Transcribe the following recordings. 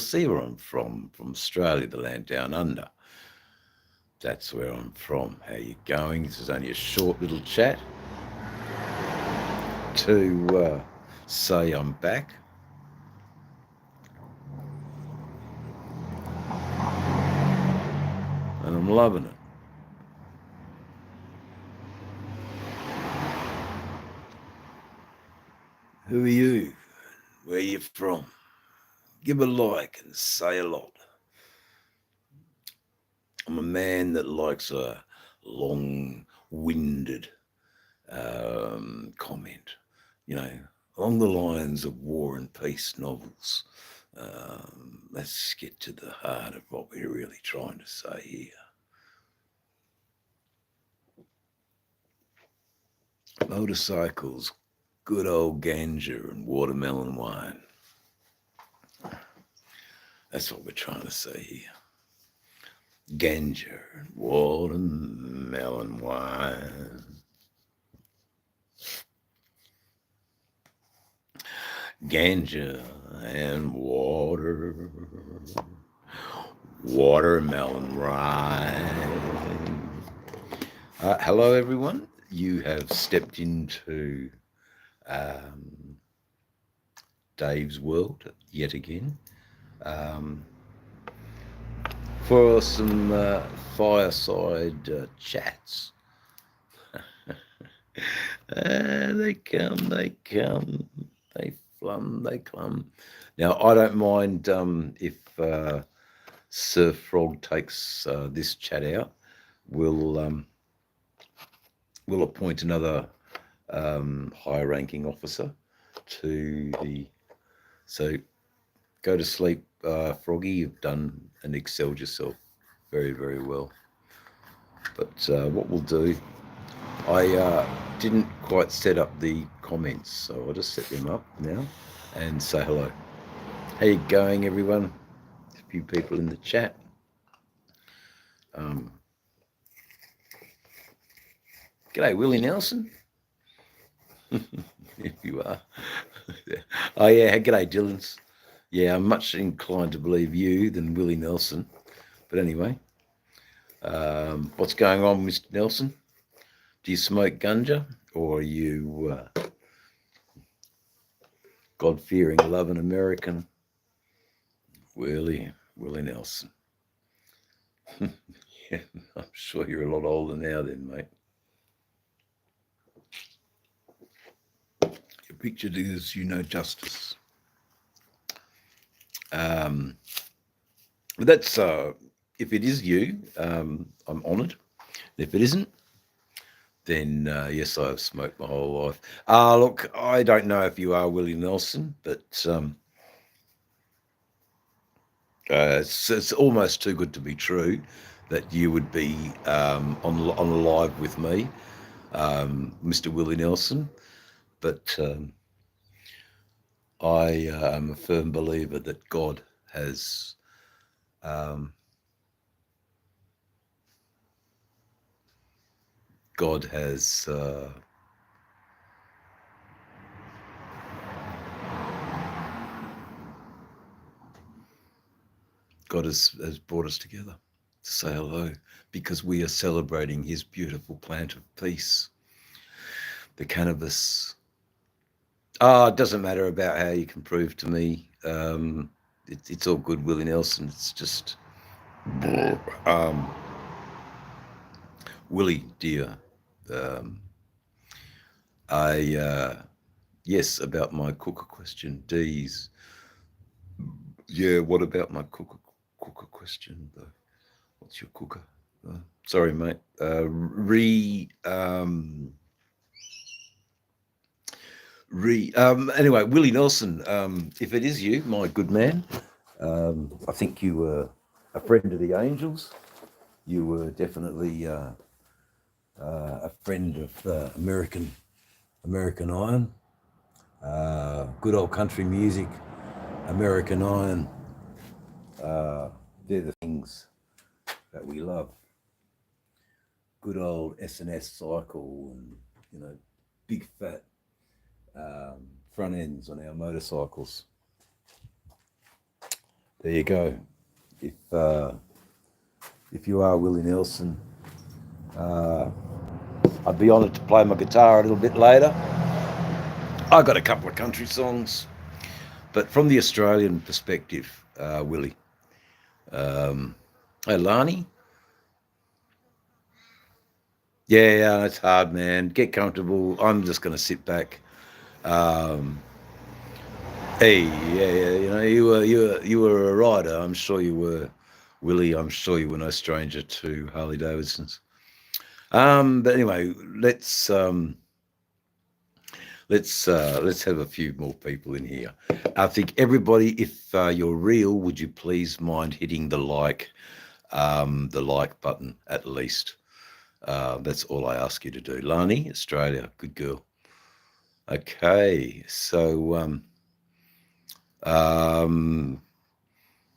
see where I'm from Australia, the land down under. That's where I'm from. How you going? This is only a short little chat to say I'm back. And I'm loving it. Who are you? Where you from? Give a like and say a lot. I'm a man that likes a long-winded comment, you know, along the lines of war and peace novels. Let's get to the heart of what we're really trying to say here. Motorcycles, good old ganja and watermelon wine. That's what we're trying to say here. Ganja and watermelon wine. Ganja and watermelon wine. Hello, everyone. You have stepped into um, Dave's world yet again for some fireside chats. They come, they flum, they clum. Now, I don't mind if Sir Frog takes this chat out. We'll appoint another high-ranking officer to the. So, go to sleep, Froggy. You've done and excelled yourself very, very well. But what we'll do, I didn't quite set up the comments, so I'll just set them up now and say hello. How you going, everyone? A few people in the chat. G'day, Willie Nelson. If you are. Oh, yeah. G'day, Dylan's. Yeah, I'm much inclined to believe you than Willie Nelson. But anyway, what's going on, Mr. Nelson? Do you smoke ganja, or are you God-fearing, loving American? Willie Nelson. Yeah, I'm sure you're a lot older now then, mate. Your picture does you no justice. That's if it is you, I'm honoured. If it isn't, then yes, I've smoked my whole life. Look, I don't know if you are Willie Nelson, but it's almost too good to be true that you would be on a live with me, Mr. Willie Nelson. But I am a firm believer that God has God has has brought us together to say hello because we are celebrating his beautiful plant of peace, the cannabis. It doesn't matter about how you can prove to me. It's all good, Willie Nelson. It's just Willie, dear. Um, yes, about my cooker question. D's. Yeah, what about my cooker question though? What's your cooker? Sorry, mate. Anyway, Willie Nelson, if it is you, my good man, I think you were a friend of the Angels. You were definitely a friend of American Iron, good old country music, American Iron. They're the things that we love. Good old S&S cycle, and big fat front ends on our motorcycles. There you go. If you are Willie Nelson, I'd be honoured to play my guitar a little bit later. I got a couple of country songs, but from the Australian perspective, Willie. Hey, Lani. Yeah, it's hard, man. Get comfortable. I'm just going to sit back. Um, hey, yeah, you were a rider. I'm sure you were, Willie. I'm sure you were no stranger to Harley Davidsons. But anyway, let's have a few more people in here. I think everybody, if you're real, would you please mind hitting the like button at least. That's all I ask you to do. Lani, Australia, good girl. Okay, so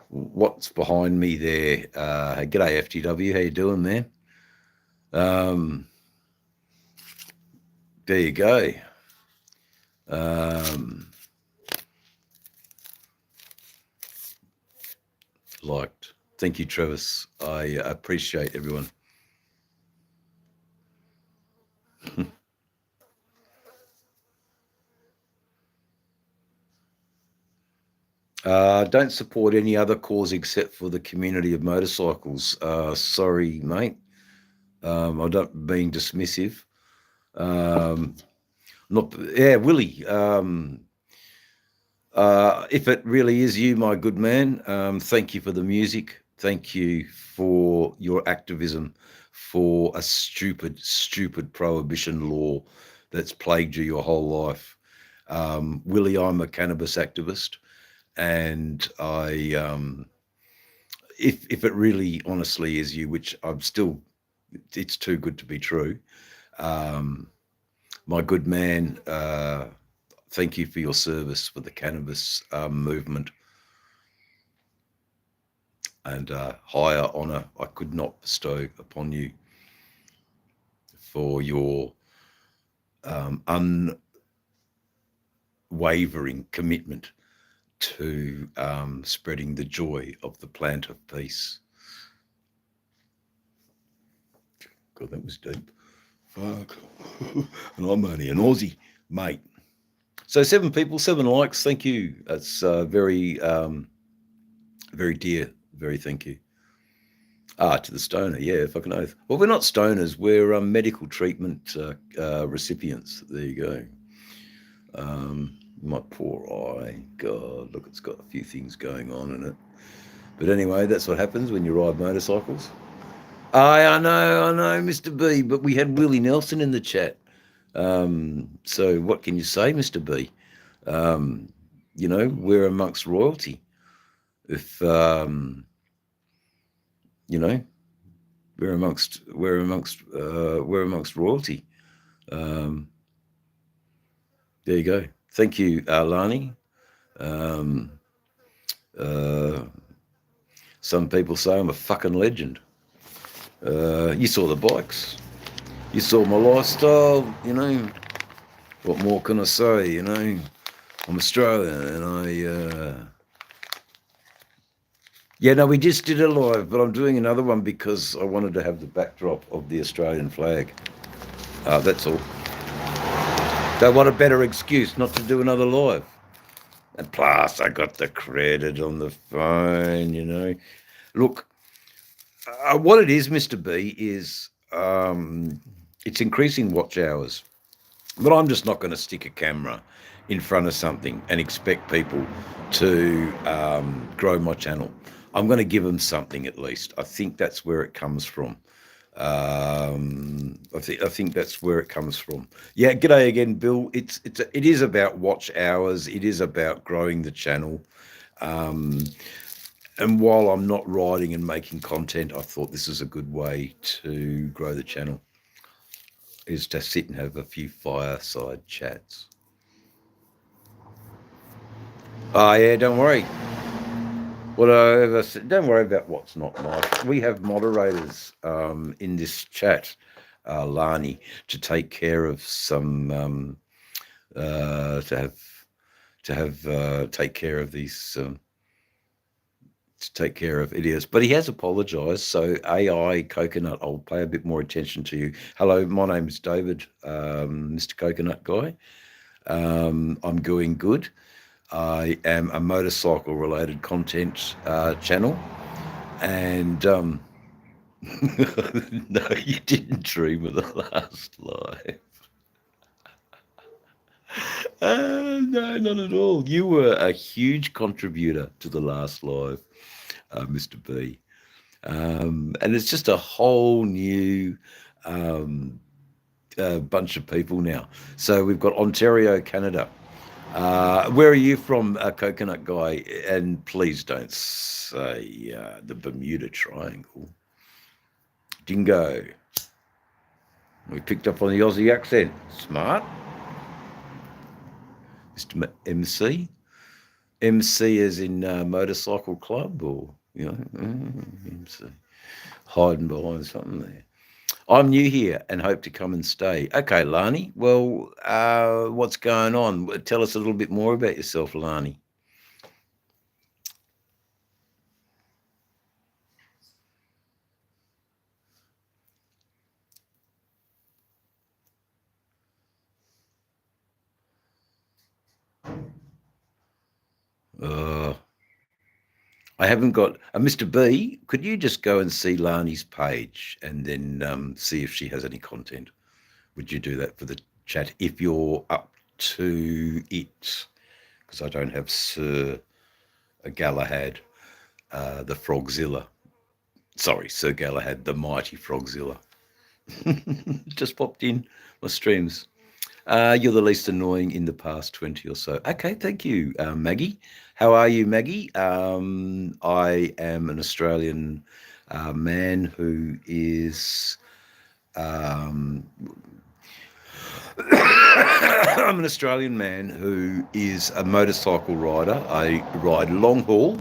what's behind me there? G'day, FTW. How you doing, man? There you go. Liked. Thank you, Travis. I appreciate everyone. Don't support any other cause except for the community of motorcycles. Sorry, mate. I don't being dismissive. Willie. If it really is you, my good man, thank you for the music. Thank you for your activism for a stupid, stupid prohibition law that's plagued you your whole life. Willie, I'm a cannabis activist, and if it really honestly is you, which I'm still, it's too good to be true. My good man, thank you for your service for the cannabis movement, and higher honour I could not bestow upon you for your unwavering commitment to spreading the joy of the plant of peace. God, that was deep. Fuck. And I'm only an Aussie, mate. So 7 people, 7 likes. Thank you. That's very, very dear. Very thank you. To the stoner, yeah, fucking oath. Well, we're not stoners. We're medical treatment recipients. There you go. My poor eye. God, look, it's got a few things going on in it. But anyway, that's what happens when you ride motorcycles. I know, Mr. B, but we had Willie Nelson in the chat. So what can you say, Mr. B? We're amongst royalty. If we're amongst royalty. There you go. Thank you, Lani. Some people say I'm a fucking legend. You saw the bikes. You saw my lifestyle, What more can I say, I'm Australian, and we just did a live, but I'm doing another one because I wanted to have the backdrop of the Australian flag. That's all. So what a better excuse not to do another live. And plus, I got the credit on the phone, Look, what it is, Mr. B, is it's increasing watch hours. But I'm just not going to stick a camera in front of something and expect people to grow my channel. I'm going to give them something at least. I think that's where it comes from. I think that's where it comes from. Yeah, g'day again, Bill. It is about watch hours. It is about growing the channel. And while I'm not writing and making content, I thought this is a good way to grow the channel, is to sit and have a few fireside chats. Oh, yeah, don't worry. Don't worry about what's not nice. We have moderators in this chat, Lani, to take care of some, take care of these to take care of idiots. But he has apologised. So AI Coconut, I'll pay a bit more attention to you. Hello, my name is David, Mr. Coconut Guy. I'm doing good. I am a motorcycle-related content channel, and no, you didn't dream of the last live. No, not at all. You were a huge contributor to the last live, Mr. B. And it's just a whole new bunch of people now. So we've got Ontario, Canada. Where are you from, Coconut Guy? And please don't say the Bermuda Triangle. Dingo. We picked up on the Aussie accent. Smart. Mr. MC. MC as in motorcycle club, or, you know, MC. Hiding behind something there. I'm new here and hope to come and stay. Okay, Lani. Well, what's going on? Tell us a little bit more about yourself, Lani. I haven't got Mr. B. Could you just go and see Lani's page and then see if she has any content? Would you do that for the chat if you're up to it? Because I don't have Sir Galahad, the Frogzilla. Sorry, Sir Galahad, the mighty Frogzilla. Just popped in my streams. You're the least annoying in the past 20 or so. Okay, thank you, Maggie. How are you, Maggie? I am an Australian man who is... I'm an Australian man who is a motorcycle rider. I ride long haul.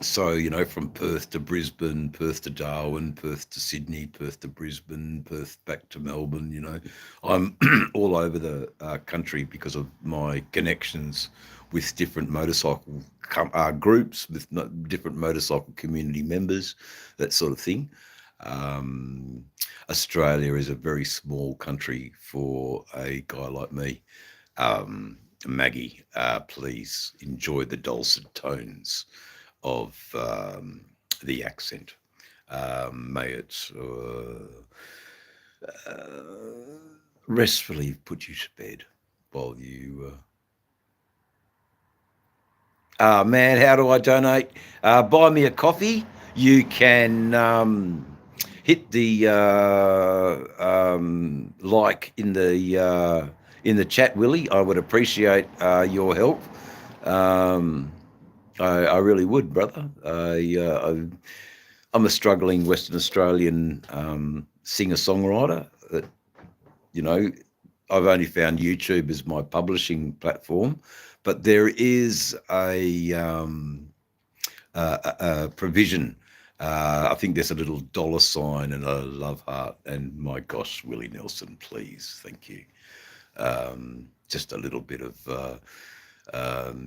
So, you know, from Perth to Brisbane, Perth to Darwin, Perth to Sydney, Perth to Brisbane, Perth back to Melbourne, you know. I'm all over the country because of my connections with different motorcycle groups, with different motorcycle community members, that sort of thing. Australia is a very small country for a guy like me. Maggie, please enjoy the dulcet tones of the accent. May it restfully put you to bed while you... man, how do I donate? Buy me a coffee. You can hit the like in the chat, Willie. I would appreciate your help. I really would, brother. I'm a struggling Western Australian singer-songwriter. You know, I've only found YouTube as my publishing platform, but there is a provision. I think there's a little dollar sign and a love heart. And my gosh, Willie Nelson, please, thank you. Just a little bit of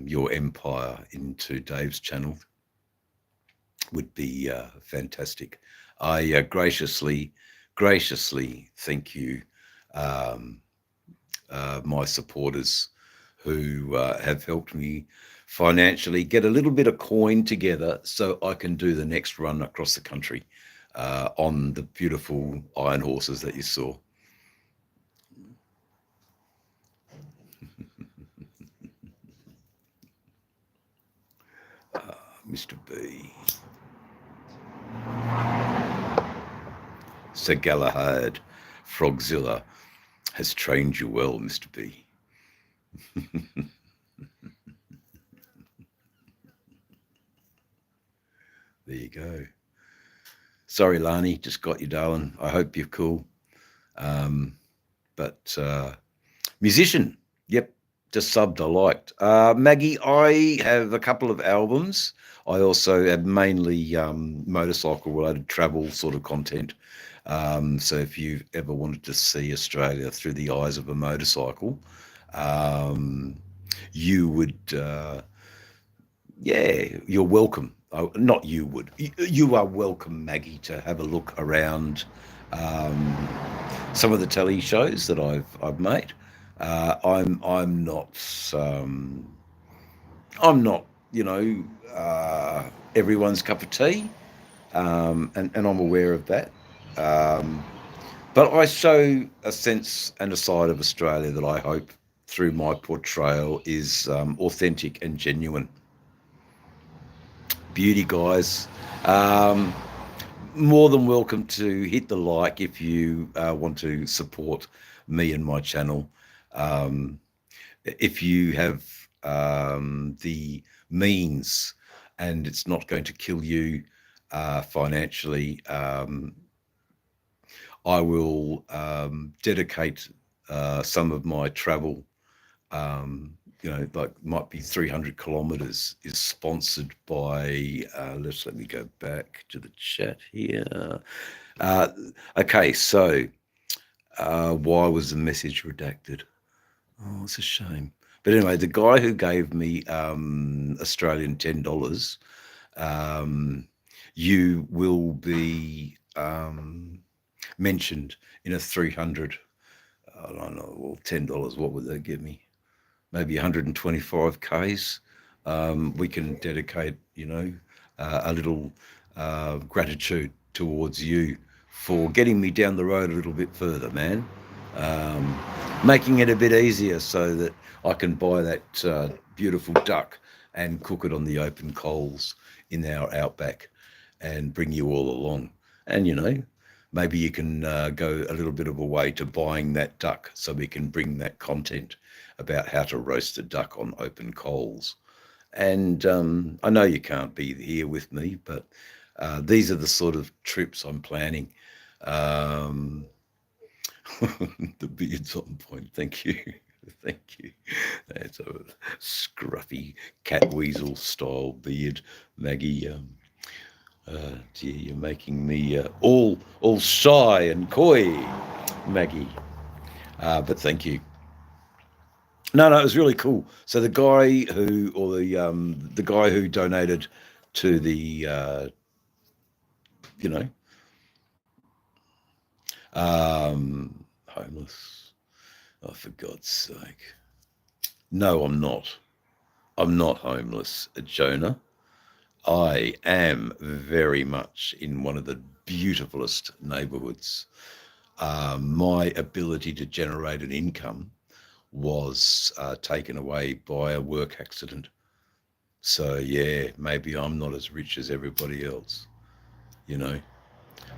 your empire into Dave's channel would be fantastic. I graciously thank you, my supporters who have helped me financially get a little bit of coin together so I can do the next run across the country on the beautiful iron horses that you saw. Mr. B. Sir Galahad, Frogzilla has trained you well, Mr. B. There you go. Sorry, Lani, just got you, darling. I hope you're cool. But musician, yep, just subbed, I liked. Maggie, I have a couple of albums. I also have mainly motorcycle-related travel sort of content. So if you've ever wanted to see Australia through the eyes of a motorcycle, you would, yeah, you're welcome. not you would. You are welcome, Maggie, to have a look around some of the telly shows that I've made. I'm not I'm not everyone's cup of tea, and I'm aware of that. Um, but I show a sense and a side of Australia that I hope through my portrayal is authentic and genuine. Beauty, guys. Um, More than welcome to hit the like if you want to support me and my channel. Um, if you have the means and it's not going to kill you financially, I will dedicate some of my travel, like might be 300 kilometers, is sponsored by, let me go back to the chat here. Uh, okay, so why was the message redacted? Oh, it's a shame. But anyway, the guy who gave me Australian $10, you will be mentioned in a 300. I don't know. Well, $10. What would they give me? Maybe 125 Ks. We can dedicate, a little gratitude towards you for getting me down the road a little bit further, man. Making it a bit easier so that I can buy that beautiful duck and cook it on the open coals in our outback and bring you all along. And, maybe you can go a little bit of a way to buying that duck so we can bring that content about how to roast a duck on open coals. And I know you can't be here with me, but these are the sort of trips I'm planning. The beard's on point. Thank you. Thank you. That's a scruffy cat weasel style beard, Maggie. Dear, you're making me all shy and coy, Maggie. But thank you. No, it was really cool. So the guy who, or the guy who donated to the, homeless. Oh, for God's sake. No, I'm not. I'm not homeless, Jonah. I am very much in one of the beautifulest neighborhoods. My ability to generate an income was taken away by a work accident. So, yeah, maybe I'm not as rich as everybody else,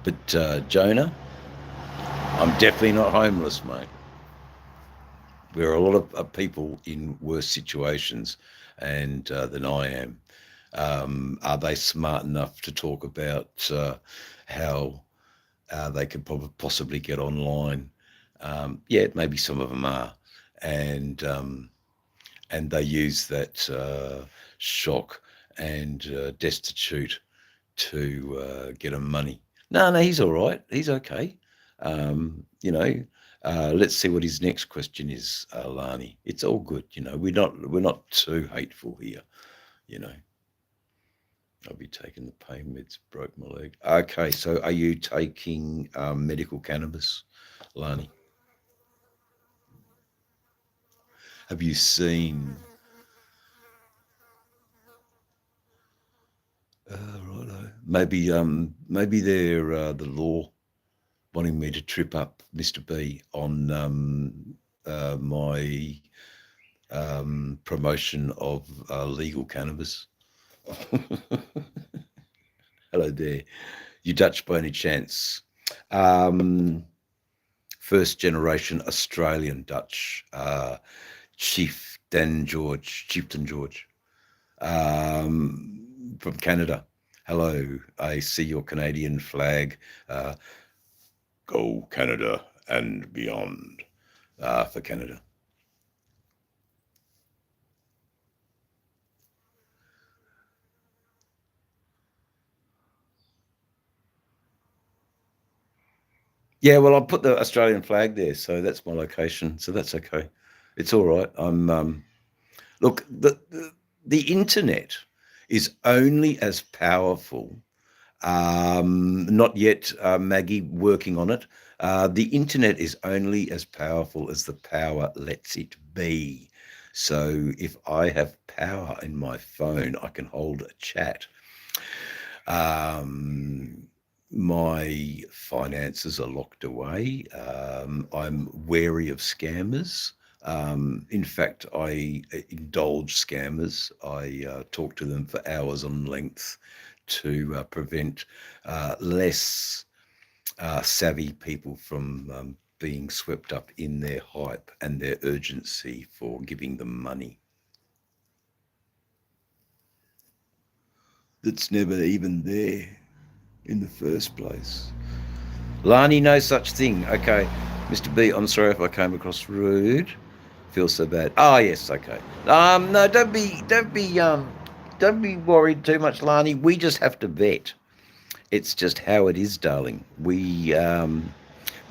But, Jonah, I'm definitely not homeless, mate. There are a lot of people in worse situations than I am. Are they smart enough to talk about how they could possibly get online? Yeah, maybe some of them are, and they use that shock and destitute to get them money. No, he's all right. He's okay. Let's see what his next question is, Lani. It's all good. We're not too hateful here. I'll be taking the pain meds, broke my leg. Okay, so are you taking medical cannabis, Lani? Have you seen... righto. Maybe they're the law wanting me to trip up Mr. B on my promotion of legal cannabis. Hello there. You Dutch by any chance? First generation Australian Dutch, Chieftain George, from Canada. Hello, I see your Canadian flag. Go Canada and beyond, for Canada. Yeah, well, I put the Australian flag there, so that's my location. So that's okay. It's all right. I'm look, the internet is only as powerful. Not yet, Maggie, working on it. The internet is only as powerful as the power lets it be. So if I have power in my phone, I can hold a chat. My finances are locked away. I'm wary of scammers. In fact, I indulge scammers. I talk to them for hours on length to prevent less savvy people from being swept up in their hype and their urgency for giving them money. That's never even there in the first place. Lani, no such thing. Okay, Mr. B, I'm sorry if I came across rude. Feel so bad. Oh yes, okay. No, don't be worried too much, Lani. We just have to vet. It's just how it is, darling.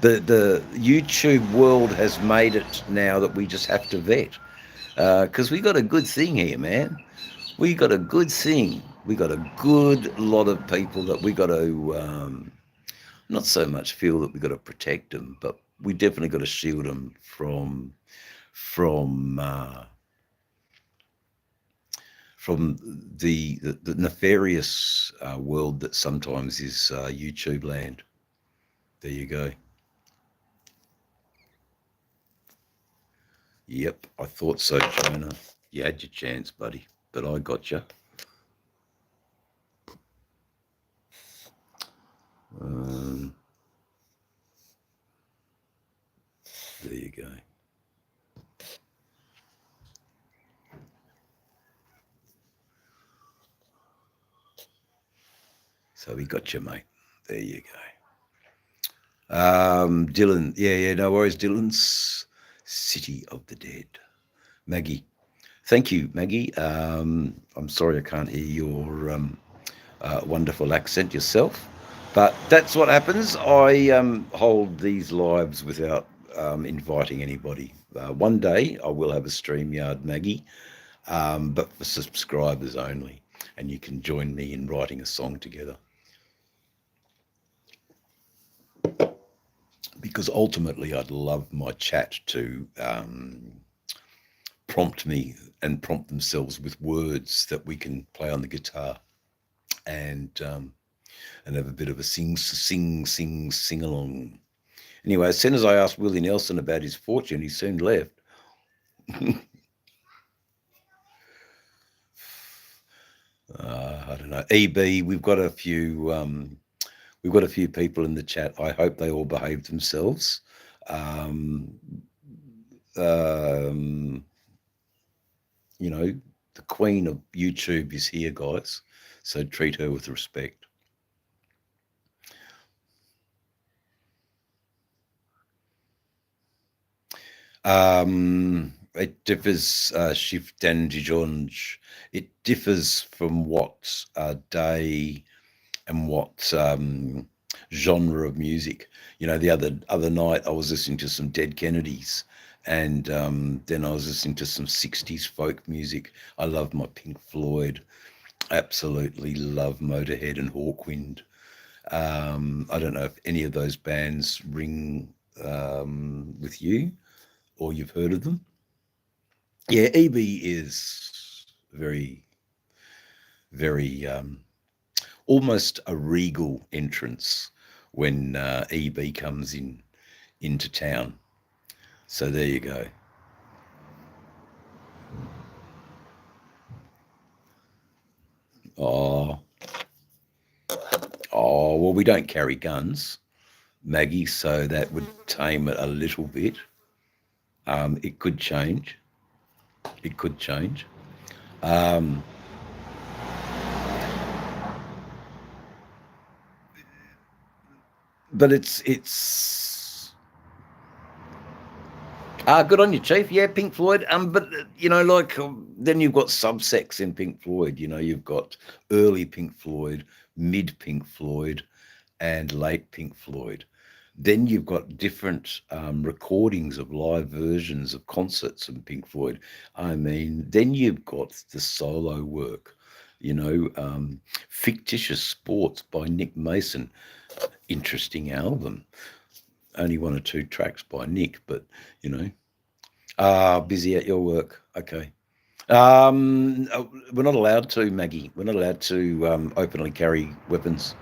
The YouTube world has made it now that we just have to vet. Because we got a good thing here, man. We got a good thing. We got a good lot of people that we got to not so much feel that we got to protect them, but we definitely got to shield them from the nefarious world that sometimes is YouTube land. There you go. Yep, I thought so, Jonah. You had your chance, buddy, but I got you. There you go. So we got you, mate. There you go. Dylan, yeah, no worries, Dylan's City of the Dead. Maggie, thank you, Maggie. I'm sorry I can't hear your wonderful accent yourself, but that's what happens. I hold these lives without inviting anybody. One day I will have a StreamYard, Maggie, but for subscribers only, and you can join me in writing a song together. Because ultimately I'd love my chat to prompt me and prompt themselves with words that we can play on the guitar and have a bit of a sing along. Anyway, as soon as I asked Willie Nelson about his fortune, he soon left. I don't know. EB, we've got a few people in the chat. I hope they all behave themselves. You know, the queen of YouTube is here, guys. So treat her with respect. It differs, Shift and Dijonge. It differs from what day and what genre of music. You know, the other night I was listening to some Dead Kennedys, and then I was listening to some 60s folk music. I love my Pink Floyd. Absolutely love Motorhead and Hawkwind. I don't know if any of those bands ring with you, or you've heard of them. Yeah, EB is very, very almost a regal entrance when EB comes into town. So there you go. Oh, well, we don't carry guns, Maggie, so that would tame it a little bit. It could change. It could change. But it's good on you, Chief. Yeah, Pink Floyd. But you know, like then you've got subsects in Pink Floyd. You know, you've got early Pink Floyd, mid Pink Floyd, and late Pink Floyd. Then you've got different recordings of live versions of concerts of Pink Floyd. I mean, then you've got the solo work. Fictitious Sports by Nick Mason. Interesting album. Only one or two tracks by Nick, but busy at your work. Okay. We're not allowed to, Maggie. We're not allowed to openly carry weapons,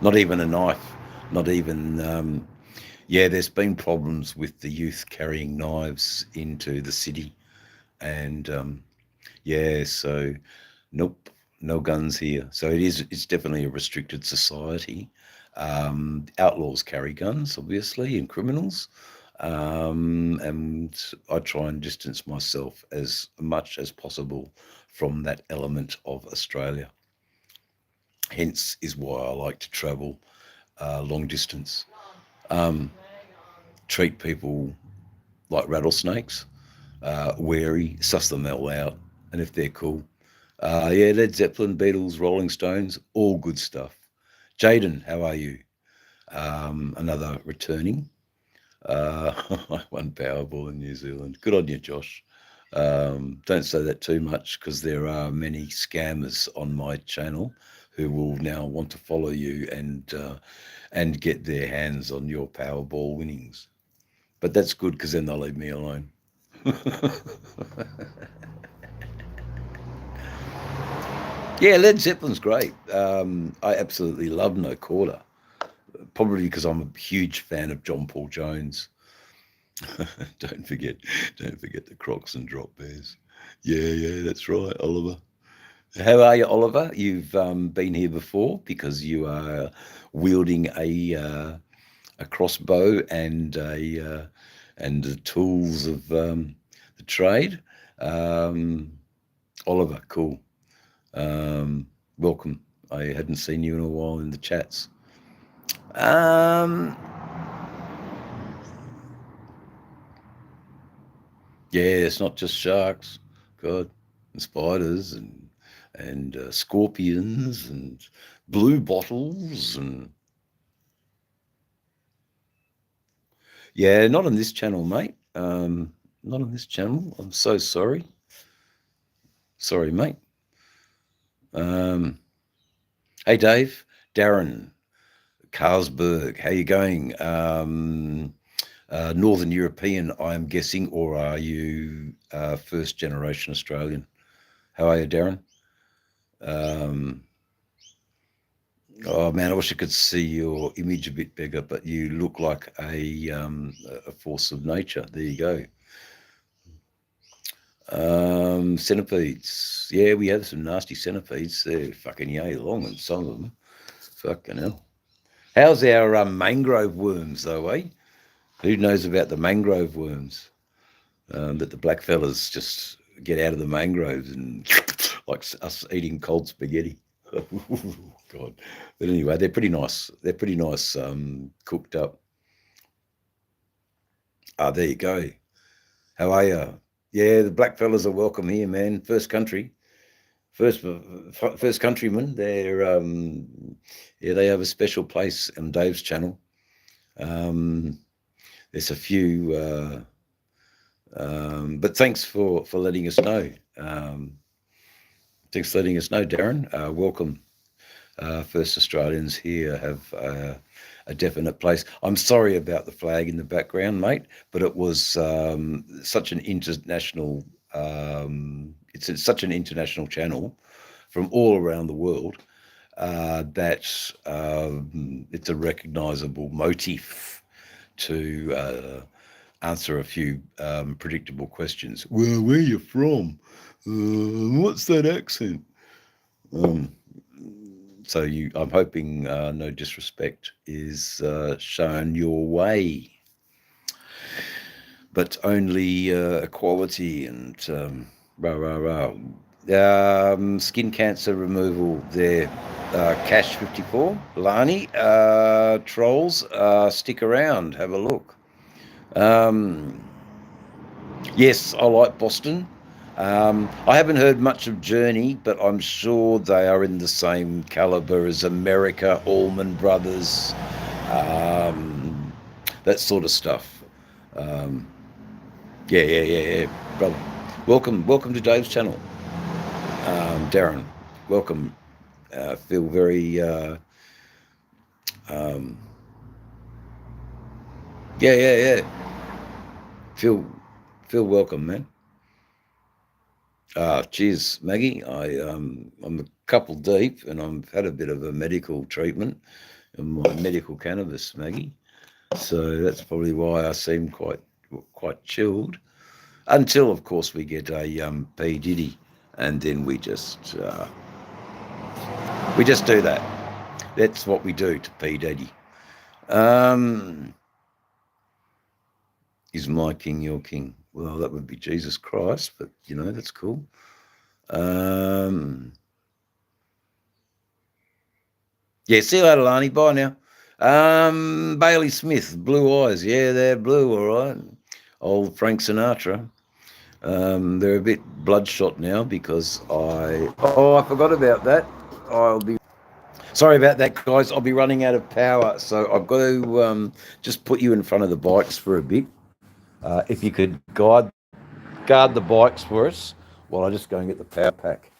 not even a knife, not even. There's been problems with the youth carrying knives into the city, and so nope, no guns here. So it's definitely a restricted society. Outlaws carry guns, obviously, and criminals. And I try and distance myself as much as possible from that element of Australia. Hence is why I like to travel long distance. Treat people like rattlesnakes, wary, suss them all out, and if they're cool. Led Zeppelin, Beatles, Rolling Stones, all good stuff. Jaden, how are you? Another returning. I won Powerball in New Zealand. Good on you, Josh. Don't say that too much because there are many scammers on my channel who will now want to follow you and get their hands on your Powerball winnings. But that's good because then they'll leave me alone. Yeah, Led Zeppelin's great. I absolutely love No Quarter. Probably because I'm a huge fan of John Paul Jones. Don't forget the Crocs and Drop Bears. Yeah, that's right, Oliver. How are you, Oliver? You've been here before because you are wielding a crossbow and the tools of the trade. Oliver, cool. Welcome. I hadn't seen you in a while in the chats. It's not just sharks, God, and spiders and scorpions and blue bottles and not on this channel, mate. Not on this channel. I'm so sorry. Sorry, mate. Hey, Dave, Darren, Carlsberg, how you going? Northern European, I'm guessing, or are you first generation Australian? How are you, Darren? Oh man, I wish I could see your image a bit bigger, but you look like a force of nature. There you go. Centipedes. Yeah, we have some nasty centipedes. They're fucking yay long, and some of them. Fucking hell. How's our mangrove worms, though, eh? Who knows about the mangrove worms? That the black fellas just get out of the mangroves and like us eating cold spaghetti. God. But anyway, they're pretty nice. They're pretty nice cooked up. There you go. How are you? Yeah, the black fellas are welcome here, man. First countrymen. They're they have a special place on Dave's channel. There's a few, but thanks for letting us know. Thanks for letting us know, Darren. Welcome. First Australians here have a definite place. I'm sorry about the flag in the background, mate, but it was such an international. It's such an international channel from all around the world that it's a recognisable motif to answer a few predictable questions. Well, where you from? What's that accent? So I'm hoping no disrespect is shown your way, but only equality and skin cancer removal there. Cash 54, Lani, trolls, stick around, have a look. Yes, I like Boston. I haven't heard much of Journey, but I'm sure they are in the same caliber as America, Allman Brothers, that sort of stuff. Yeah, brother. Welcome to Dave's channel, Darren. welcome. Feel very, um, yeah. Feel, feel welcome, man. Cheers, Maggie. I'm a couple deep, and I've had a bit of a medical treatment and my medical cannabis, Maggie. So that's probably why I seem quite chilled. Until, of course, we get a P Diddy, and then we just do that. That's what we do to P Diddy. Is my king your king? Well, that would be Jesus Christ, but that's cool. Yeah, see you later, Lani. Bye now. Bailey Smith, Blue Eyes. Yeah, they're blue, all right. Old Frank Sinatra. They're a bit bloodshot now because I forgot about that. I'll be sorry about that, guys. I'll be running out of power, so I've got to just put you in front of the bikes for a bit. If you could guard the bikes for us while I just go and get the power pack.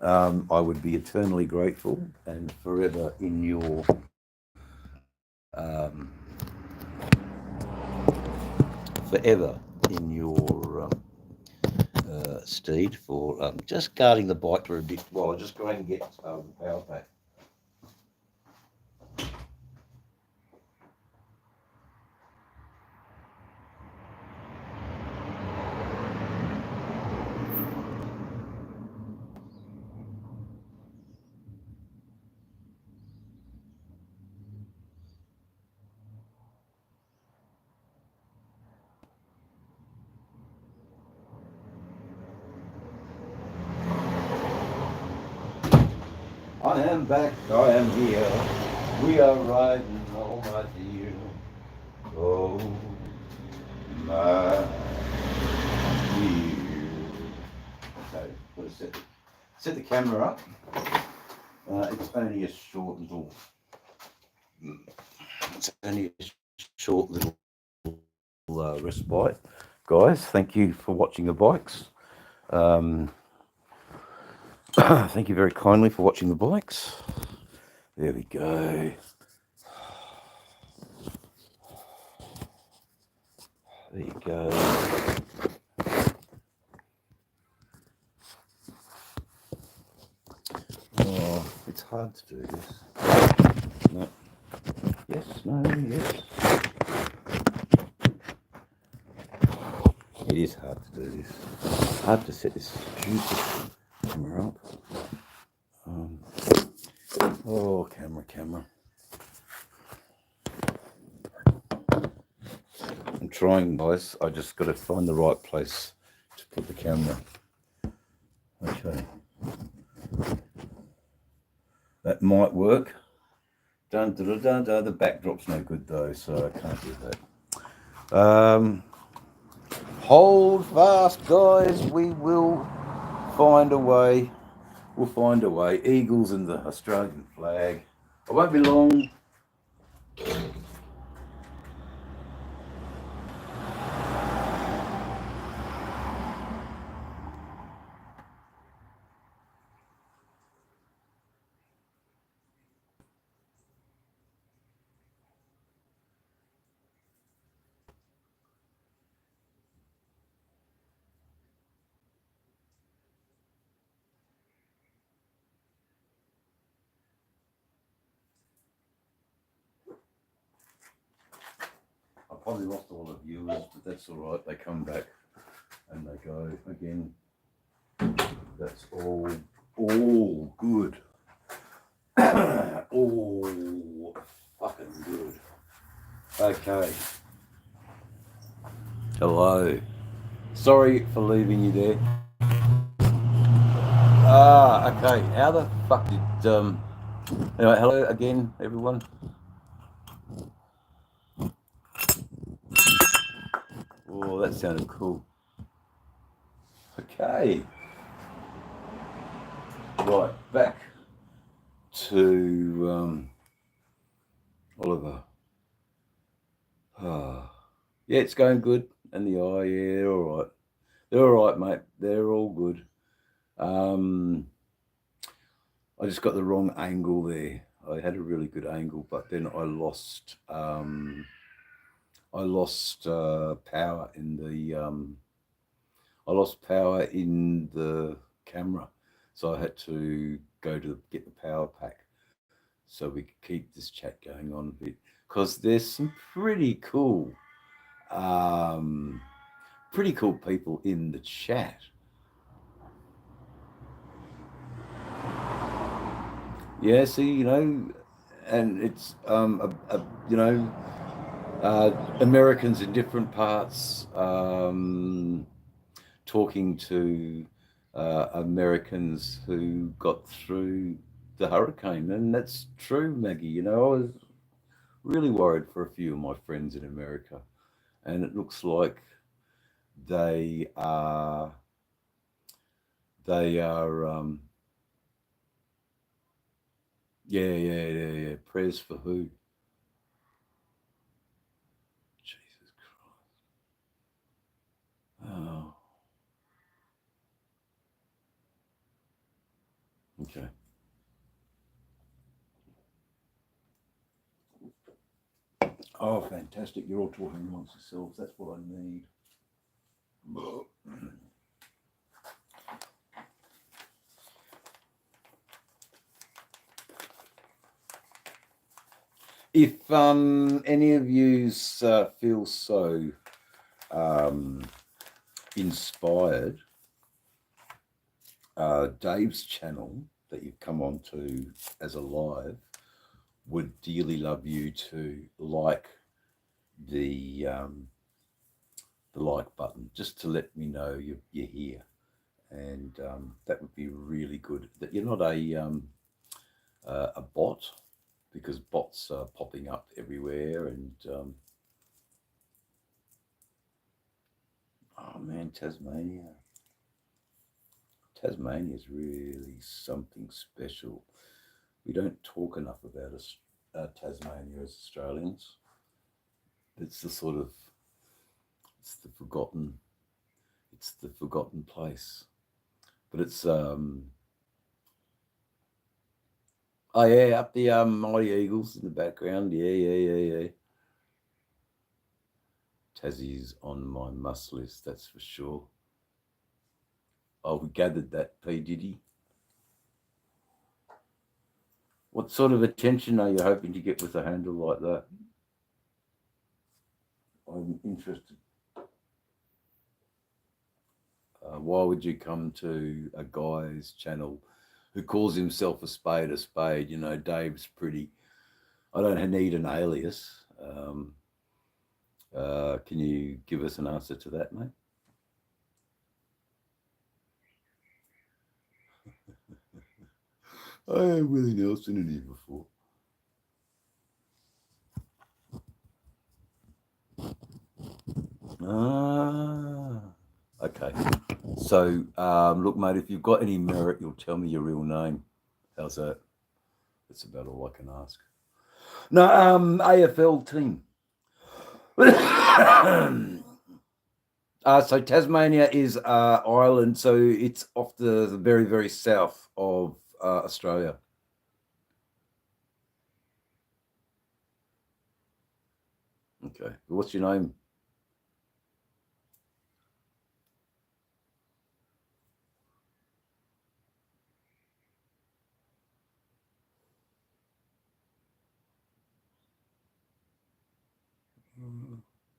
I would be eternally grateful and forever in your forever in your steed for just guarding the bike for a bit while I just go and get the power pack. I am back, I am here. We are riding, oh my dear. Oh my dear. Okay, let's set the camera up. It's only a short little. It's only a short little respite, guys. Thank you for watching the bikes. Thank you very kindly for watching the bikes. There we go. There you go. Oh, it's hard to do this. No. Yes, no, yes. It is hard to do this. It's hard to set this stupid camera up. Oh, camera. I'm trying, guys. I just got to find the right place to put the camera. Okay. That might work. Dun, dun, dun, dun. The backdrop's no good though, so I can't do that. Hold fast, guys. We will find a way. We'll find a way. Eagles and the Australian flag. I won't be long. I probably lost all the viewers, but that's all right. They come back and they go again. That's all good. All fucking good. Okay. Hello. Sorry for leaving you there. Okay. How the fuck did anyway, hello again, everyone. Oh, that sounded cool. Okay. Right, back to Oliver. Yeah, it's going good. And the eye, yeah, they're all right. They're all right, mate. They're all good. I just got the wrong angle there. I had a really good angle, but then I lost power in the camera, so I had to go to get the power pack so we could keep this chat going on a bit, because there's some um, pretty cool people in the chat. Yeah, see, and it's Americans in different parts, talking to Americans who got through the hurricane, and that's true, Maggie. I was really worried for a few of my friends in America, and it looks like they are they are yeah. Prayers for who? Jesus Christ. Oh, okay. Oh, fantastic. You're all talking amongst yourselves. That's what I need. If any of you feel so um, inspired, Dave's channel that you've come on to as a live would dearly love you to like the like button, just to let me know you're here, and that would be really good. That you're not a bot, because bots are popping up everywhere, and oh man, Tasmania is really something special. We don't talk enough about us, Tasmania, as Australians. It's the sort of it's the forgotten it's the forgotten place. But it's oh yeah, up the Mighty Eagles in the background. Yeah. Tassie's on my must list, that's for sure. Oh, we gathered that, P. Diddy. What sort of attention are you hoping to get with a handle like that? I'm interested. Why would you come to a guy's channel who calls himself a spade a spade? Dave's pretty. I don't need an alias. Can you give us an answer to that, mate? I had Willie Nelson in here before. Ah, okay. So, look, mate, if you've got any merit, you'll tell me your real name. How's that? That's about all I can ask. No, AFL team. So Tasmania is Ireland, so it's off the very, very south of Australia. Okay. What's your name?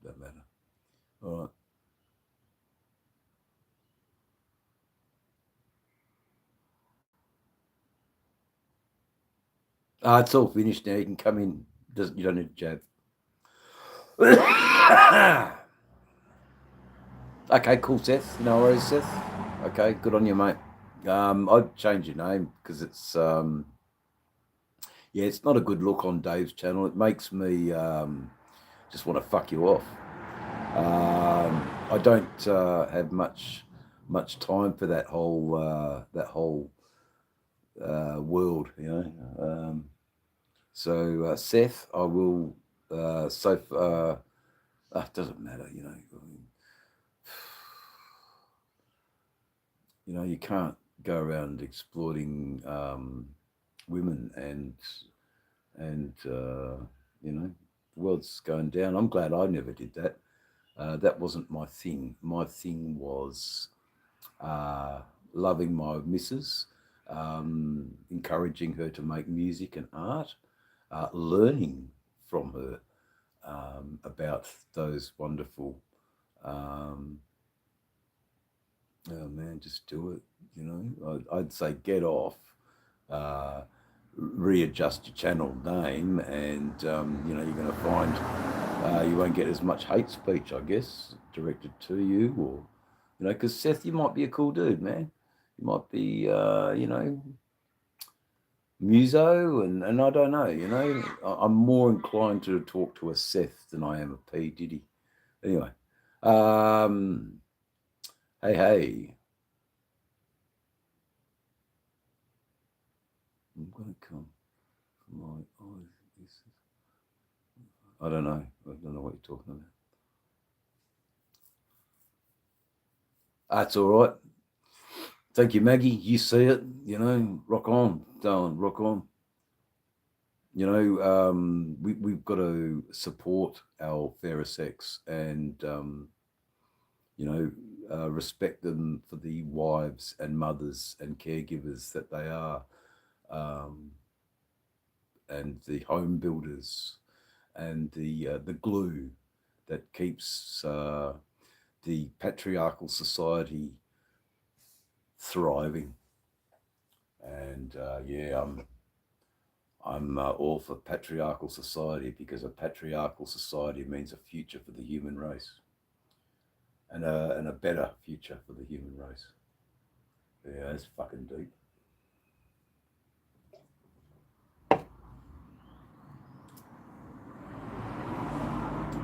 Don't matter. All right. It's all finished now. You can come in. You don't need a jab. Okay, cool, Seth. No worries, Seth. Okay, good on you, mate. I'd change your name because it's it's not a good look on Dave's channel. It makes me just want to fuck you off. I don't have much time for that whole world, So Seth, I will. It doesn't matter, you can't go around exploiting women, and you know, the world's going down. I'm glad I never did that. That wasn't my thing. My thing was uh, loving my missus, encouraging her to make music and art, learning from her about those wonderful. Um, oh man, just do it. You know, I'd say get off, uh, readjust your channel name, and you know, you're going to find you won't get as much hate speech, I guess, directed to you, or you know, because Seth, you might be a cool dude, man. You might be, you know, muso, and I don't know. You know, I'm more inclined to talk to a Seth than I am a P Diddy. Anyway, um, hey, hey, I'm gonna come. My eyes. I don't know. I don't know what you're talking about. That's all right. Thank you, Maggie. You see it. You know, rock on, darling, rock on. You know, we've got to support our fairer sex, and you know, respect them for the wives and mothers and caregivers that they are, um, and the home builders, and the glue that keeps the patriarchal society thriving. And yeah, I'm all for patriarchal society, because a patriarchal society means a future for the human race, and a better future for the human race. Yeah, that's fucking deep.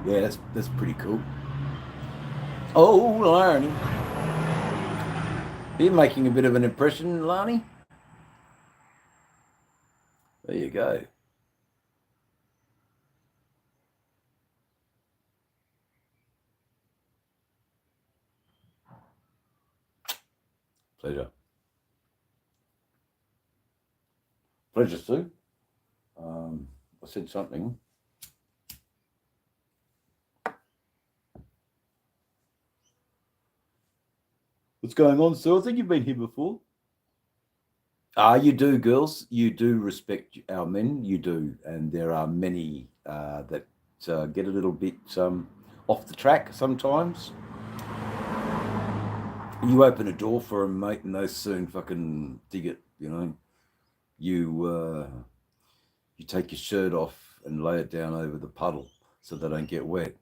Yeah, that's pretty cool. Oh, Larnie, you're making a bit of an impression, Larnie. There you go. Pleasure. Pleasure, Sue. I said something. What's going on, Sue? I think you've been here before. Ah, you do, girls. You do respect our men. You do, and there are many that get a little bit off the track sometimes. You open a door for them, mate, and they soon fucking dig it. You know, you take your shirt off and lay it down over the puddle so they don't get wet.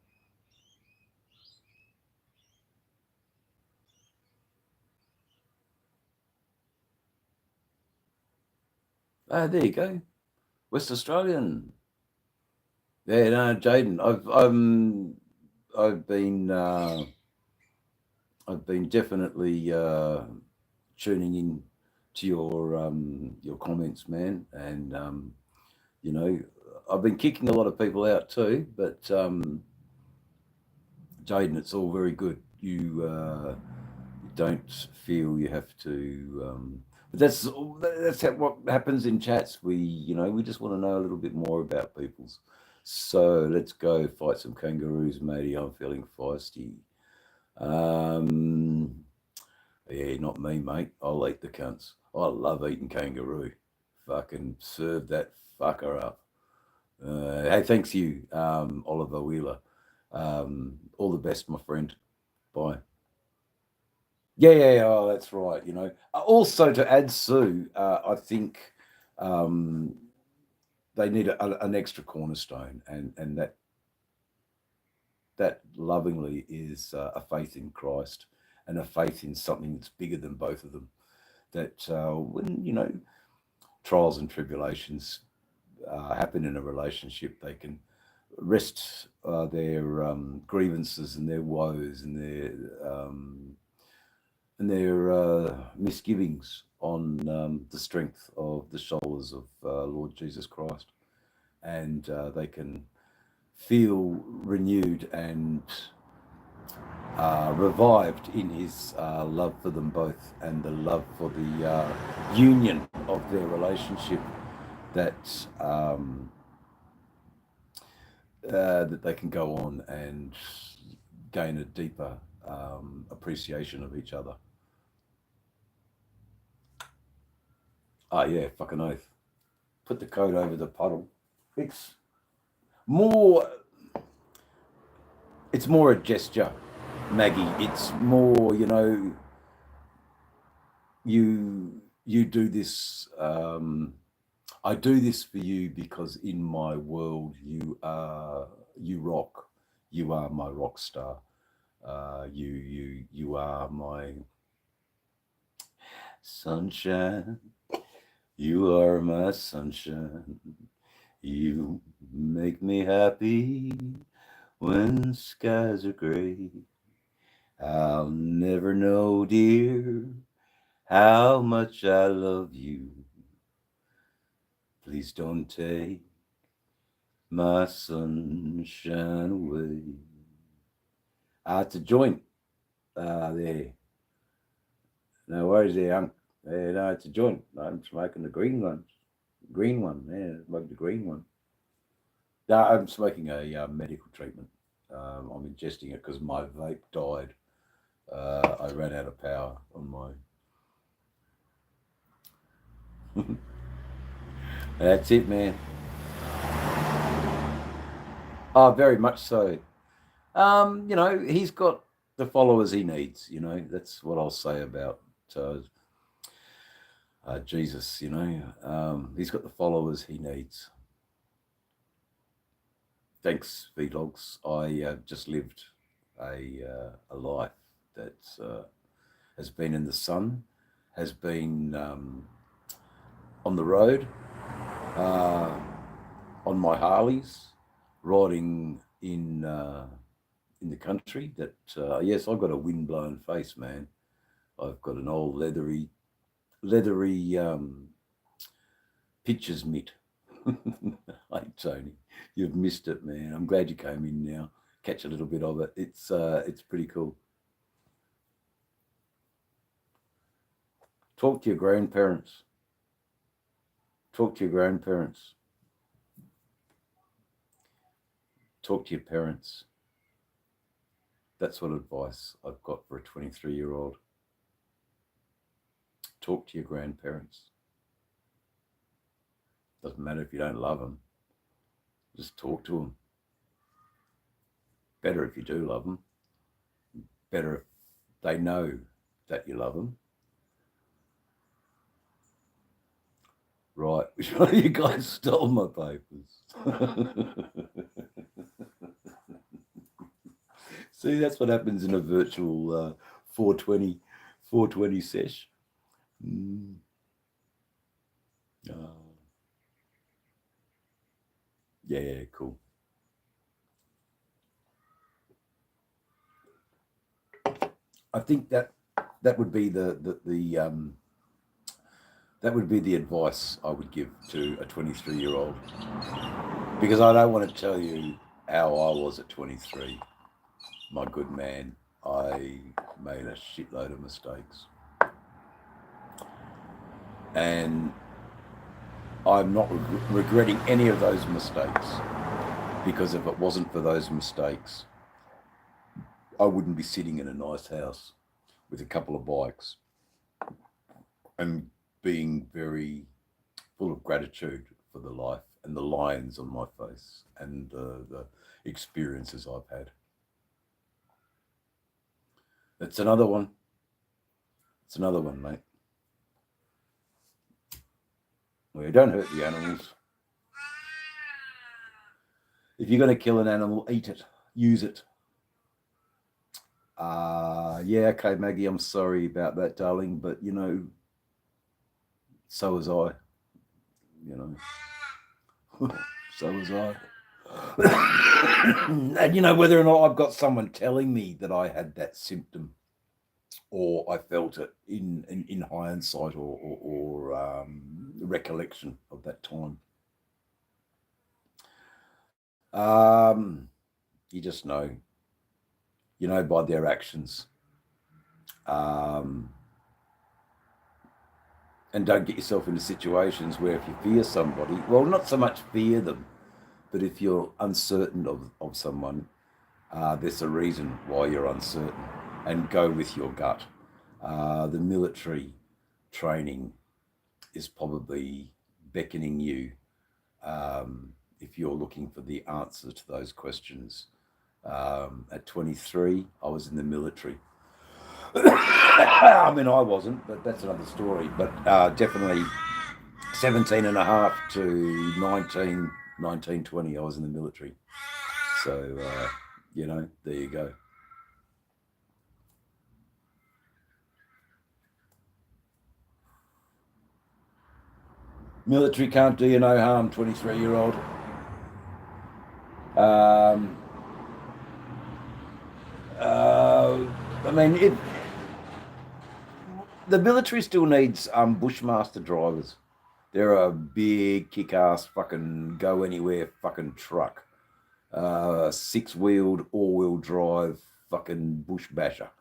Ah, there you go, West Australian. Yeah, no, Jaden. I've been definitely tuning in to your comments, man, and you know, I've been kicking a lot of people out too, but Jaden, it's all very good. You don't feel you have to. But that's what happens in chats. We just want to know a little bit more about people's. So let's go fight some kangaroos, matey. I'm feeling feisty. Um, yeah, not me, mate. I'll eat the cunts. I love eating kangaroo. Fucking serve that fucker up. Hey, thanks you, Oliver Wheeler. All the best, my friend. Bye. Yeah, yeah, yeah. Oh, that's right. You know, also to add, Sue, I think um, they need an extra cornerstone, and that lovingly is a faith in Christ, and a faith in something that's bigger than both of them. That when trials and tribulations happen in a relationship, they can rest their grievances and their woes and their misgivings on the strength of the shoulders of Lord Jesus Christ, and they can feel renewed and revived in his love for them both, and the love for the union of their relationship. that that they can go on and gain a deeper appreciation of each other. Oh yeah, fucking oath. Put the coat over the puddle. It's more. It's more a gesture, Maggie. It's more, you do this. I do this for you because in my world you rock. You are my rock star. You are my sunshine. You are my sunshine. You make me happy when skies are gray. I'll never know, dear, how much I love you. Please don't take my sunshine away. It's a joint there. No worries there, Unc. No, it's a joint. I'm smoking the green one. Green one, yeah, smoking the green one. No, I'm smoking a medical treatment. I'm ingesting it because my vape died. I ran out of power on my. That's it, man. Oh, very much so. He's got the followers he needs. That's what I'll say about Jesus. He's got the followers he needs. Thanks, Vlogs. I just lived a life that has been in the sun, has been on the road, on my Harleys, riding in the country. That yes, I've got a wind-blown face, man. I've got an old leathery pitcher's mitt. Hey Tony, you've missed it, man. I'm glad you came in now. Catch a little bit of it. It's pretty cool. Talk to your grandparents. Talk to your grandparents. Talk to your parents. That's what advice I've got for a 23-year-old. Talk to your grandparents. Doesn't matter if you don't love them. Just talk to them. Better if you do love them. Better if they know that you love them. Right, which one of you guys stole my papers? See, that's what happens in a virtual 420 sesh. Yeah, cool. I think that would be that would be the advice I would give to a 23-year-old, because I don't want to tell you how I was at 23. My good man, I made a shitload of mistakes, and I'm not regretting any of those mistakes, because if it wasn't for those mistakes, I wouldn't be sitting in a nice house with a couple of bikes and being very full of gratitude for the life and the lines on my face and the experiences I've had. It's another one. It's another one, mate. Well, don't hurt the animals. If you're going to kill an animal, eat it. Use it. Yeah, okay, Maggie, I'm sorry about that, darling, but so was I. So was I. And whether or not I've got someone telling me that I had that symptom, or I felt it in hindsight or recollection of that time. You just know. By their actions. And don't get yourself into situations where if you fear somebody, well, not so much fear them, but if you're uncertain of someone, there's a reason why you're uncertain, and go with your gut. The military training is probably beckoning you, if you're looking for the answer to those questions. At 23, I was in the military. I mean, I wasn't, but that's another story. But definitely 17 and a half to 19, 20, I was in the military. So, there you go. Military can't do you no harm, 23-year-old. Um, I mean, the military still needs Bushmaster drivers. They're a big kick-ass fucking go anywhere fucking truck. Six-wheeled, all-wheel drive fucking bush basher.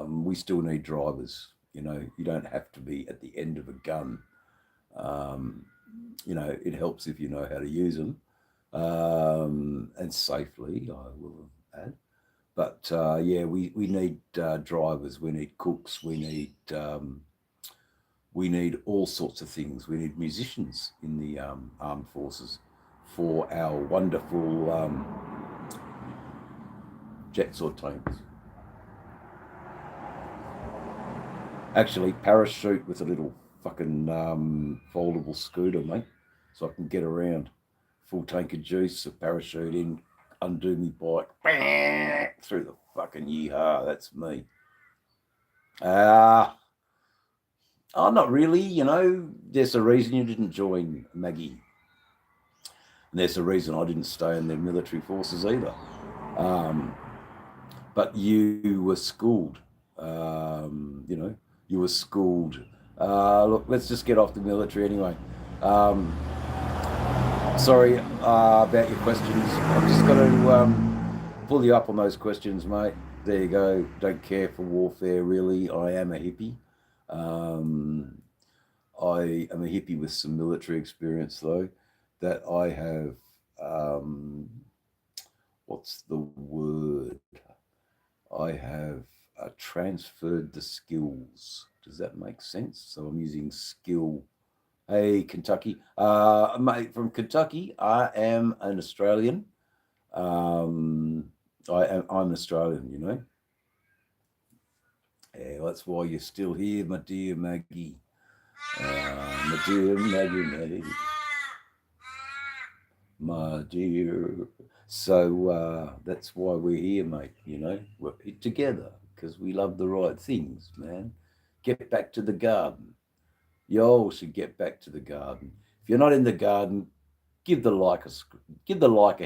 We still need drivers. You don't have to be at the end of a gun. It helps if you know how to use them, and safely, I will add. But yeah, we need drivers. We need cooks. We need all sorts of things. We need musicians in the armed forces for our wonderful jets or tanks. Actually, parachute with a little fucking foldable scooter, mate, so I can get around. Full tank of juice, a parachute in, undo me bike, through the fucking yeehaw. That's me. Oh, not really. There's a reason you didn't join Maggie. And there's a reason I didn't stay in the military forces either. But you were schooled. You were schooled. Look, let's just get off the military anyway. Sorry about your questions. I've just got to pull you up on those questions, mate. There you go. Don't care for warfare, really. I am a hippie. I am a hippie with some military experience, though, that I have. What's the word? I have transferred the skills. Does that make sense? So I'm using skill. Hey, Kentucky. Mate, from Kentucky. I am an Australian. I'm an Australian. Yeah, that's why you're still here, my dear Maggie. My dear Maggie. My dear. So that's why we're here, mate. We're together because we love the right things, man. Get back to the garden. You all should get back to the garden. If you're not in the garden, give the like a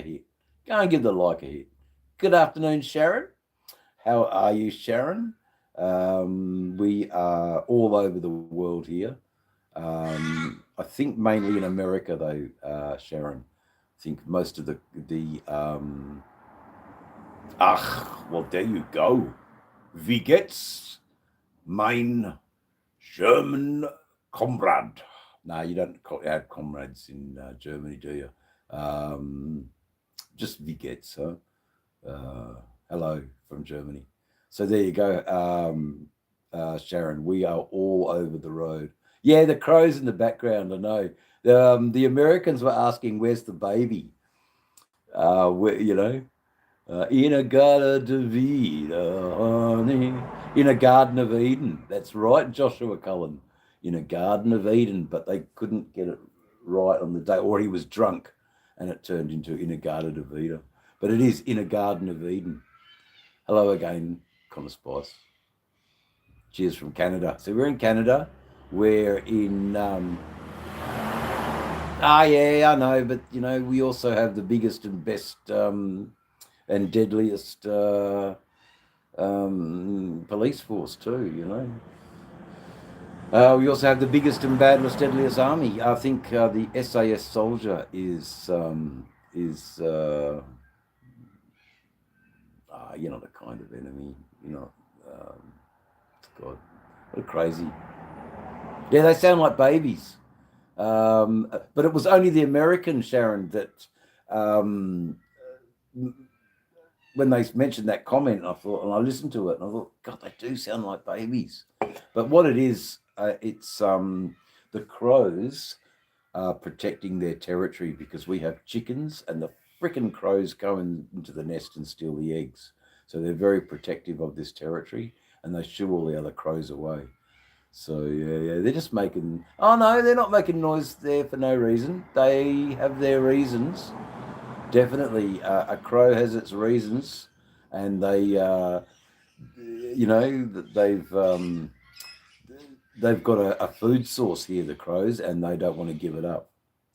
hit. Go and give the like a hit. Good afternoon, Sharon. How are you, Sharon? We are all over the world here. I think mainly in America, though, Sharon. I think most of well, there you go. Wie geht's, mein German comrade? No, you don't have comrades in Germany, do you? Just wie geht's, huh? Hello from Germany. So there you go, Sharon. We are all over the road. Yeah, the crows in the background, I know. The Americans were asking, where's the baby? In a garden of Eden, honey. In a garden of Eden. That's right, Joshua Cullen. In a garden of Eden, but they couldn't get it right on the day, or he was drunk, and it turned into in a garden of Eden. But it is in a garden of Eden. Hello again, Connor Spice. Cheers from Canada. So we're in Canada. We're in. Yeah, I know, but we also have the biggest and best and deadliest police force too. We also have the biggest and baddest, deadliest army. I think the SAS soldier is the kind of enemy. God, what a crazy. Yeah, they sound like babies. But it was only the American, Sharon, that um, when they mentioned that comment, I thought, and I listened to it, and I thought, God, they do sound like babies. But what it is, it's the crows are protecting their territory because we have chickens, and the frickin' crows go into the nest and steal the eggs. So they're very protective of this territory, and they shoo all the other crows away. So yeah, they're just making. Oh no, they're not making noise there for no reason. They have their reasons. Definitely, a crow has its reasons, and they've got a food source here, the crows, and they don't want to give it up.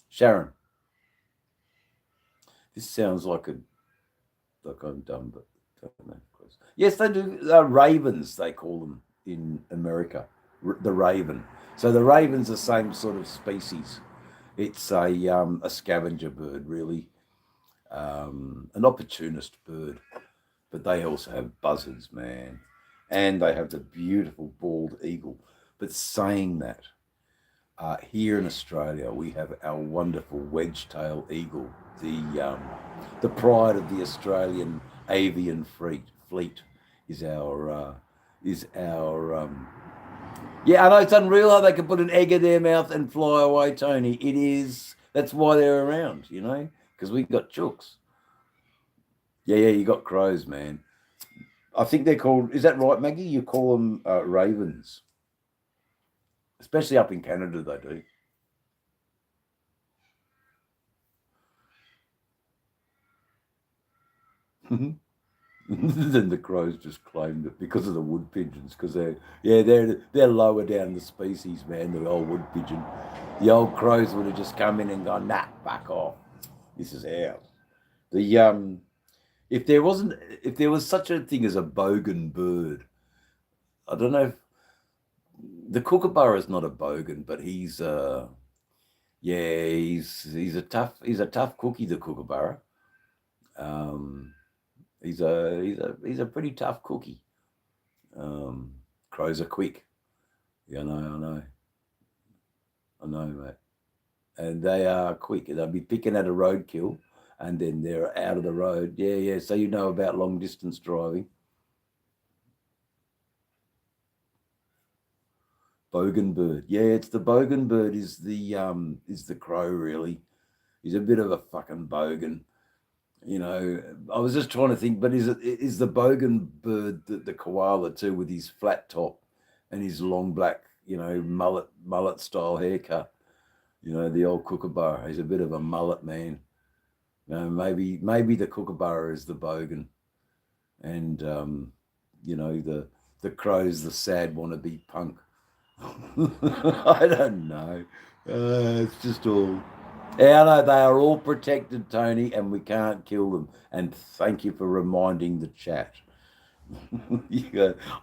Sharon, this sounds like I'm dumb, but don't know. Yes, they do. Ravens, they call them in America. The raven. So the raven's the same sort of species. It's a scavenger bird, really, an opportunist bird. But they also have buzzards, man, and they have the beautiful bald eagle. But saying that, here in Australia, we have our wonderful wedge-tailed eagle, the pride of the Australian avian fleet is our yeah. I know it's unreal how they can put an egg in their mouth and fly away, Tony. It is. That's why they're around, because we got chooks. Yeah, you got crows, man. I think they're called. Is that right, Maggie? You call them ravens, especially up in Canada. They do. Then the crows just claimed it because of the wood pigeons, because they're lower down the species, man. The old wood pigeon, the old crows would have just come in and gone, nah, back off. This is ours. The if there was such a thing as a bogan bird, I don't know if the kookaburra is not a bogan, but he's a tough cookie, the kookaburra. Um, he's a pretty tough cookie. Crows are quick. Yeah, I know, mate. And they are quick. They'll be picking at a roadkill, and then they're out of the road. Yeah. So you know about long distance driving. Bogan bird. Yeah, it's the bogan bird. Is the crow really? He's a bit of a fucking bogan. I was just trying to think, but is the bogan bird the koala too, with his flat top and his long black, mullet style haircut? The old kookaburra. He's a bit of a mullet man. Maybe the kookaburra is the bogan, and the crow's the sad wannabe punk. I don't know. It's just all. Yeah, I know they are all protected, Tony, and we can't kill them. And thank you for reminding the chat.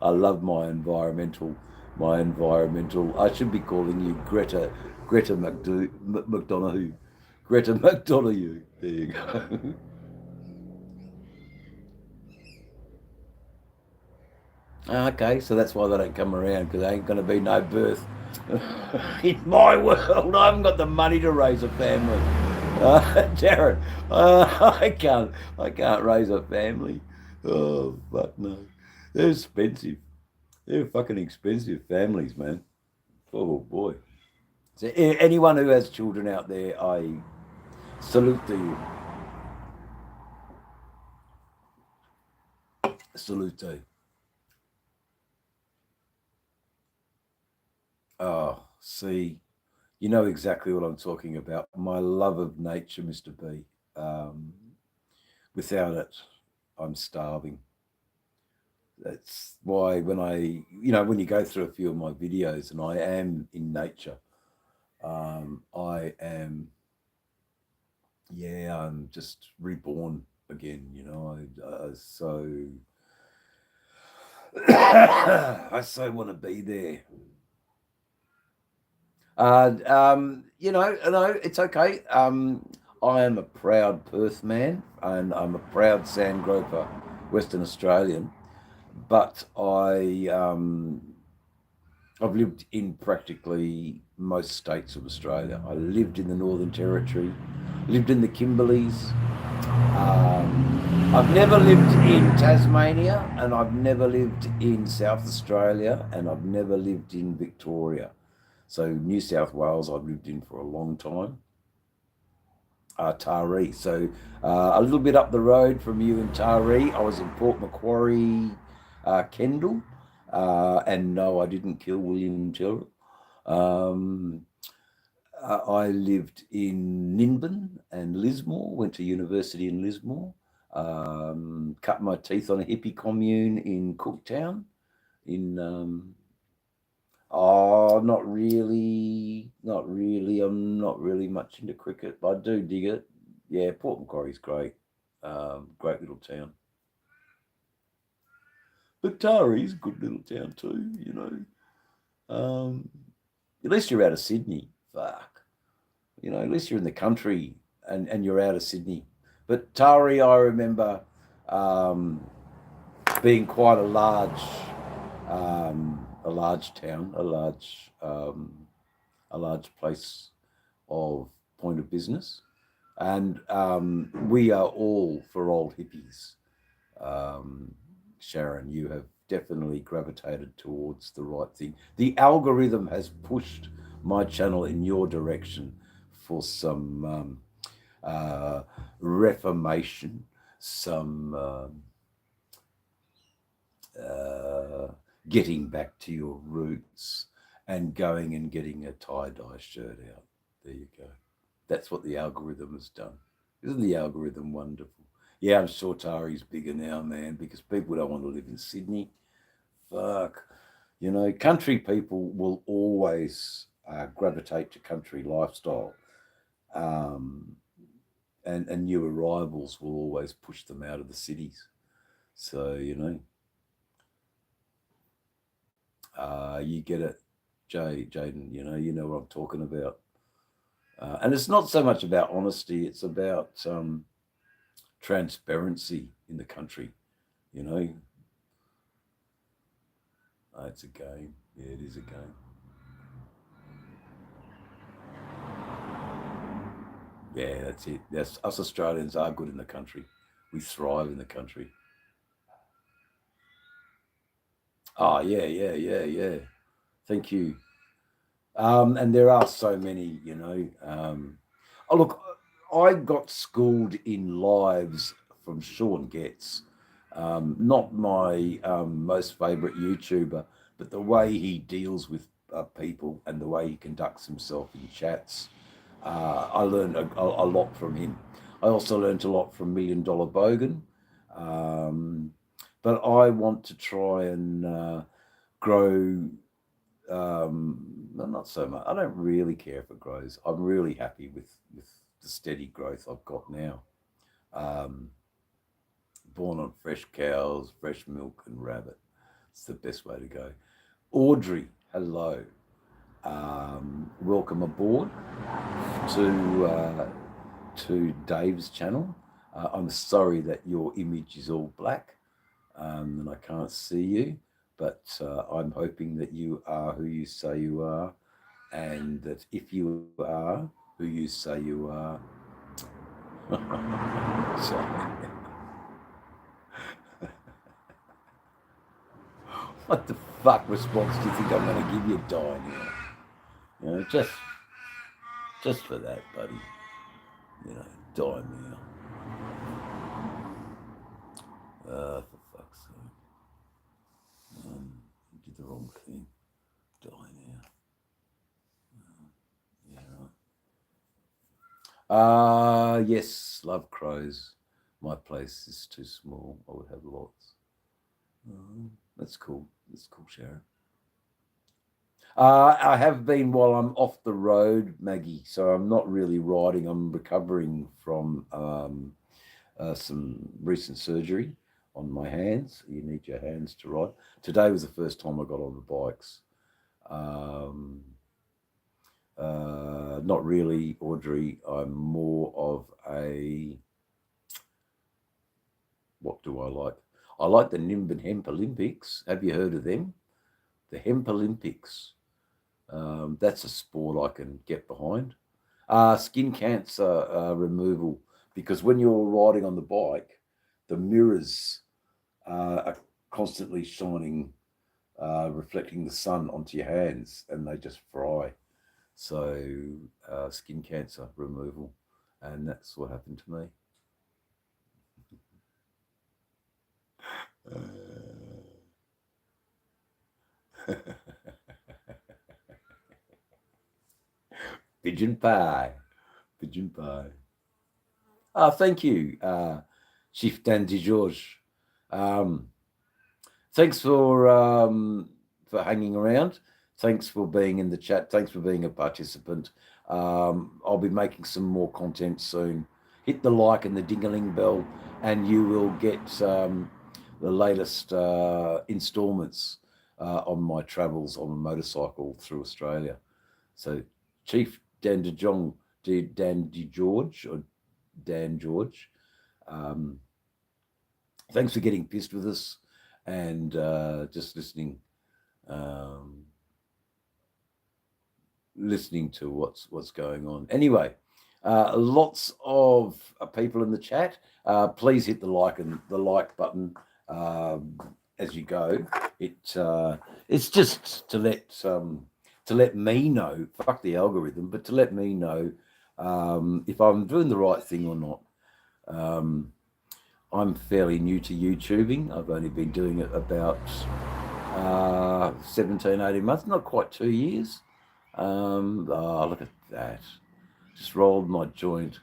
I love my environmental. I should be calling you Greta McDonough. Greta McDonough. There you go. Okay, so that's why they don't come around, because there ain't going to be no birth in my world. I haven't got the money to raise a family, Darren. I can't raise a family. Oh, fuck no, they're expensive. They're fucking expensive families, man. Oh boy. So anyone who has children out there, I salute to you. Salute to you. Oh, see, you know exactly what I'm talking about. My love of nature, Mr. B. Without it, I'm starving. That's why when you go through a few of my videos and I am in nature, I am, yeah, I'm just reborn again, I so want to be there. No, it's okay. I am a proud Perth man, and I'm a proud Sandgroper Western Australian. But I've lived in practically most states of Australia. I lived in the Northern Territory, lived in the Kimberleys. I've never lived in Tasmania, and I've never lived in South Australia, and I've never lived in Victoria. So New South Wales I've lived in for a long time. Taree. So a little bit up the road from you in Taree, I was in Port Macquarie, Kendall. And no, I didn't kill William Tell. I lived in Ninbin and Lismore, went to university in Lismore, cut my teeth on a hippie commune in Cooktown. Not really. I'm not really much into cricket, but I do dig it. Yeah, Port Macquarie's great. Great little town. But Taree's a good little town too, you know. At least you're out of Sydney. Fuck. You know, at least you're in the country and you're out of Sydney. But Taree, I remember being quite a large town, a large place of point of business, and we are all for old hippies. Sharon, you have definitely gravitated towards the right thing. The algorithm has pushed my channel in your direction for some reformation, some getting back to your roots and going and getting a tie-dye shirt out. There you go. That's what the algorithm has done. Isn't the algorithm wonderful? Yeah, I'm sure Taree's bigger now, man, because people don't want to live in Sydney. Fuck. You know, country people will always gravitate to country lifestyle. And new arrivals will always push them out of the cities. So, you know, you get it, Jaden, you know what I'm talking about. And it's not so much about honesty, it's about transparency in the country, you know. It's a game. Yeah, it is a game. Yeah, that's it. That's us Australians are good in the country. We thrive in the country. Oh, yeah. Thank you. And there are so many, you know. Oh, look, I got schooled in lives from Sean Getz. Not my most favourite YouTuber, but the way he deals with people and the way he conducts himself in chats. I learned a lot from him. I also learned a lot from Million Dollar Bogan. But I want to try and grow. Not so much. I don't really care if it grows. I'm really happy with the steady growth I've got now. Born on fresh cows, fresh milk, and rabbit. It's the best way to go. Audrey, hello. Welcome aboard to Dave's channel. I'm sorry that your image is all black and I can't see you, but I'm hoping that you are who you say you are, and that if you are who you say you are, what the fuck response do you think I'm going to give you, Diane? You know, just for that, buddy. You know, die now. For fuck's sake. You did the wrong thing. Die now. Yeah, right. Yes, love crows. My place is too small. I would have lots. That's cool. That's cool, Sharon. I have been while I'm off the road, Maggie. So I'm not really riding. I'm recovering from some recent surgery on my hands. You need your hands to ride. Today was the first time I got on the bikes. Not really, Audrey. I'm more of a, what do I like? I like the Nimb and Hemp Olympics. Have you heard of them? The Hemp Olympics. That's a sport I can get behind. Skin cancer removal, because when you're riding on the bike, the mirrors are constantly shining, reflecting the sun onto your hands, and they just fry. So skin cancer removal, and that's what happened to me. Pigeon pie, pigeon pie. Thank you, Chief Dandy George. Thanks for hanging around. Thanks for being in the chat. Thanks for being a participant. I'll be making some more content soon. Hit the like and the ding-a-ling bell, and you will get the latest installments on my travels on a motorcycle through Australia. So, Chief Dan George, thanks for getting pissed with us and just listening to what's going on. Anyway, lots of people in the chat. Please hit the like button as you go. It's just to let me know. Fuck the algorithm, but to let me know if I'm doing the right thing or not. I'm fairly new to YouTubing. I've only been doing it about 17, 18 months, not quite 2 years. Look at that. Just rolled my joint,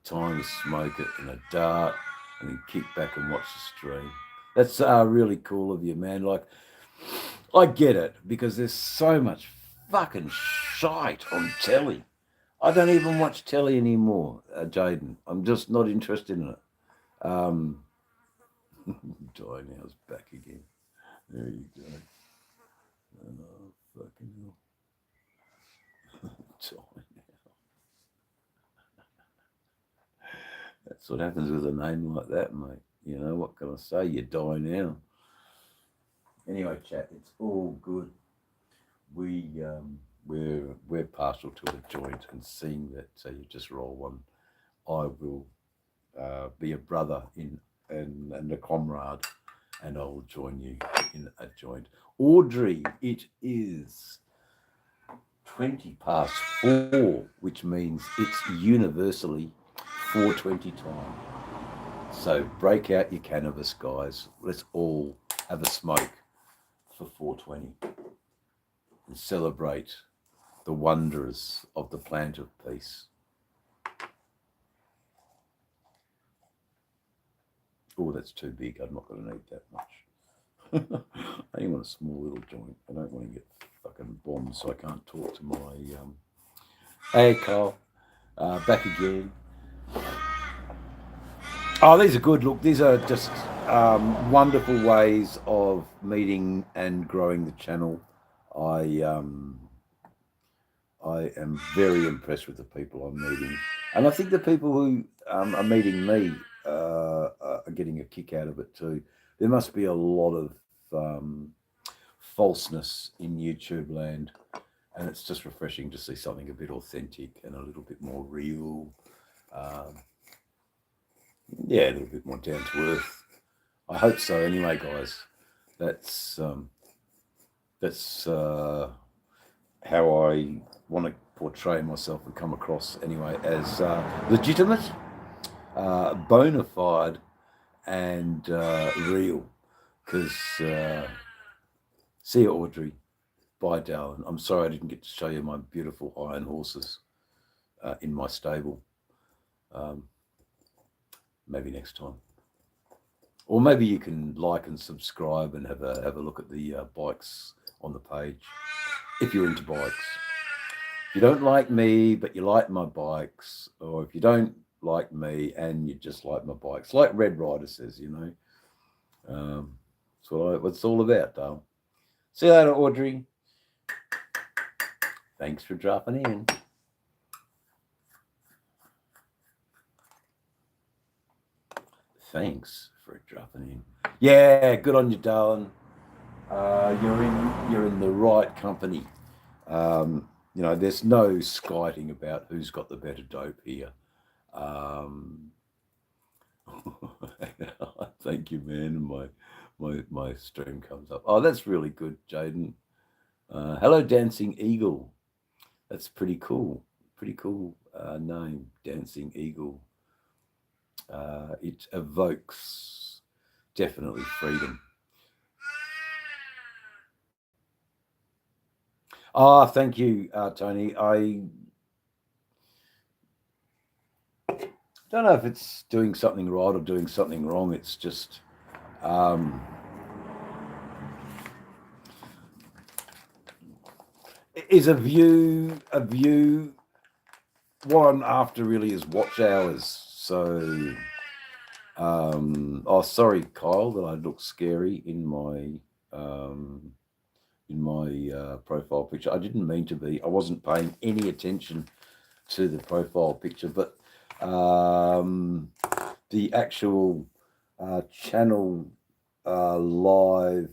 time to smoke it in a dart, and then kick back and watch the stream. That's really cool of you, man. Like, I get it, because there's so much fucking shite on telly. I don't even watch telly anymore, Jaden. I'm just not interested in it. Now's back again. There you go. Oh, fucking hell. Now. That's what happens with a name like that, mate. You know, what can I say? You die now. Anyway, chat, it's all good. We're partial to a joint, and seeing that you just roll one, I will be a brother and a comrade, and I will join you in a joint. Audrey, it is 4:20, which means it's universally 4:20 time. So break out your cannabis, guys. Let's all have a smoke for 4:20 and celebrate the wonders of the plant of peace. Oh, that's too big. I'm not going to need that much. I only want a small little joint. I don't want to get fucking bombed, so I can't talk to my... Hey, Carl. Back again. Oh, these are good. Look, these are just wonderful ways of meeting and growing the channel. I am very impressed with the people I'm meeting. And I think the people who are meeting me are getting a kick out of it too. There must be a lot of falseness in YouTube land, and it's just refreshing to see something a bit authentic and a little bit more real. Yeah, a little bit more down to earth. I hope so. Anyway, guys, that's how I want to portray myself and come across anyway, as legitimate, bona fide, and real. Because see you, Audrey. Bye, darling. I'm sorry I didn't get to show you my beautiful iron horses in my stable. Maybe next time. Or maybe you can like and subscribe and have a look at the bikes on the page, if you're into bikes. If you don't like me, but you like my bikes, or if you don't like me and you just like my bikes, like Red Rider says, you know. That's what it's all about, darling. See you later, Audrey. Thanks for dropping in. Thanks for dropping in. Yeah, good on you, darling. you're in the right company. You know, there's no skiting about who's got the better dope here. Thank you, man. My stream comes up. Oh, that's really good, Jaden. Hello, Dancing Eagle. That's pretty cool. Pretty cool name, Dancing Eagle. It evokes definitely freedom. Ah, thank you, Tony. I don't know if it's doing something right or doing something wrong. It's just is a view. What I'm after really is watch hours. So, oh, sorry, Kyle, that I look scary in my profile picture. I didn't mean to be. I wasn't paying any attention to the profile picture, but the actual channel live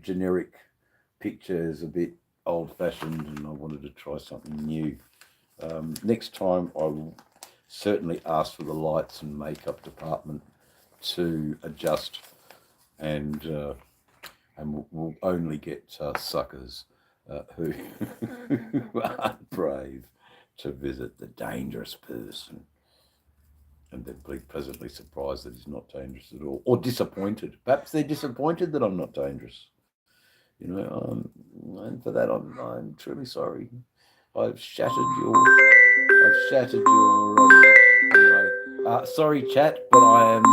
generic picture is a bit old-fashioned, and I wanted to try something new. Next time, I will certainly ask for the lights and makeup department to adjust, and we'll only get suckers who aren't brave to visit the dangerous person. And they'd be pleasantly surprised that he's not dangerous at all, or disappointed. Perhaps they're disappointed that I'm not dangerous. You know, and for that, I'm truly sorry. I've shattered your. Anyway, sorry, chat, but I am.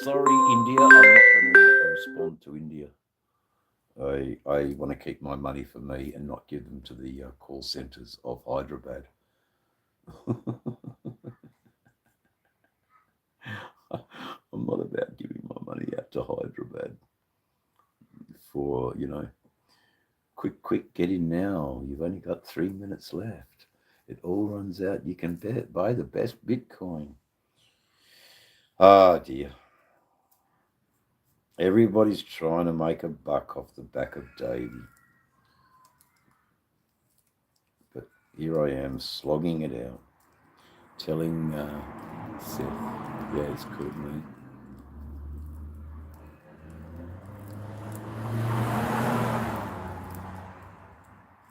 Sorry, India. I'm not going to respond to India. I want to keep my money for me and not give them to the call centres of Hyderabad. I'm not about giving my money out to Hyderabad for, you know, quick, get in now. You've only got 3 minutes left. It all runs out. You can buy the best Bitcoin. Ah, dear. Everybody's trying to make a buck off the back of Davey. But here I am slogging it out, telling Seth, yeah, it's good, man.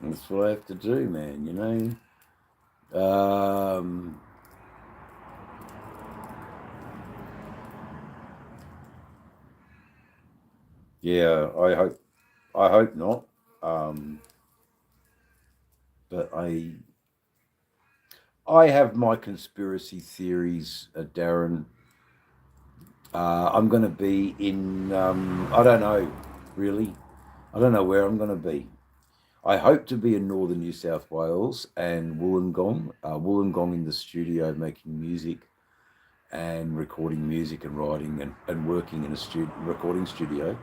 That's what I have to do, man, you know. Yeah, I hope not. But I have my conspiracy theories, Darren. I'm going to be in, I don't know, really. I don't know where I'm going to be. I hope to be in northern New South Wales and Wollongong in the studio making music and recording music and writing and working in a recording studio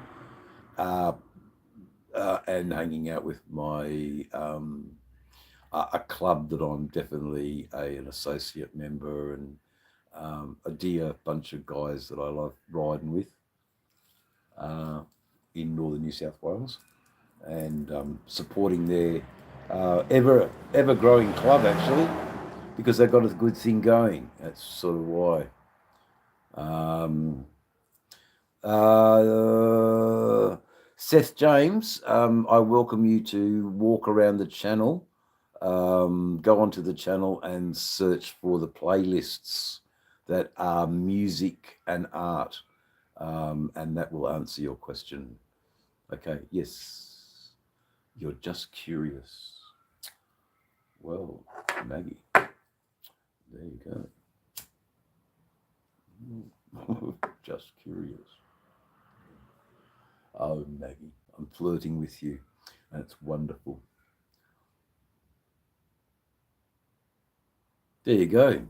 and hanging out with my a club that I'm definitely an associate member, and a dear bunch of guys that I love riding with in northern New South Wales, and supporting their ever growing club, actually, because they've got a good thing going. That's sort of why. Seth James, I welcome you to walk around the channel. Go onto the channel and search for the playlists that are music and art, and that will answer your question. Okay, yes, you're just curious. Well, Maggie, there you go. Just curious. Oh, Maggie, I'm flirting with you. That's wonderful. There you go.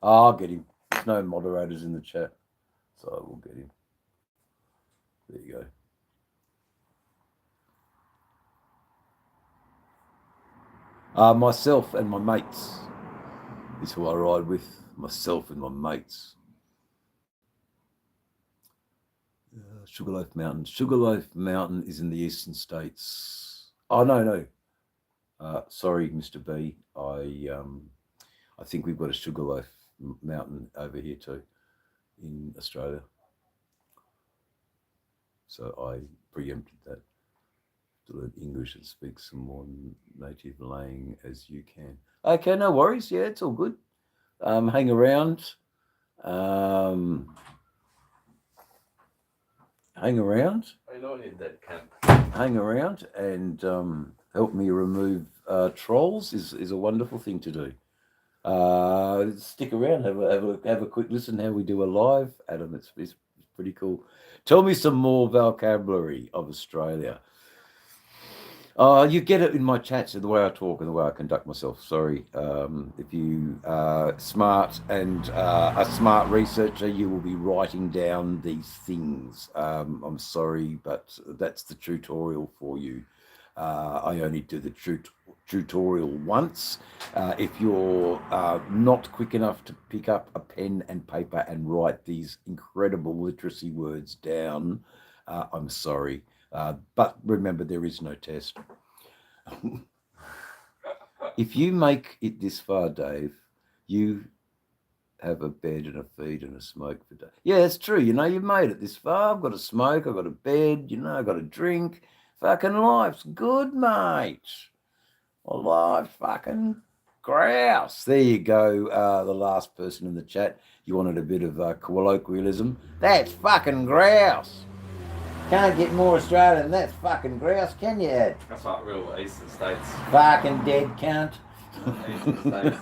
I'll get him. There's no moderators in the chat, so I will get him. There you go. Myself and my mates is who I ride with. Myself and my mates. Sugarloaf Mountain. Sugarloaf Mountain is in the eastern states. Oh no. Sorry, Mr. B. I think we've got a Sugarloaf Mountain over here too, in Australia. So I preempted that. To learn English and speak some more native lang as you can. Okay, no worries. Yeah, it's all good. Hang around. Hang around. I don't need that camp. Hang around and help me remove trolls is a wonderful thing to do. Stick around, have a quick listen how we do a live. Adam, it's pretty cool. Tell me some more vocabulary of Australia. You get it in my chats, the way I talk and the way I conduct myself. Sorry. If you are smart and a smart researcher, you will be writing down these things. I'm sorry, but that's the tutorial for you. I only do the tutorial once. If you're not quick enough to pick up a pen and paper and write these incredible literacy words down, I'm sorry. But remember, there is no test. If you make it this far, Dave, you have a bed and a feed and a smoke for day. Yeah, it's true. You know, you've made it this far. I've got a smoke. I've got a bed. You know, I've got a drink. Fucking life's good, mate. Well, life's fucking grouse. There you go. The last person in the chat. You wanted a bit of colloquialism. That's fucking grouse. Can't get more Australian than that's fucking grouse, can you, Ed? That's like real Eastern States. Fucking dead cunt. Eastern States.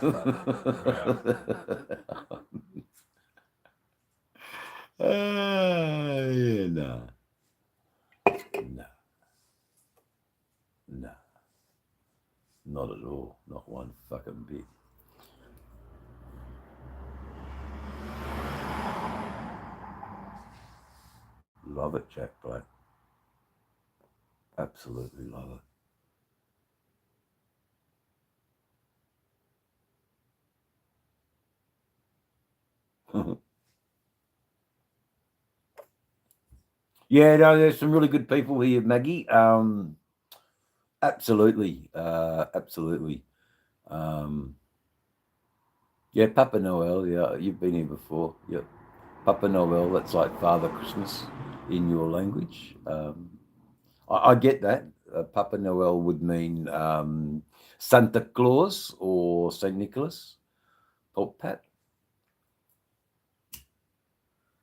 Yeah, no. Not at all. Not one fucking bit. Love it, Jack Black. Absolutely love it. Yeah, no, there's some really good people here, Maggie. Absolutely. Yeah, Papa Noel. Yeah, you've been here before. Yep. Papa Noel, that's like Father Christmas in your language. I get that. Papa Noel would mean Santa Claus or St. Nicholas or Pat.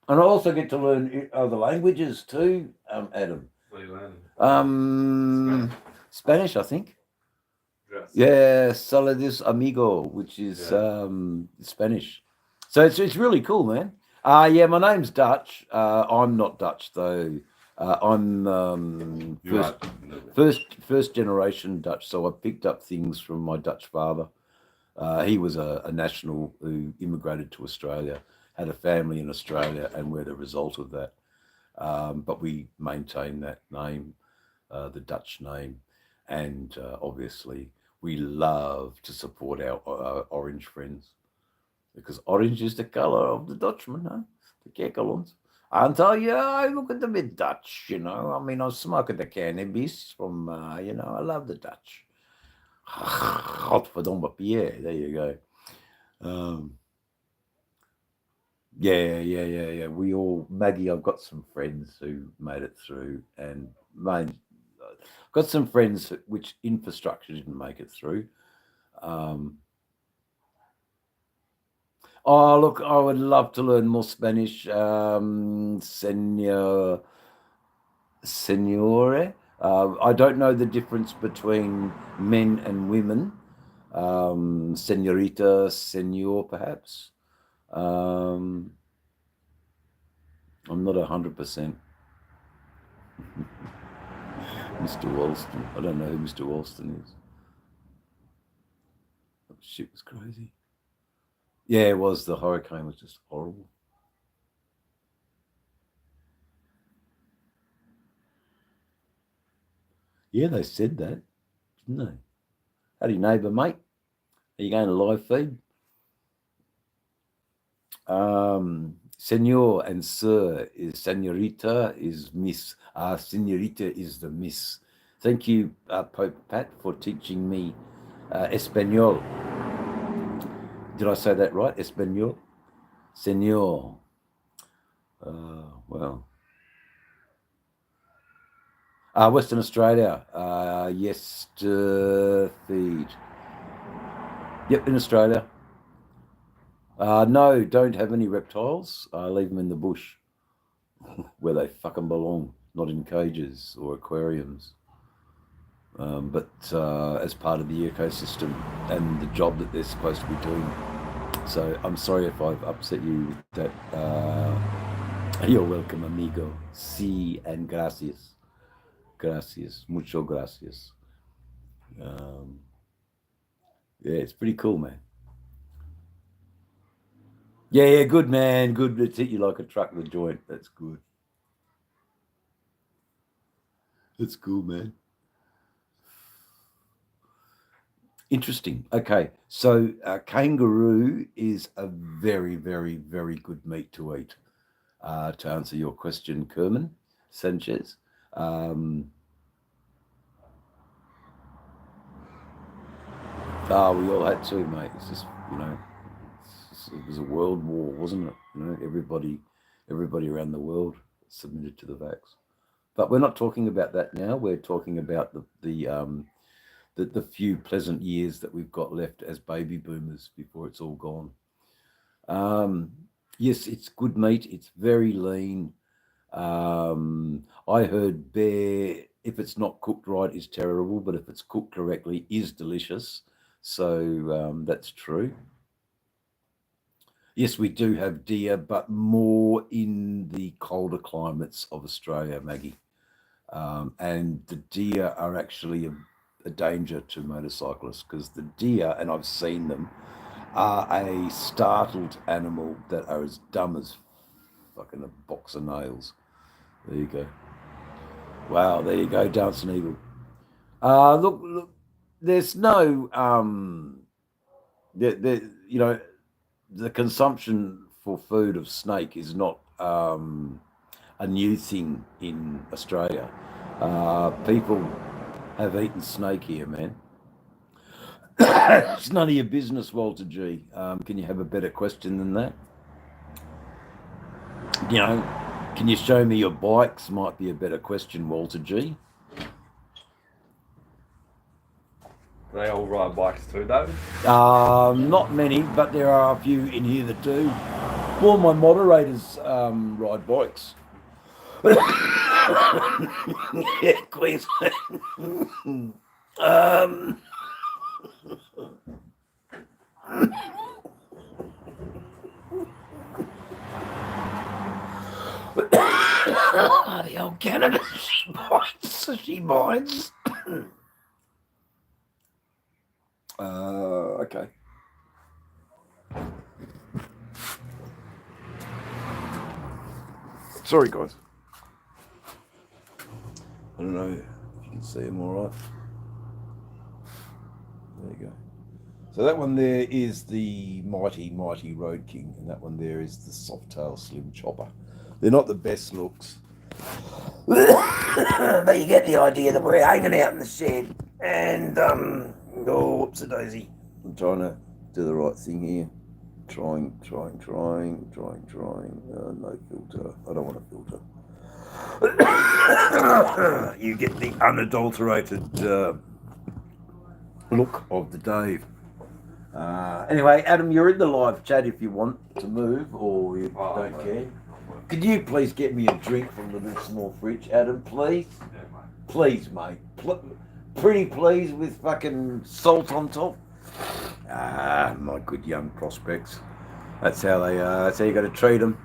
And I also get to learn other languages too, Adam. What are you learning? Spanish, I think. Yes. Yeah, Saludos Amigo, which is Spanish. So it's really cool, man. Yeah, my name's Dutch. I'm not Dutch though. I'm first generation Dutch, so I picked up things from my Dutch father. He was a national who immigrated to Australia, had a family in Australia, and we're the result of that. But we maintain that name, the Dutch name, and obviously we love to support our orange friends because orange is the color of the Dutchman, huh? The Kekelons. And I look at them bit Dutch, you know. I mean, I smoke the cannabis from, you know, I love the Dutch. Godverdomme Pierre, there you go. Yeah. We all, Maggie, I've got some friends who made it through, and got some friends which infrastructure didn't make it through. Oh, look, I would love to learn more Spanish. Senore. I don't know the difference between men and women. Senorita, senor, perhaps. I'm not 100%. Mr. Walston. I don't know who Mr. Walston is. That shit was crazy. Yeah, it was. The hurricane was just horrible. Yeah, they said that, didn't they? Howdy, neighbour, mate. Are you going to live feed? Senor and sir is senorita is miss. Senorita is the miss. Thank you, Pope Pat, for teaching me Espanol. Did I say that right? Espanol? Senor. Well. Western Australia. Yes, feed. Yep, in Australia. No, don't have any reptiles. Leave them in the bush where they fucking belong, not in cages or aquariums. But as part of the ecosystem and the job that they're supposed to be doing. So I'm sorry if I've upset you with that. You're welcome, amigo. Sí, and gracias. Gracias. Mucho gracias. Yeah, it's pretty cool, man. Yeah, good, man. Good. It's hit you like a truck with a joint. That's good. That's cool, man. Interesting. Okay, so kangaroo is a very, very, very good meat to eat. To answer your question, Kerman Sanchez. We all had to, mate. It's just, it was a world war, wasn't it? Everybody around the world submitted to the vax. But we're not talking about that now. We're talking about the few pleasant years that we've got left as baby boomers before it's all gone. Yes, it's good meat. It's very lean. I heard bear, if it's not cooked right, is terrible, but if it's cooked correctly, is delicious. So that's true. Yes, we do have deer, but more in the colder climates of Australia, Maggie. And the deer are actually a danger to motorcyclists because the deer, and I've seen them, are a startled animal that are as dumb as fucking a box of nails. There you go. Wow, there you go, Dancing Eagle. Look, there's no, the consumption for food of snake is not a new thing in Australia. People have eaten snake here, man. It's none of your business, Walter G. Can you have a better question than that? Can you show me your bikes? Might be a better question, Walter G. They all ride bikes too, though? Not many, but there are a few in here that do. All my moderators ride bikes. Yeah, Queensland. The old Canada, she bites. Okay. Sorry, guys. I don't know if you can see them all right. There you go. So that one there is the mighty Road King, and that one there is the Softail Slim Chopper. They're not the best looks, but you get the idea that we're hanging out in the shed, and whoops a daisy. I'm trying to do the right thing here. Trying. No filter. I don't want a filter. You get the unadulterated look of the Dave. Anyway, Adam, you're in the live chat if you want to move or you don't care. Could you please get me a drink from the little small fridge, Adam, please? Yeah, mate. Please, mate. Pretty please with fucking salt on top. My good young prospects. That's how they are. That's how you got to treat them.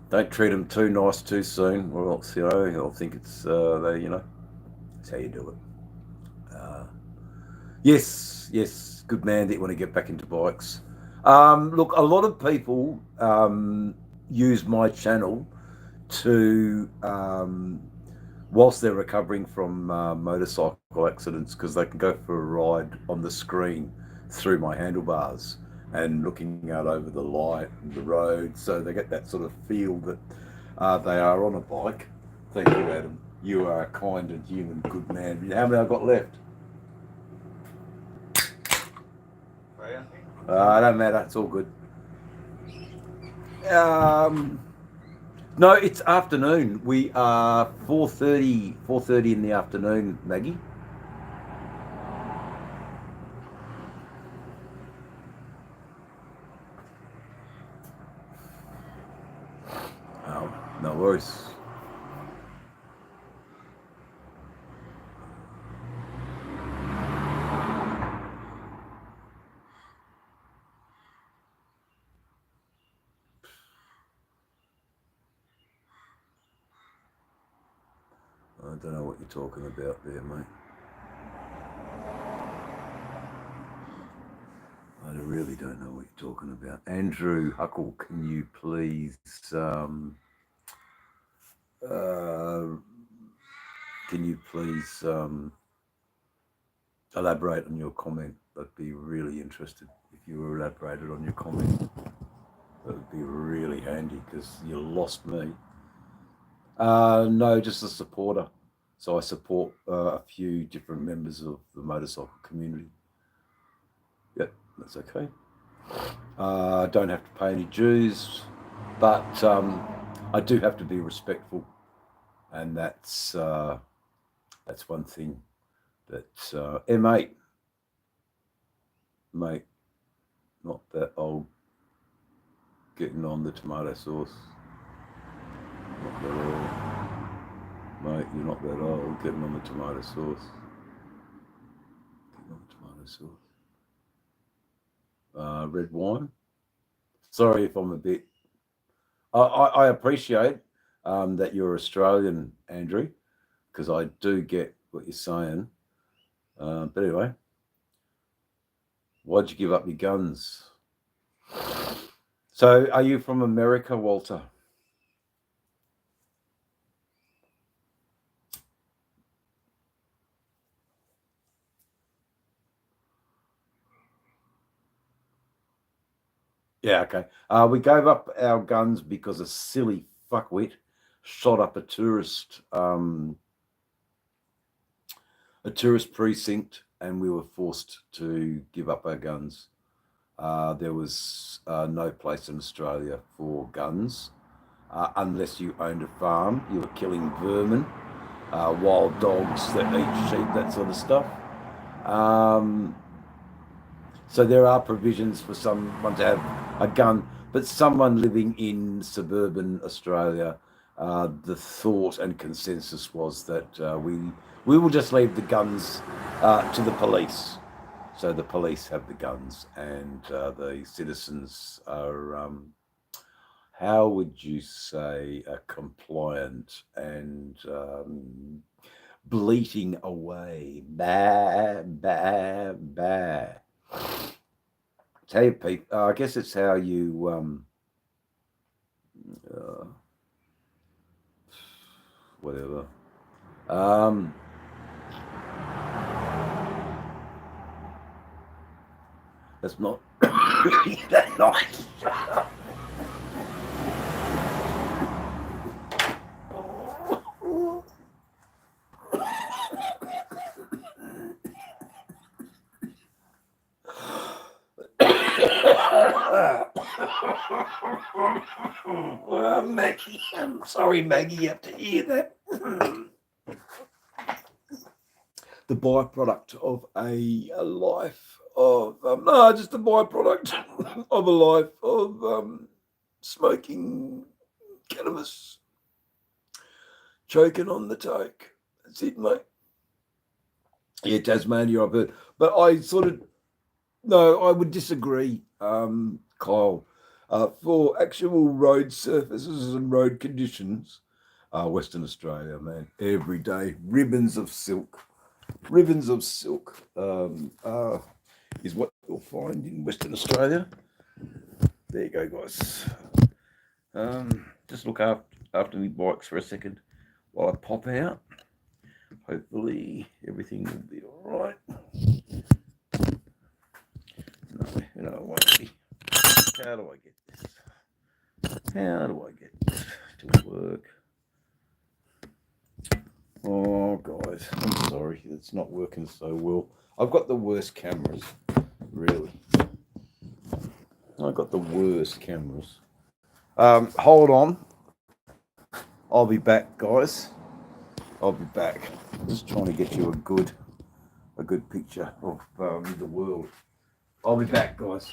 Don't treat them too nice too soon, or else they'll think it's that's how you do it. Yes, good man that you want to get back into bikes. Look, a lot of people use my channel to whilst they're recovering from motorcycle accidents, because they can go for a ride on the screen through my handlebars. and looking out over the light and the road, so they get that sort of feel that they are on a bike. Thank you, Adam. You are a kind and human, good man. How many I've got left? Don't matter. It's all good. No, it's afternoon. We are 4:30 in the afternoon, Maggie. Oh, no worries. I don't know what you're talking about there, mate. I really don't know what you're talking about. Andrew Huckle, can you please elaborate on your comment? I'd be really interested if you were elaborated on your comment. That would be really handy because you lost me. No, just a supporter. So I support a few different members of the motorcycle community. Yep, that's okay. I don't have to pay any dues, but I do have to be respectful, and that's one thing that M8, mate, not that old, getting on the tomato sauce. Not that old. Mate, you're not that old, getting on the tomato sauce. Getting on the tomato sauce. Red wine. Sorry if I'm a bit... I appreciate that you're Australian, Andrew, because I do get what you're saying. But anyway, why'd you give up your guns? So are you from America, Walter? Yeah, okay. We gave up our guns because a silly fuckwit shot up a tourist precinct, and we were forced to give up our guns. There was no place in Australia for guns unless you owned a farm. You were killing vermin, wild dogs that eat sheep, that sort of stuff. So there are provisions for someone to have a gun, but someone living in suburban Australia, the thought and consensus was that we will just leave the guns to the police. So the police have the guns, and the citizens are, how would you say, compliant and bleating away. Bah, bah, bah. Tell you, Pete, I guess it's how you whatever. That's not that nice. Maggie, I'm sorry, Maggie, you have to hear that. The byproduct of a life of just a byproduct of a life of smoking cannabis, choking on the toke. That's it, mate. Yeah, Tasmania, I've heard, but I would disagree, Kyle. For actual road surfaces and road conditions, Western Australia, man, every day, ribbons of silk is what you'll find in Western Australia. There you go, guys. Just look after me bikes for a second while I pop out. Hopefully everything will be all right. No, it won't be. How do I get this? How do I get this to work? Oh, guys, I'm sorry. It's not working so well. I've got the worst cameras, really. I've got the worst cameras. Hold on. I'll be back, guys. I'll be back. I'm just trying to get you a good picture of the world. I'll be back, guys.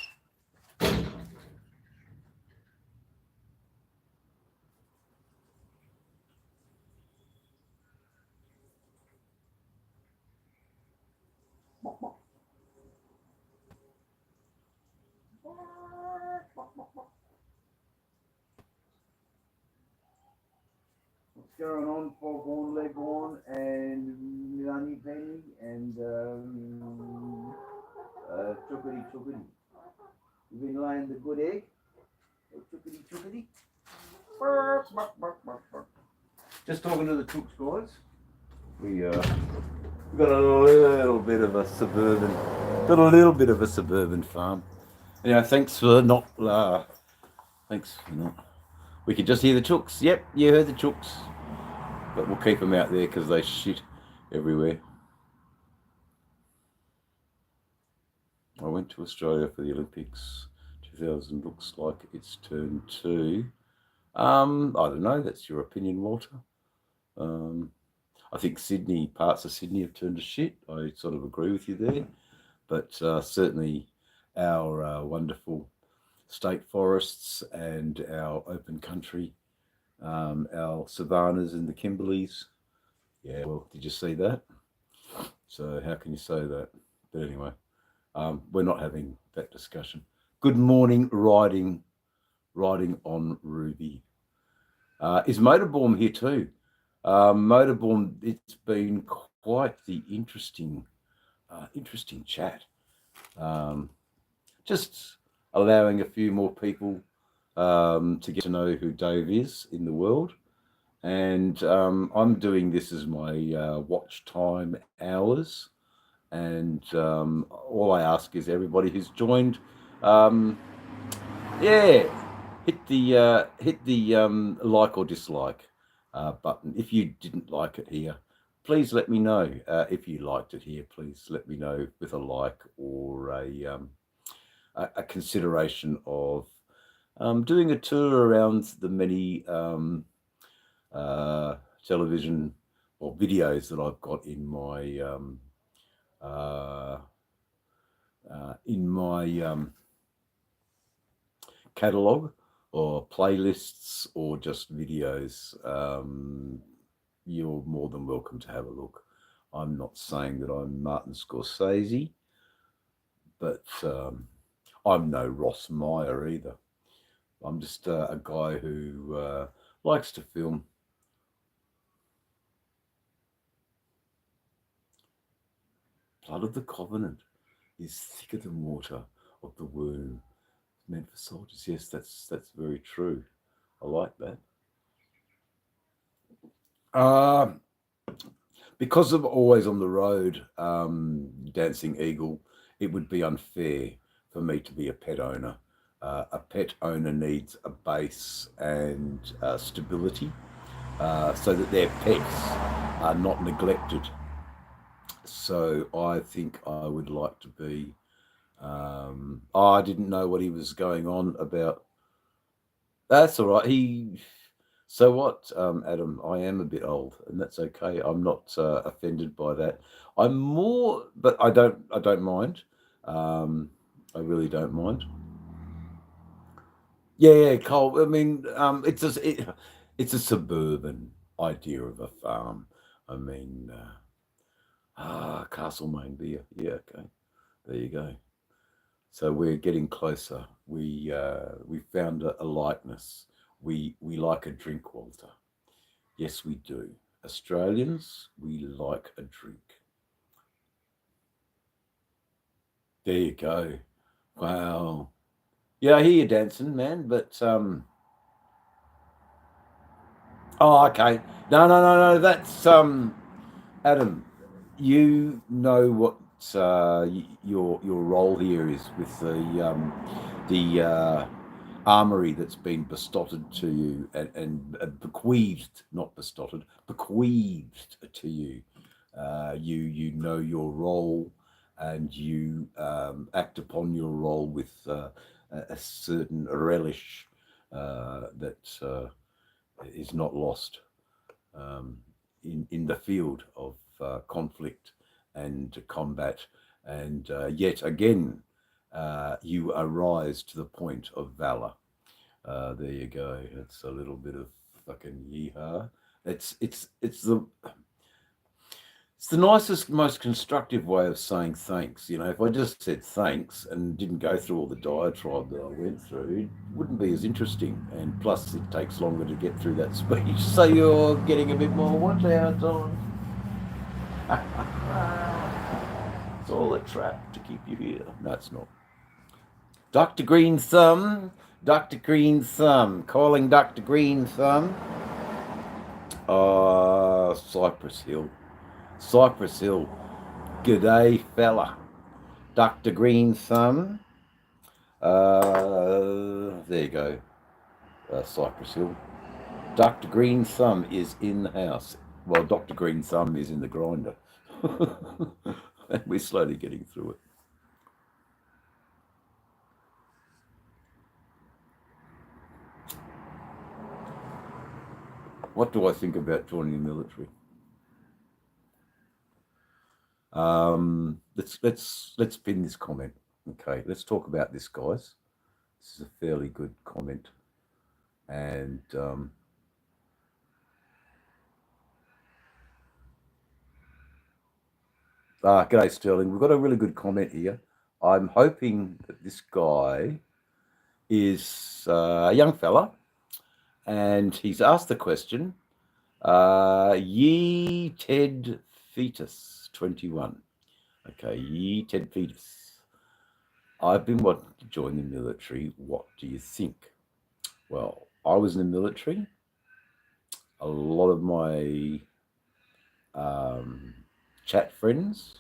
What's going on, Foghorn Leghorn and Milani Penny and Chookity Chookity? You've been laying the good egg? Chookity Chookity? Just talking to the chooks, guys. We got a little bit of a suburban farm. Yeah, thanks for not. We could just hear the chooks. Yep, you heard the chooks. But we'll keep them out there because they shit everywhere. I went to Australia for the Olympics 2000. Looks like it's turn 2. I don't know. That's your opinion, Walter. I think parts of Sydney have turned to shit. I sort of agree with you there. But certainly our wonderful state forests and our open country, our savannas in the Kimberleys. Yeah, well, did you see that? So how can you say that? But anyway, we're not having that discussion. Good morning, riding on Ruby. Is Motorborn here too? Motorborn, it's been quite the interesting chat. Just allowing a few more people to get to know who Dave is in the world. And I'm doing this as my watch time hours. And all I ask is everybody who's joined, hit the like or dislike button. If you didn't like it here, please let me know. If you liked it here, please let me know with a like or a consideration of doing a tour around the many television or videos that I've got in my catalogue or playlists or just videos. You're more than welcome to have a look. I'm not saying that I'm Martin Scorsese, but I'm no Ross Meyer either. I'm just a guy who likes to film. Blood of the covenant is thicker than water of the womb, meant for soldiers. Yes, that's very true. I like that. Because of Always on the Road, Dancing Eagle, it would be unfair for me to be a pet owner. A pet owner needs a base and stability so that their pets are not neglected. So I think I would like to be. I didn't know what he was going on about. That's all right. So what, Adam? I am a bit old, and that's okay. I'm not offended by that. I'm more, but I don't mind. I really don't mind. Yeah, Cole. I mean, it's a suburban idea of a farm. I mean, Castlemaine beer. Yeah, okay. There you go. So we're getting closer. We found a likeness. We like a drink, Walter. Yes, we do. Australians, we like a drink. There you go. Wow. Yeah, I hear you dancing, man, but oh, okay. No. That's Adam. You know what your role here is with the armory that's been bestotted to you and bequeathed, not bestotted, bequeathed to you. You know your role, and you act upon your role with a certain relish that is not lost in the field of conflict and combat. And yet again, you arise to the point of valor. There you go. It's a little bit of fucking yeehaw. It's the nicest, most constructive way of saying thanks. You know, if I just said thanks and didn't go through all the diatribe that I went through, it wouldn't be as interesting. And plus, it takes longer to get through that speech, so you're getting a bit more 1 hour time. It's all a trap to keep you here. No, it's not. Dr. Green Thumb, Dr. Green Thumb, calling Dr. Green Thumb. Cypress Hill. Cypress Hill. G'day, fella. Dr. Green Thumb. There you go. Cypress Hill. Dr. Green Thumb is in the house. Well, Dr. Green Thumb is in the grinder. And we're slowly getting through it. What do I think about joining the military? Let's pin this comment. Okay, let's talk about this, guys. This is a fairly good comment. And g'day, Sterling. We've got a really good comment here. I'm hoping that this guy is a young fella, and he's asked the question, Ye Ted Fetus 21. Okay, Ye Ted Fetus. I've been wanting to join the military. What do you think? Well, I was in the military. A lot of my chat friends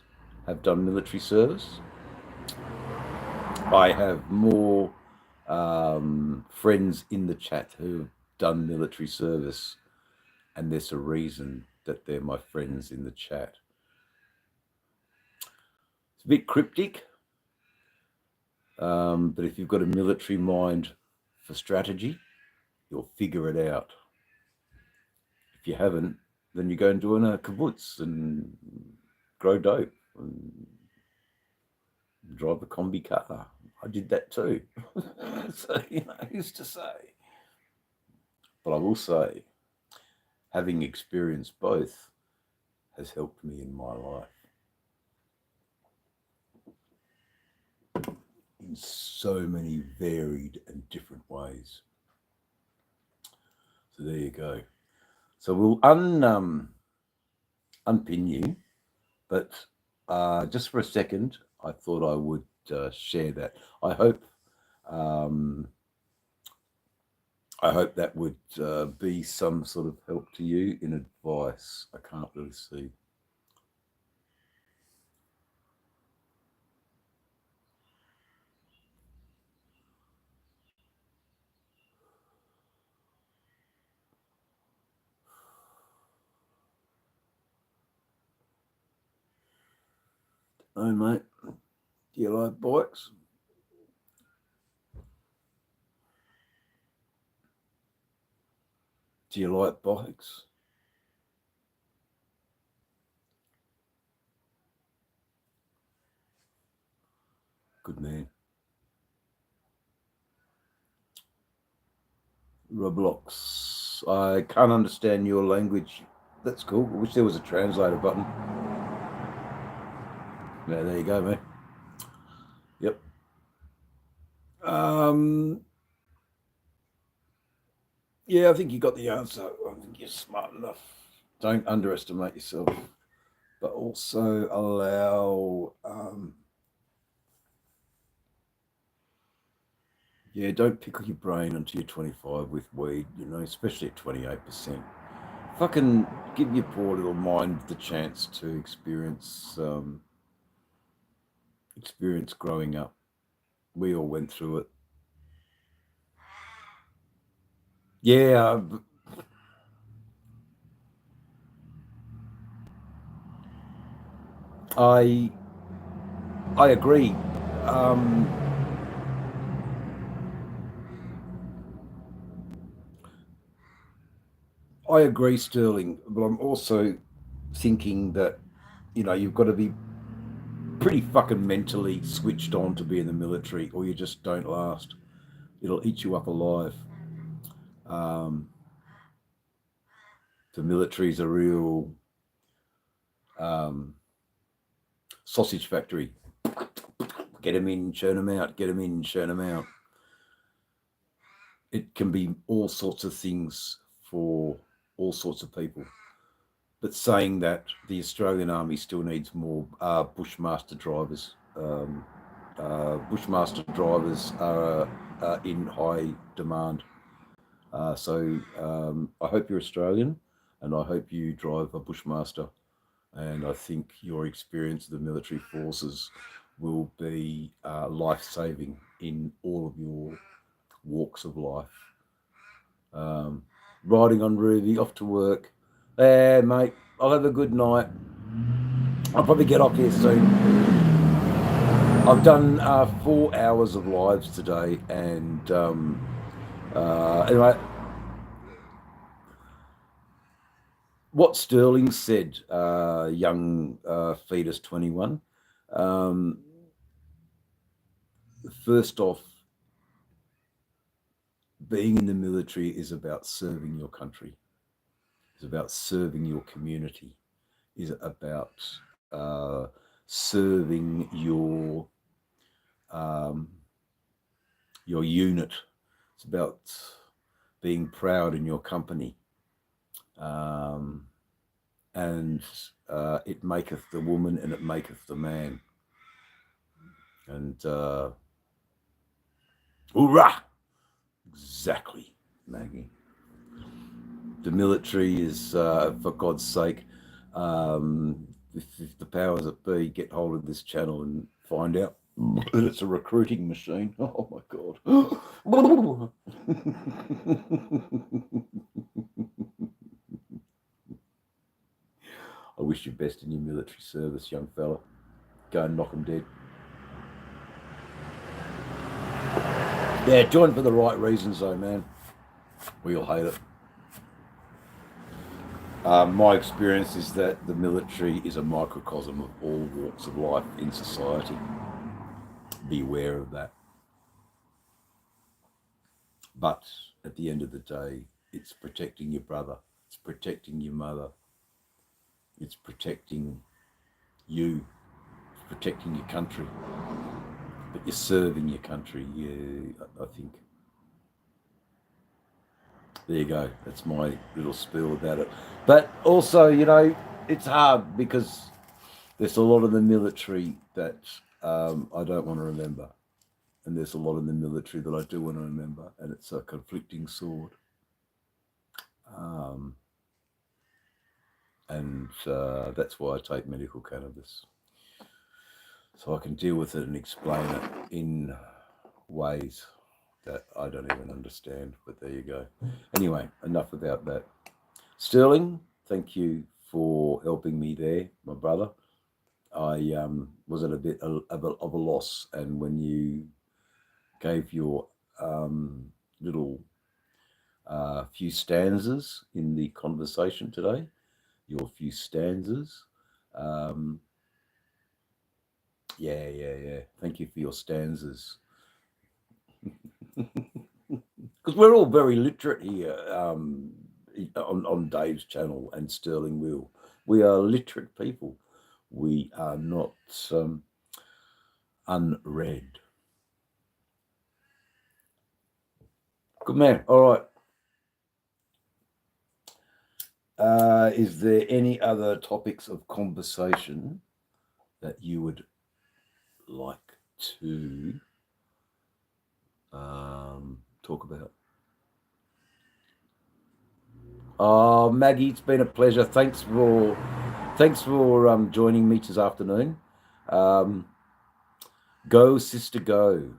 have done military service. I have more friends in the chat who have done military service, and there's a reason that they're my friends in the chat. It's a bit cryptic, but if you've got a military mind for strategy, you'll figure it out. If you haven't, then you go and join a kibbutz and grow dope and drive a combi car. I did that too. So, who's to say? But I will say, having experienced both has helped me in my life in so many varied and different ways. So there you go. So we'll unpin you, but just for a second, I thought I would share that. I hope that would be some sort of help to you in advice. I can't really see. Oh, mate, do you like bikes? Do you like bikes? Good man. Roblox. I can't understand your language. That's cool. I wish there was a translator button. Yeah, there you go, mate. Yep. Yeah, I think you got the answer. I think you're smart enough. Don't underestimate yourself, but also allow. Yeah, don't pickle your brain until you're 25 with weed, especially at 28%. Fucking give your poor little mind the chance to experience growing up. We all went through it. Yeah, I agree. Um, I agree, Sterling, but I'm also thinking that you've got to be pretty fucking mentally switched on to be in the military, or you just don't last. It'll eat you up alive. Um, the military's a real um, sausage factory. Get them in, churn them out. Get them in, churn them out. It can be all sorts of things for all sorts of people. But saying that, the Australian Army still needs more Bushmaster drivers. Bushmaster drivers are in high demand. So I hope you're Australian, and I hope you drive a Bushmaster. And I think your experience of the military forces will be life-saving in all of your walks of life. Riding on Ruby, off to work. Mate, I'll have a good night. I'll probably get off here soon. I've done 4 hours of lives today, and anyway, what Sterling said, young fetus 21. First off, being in the military is about serving your country. It's about serving your community. Is about serving your unit. It's about being proud in your company. And it maketh the woman and it maketh the man. And hoorah! Exactly, Maggie. The military is, for God's sake, if the powers that be get hold of this channel and find out that it's a recruiting machine, oh my God. I wish you best in your military service, young fella. Go and knock them dead. Yeah, join for the right reasons though, man. We all hate it. My experience is that the military is a microcosm of all walks of life in society. Be aware of that. But at the end of the day, it's protecting your brother. It's protecting your mother. It's protecting you. It's protecting your country. But you're serving your country. I think. There you go. That's my little spiel about it. But also, it's hard because there's a lot of the military that I don't want to remember. And there's a lot in the military that I do want to remember. And it's a conflicting sword. And that's why I take medical cannabis. So I can deal with it and explain it in ways that I don't even understand. But there you go. Anyway, enough about that. Sterling, thank you for helping me there, my brother. I was at a bit of a loss, and when you gave your little few stanzas in the conversation today, your few stanzas, yeah. Thank you for your stanzas. Because we're all very literate here on Dave's channel and Sterling Will. We are literate people. We are not unread. Good man. All right. Is there any other topics of conversation that you would like to talk about? Oh, Maggie, it's been a pleasure. Thanks for joining me this afternoon. Go, sister, go.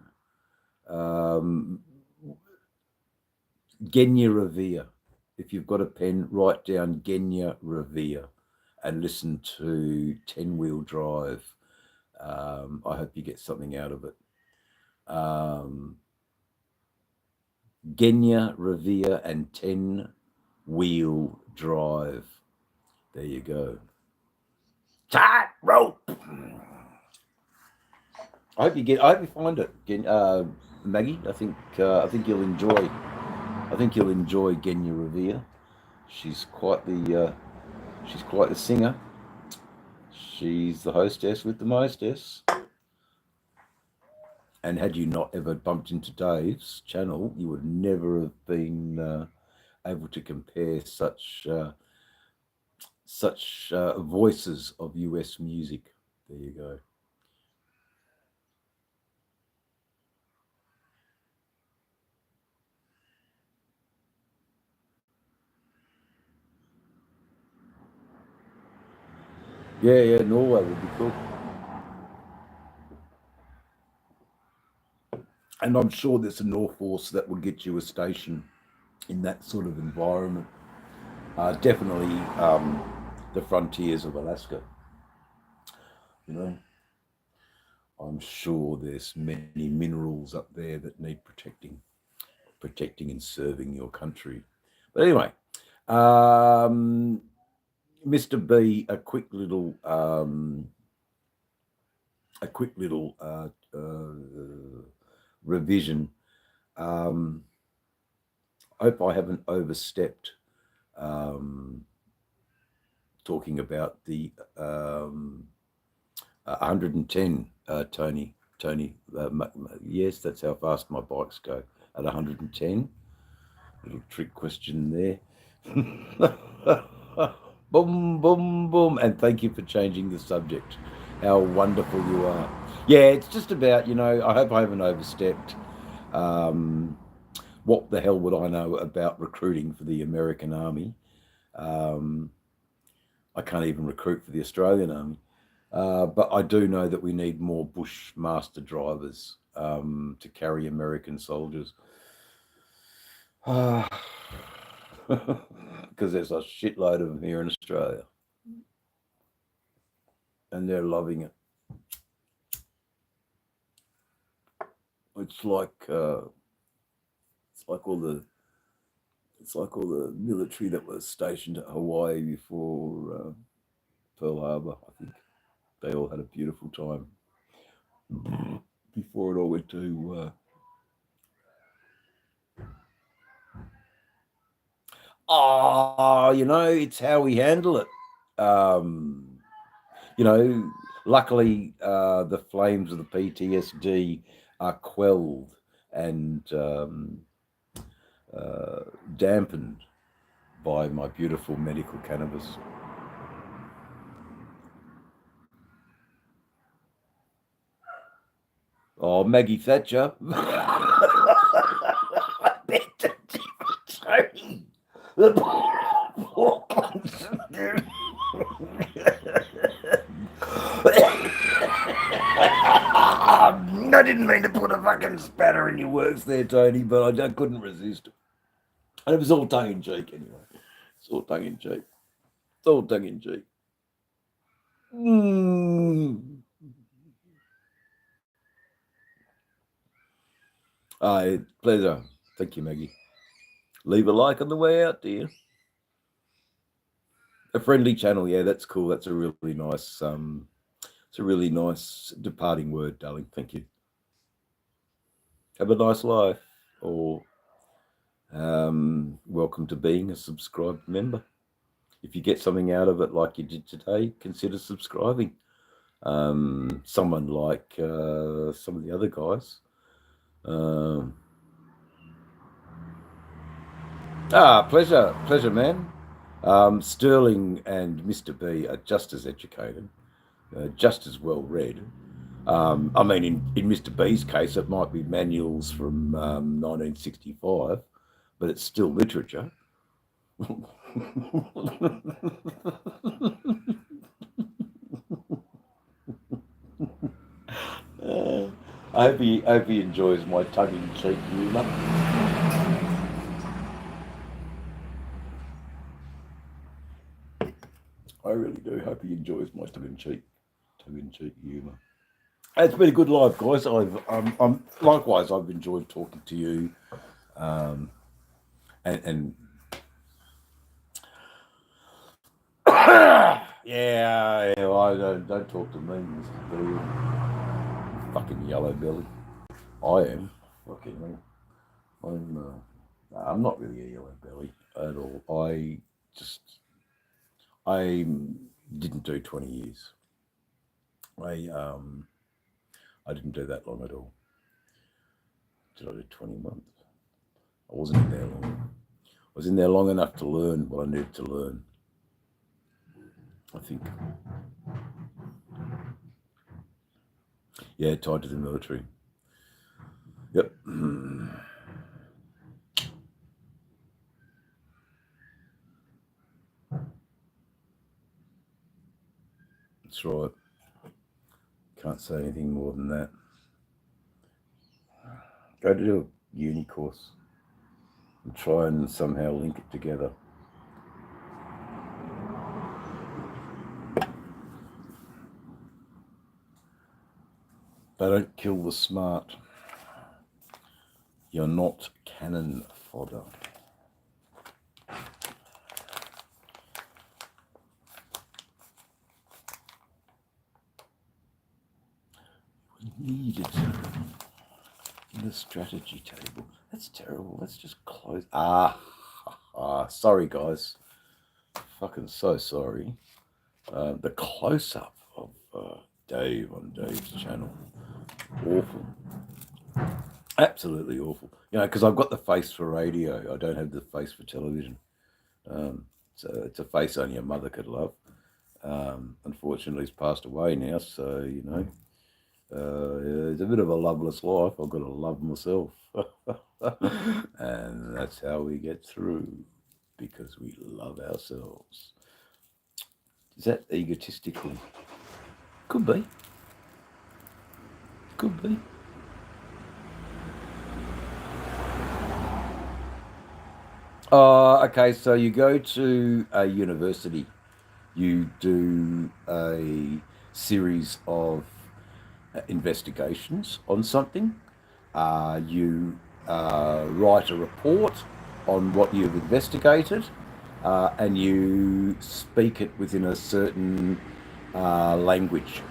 Genya Revere. If you've got a pen, write down Genya Revere and listen to 10 Wheel Drive. I hope you get something out of it. Genya Revere and 10 Wheel Drive. There you go. Tight rope. I hope you find it, Maggie. I think you'll enjoy. I think you'll enjoy Genya Revere. She's quite the singer. She's the hostess with the mostess. And had you not ever bumped into Dave's channel, you would never have been able to compare such voices of US music. There you go. Yeah, Norway would be cool. And I'm sure there's a Norforce that will get you a station in that sort of environment. Definitely the frontiers of Alaska. You know, I'm sure there's many minerals up there that need protecting and serving your country. But anyway, Mr. B, a quick little revision. I hope I haven't overstepped talking about the 110, Tony. Yes, that's how fast my bikes go, at 110. Little trick question there. Boom, boom, boom. And thank you for changing the subject. How wonderful you are. Yeah, it's just about, I hope I haven't overstepped. What the hell would I know about recruiting for the American Army? I can't even recruit for the Australian Army. But I do know that we need more Bushmaster drivers to carry American soldiers. Because there's a shitload of them here in Australia. And they're loving it. It's like all the military that was stationed at Hawaii before Pearl Harbor. I think they all had a beautiful time before it all went to it's how we handle it. Luckily the flames of the PTSD are quelled and dampened by my beautiful medical cannabis. Oh, Maggie Thatcher. I bet the Tony. I didn't mean to put a fucking spatter in your works there, Tony, but I couldn't resist. And it was all tongue in cheek anyway. It's all tongue in cheek. It's all tongue in cheek. Pleasure. Thank you, Maggie. Leave a like on the way out, dear. A friendly channel, yeah, that's cool. That's a really nice it's a really nice departing word, darling. Thank you. Have a nice life, or welcome to being a subscribed member. If you get something out of it like you did today, consider subscribing. Someone like some of the other guys. Pleasure, man. Sterling and Mr. B are just as educated, just as well read. I mean, in Mr. B's case, it might be manuals from 1965, but it's still literature. I hope he enjoys my tongue-in-cheek humour. I really do. Hope he enjoys my tongue-in-cheek humour. It's been a good live, guys. I'm likewise. I've enjoyed talking to you, and yeah, I don't talk to me, Mr. Billy. Fucking yellow belly. I am fucking. I'm not really a yellow belly at all. I didn't do 20 years. I didn't do that long at all. Did I do 20 months? I wasn't in there long. I was in there long enough to learn what I needed to learn, I think. Yeah, tied to the military. Yep. That's right. Can't say anything more than that. Go to do a uni course and try and somehow link it together. They don't kill the smart. You're not cannon fodder. We need it in the strategy table. That's terrible. Let's just close. Sorry, guys. Fucking so sorry. The close-up of Dave on Dave's channel. Awful. Absolutely awful. You know, because I've got the face for radio. I don't have the face for television. So it's a face only a mother could love. Unfortunately, he's passed away now. So, you know, it's a bit of a loveless life. I've got to love myself. And that's how we get through, because we love ourselves. Is that egotistical? Could be. Could be. Okay, so you go to a university, you do a series of investigations on something, you write a report on what you've investigated, and you speak it within a certain language.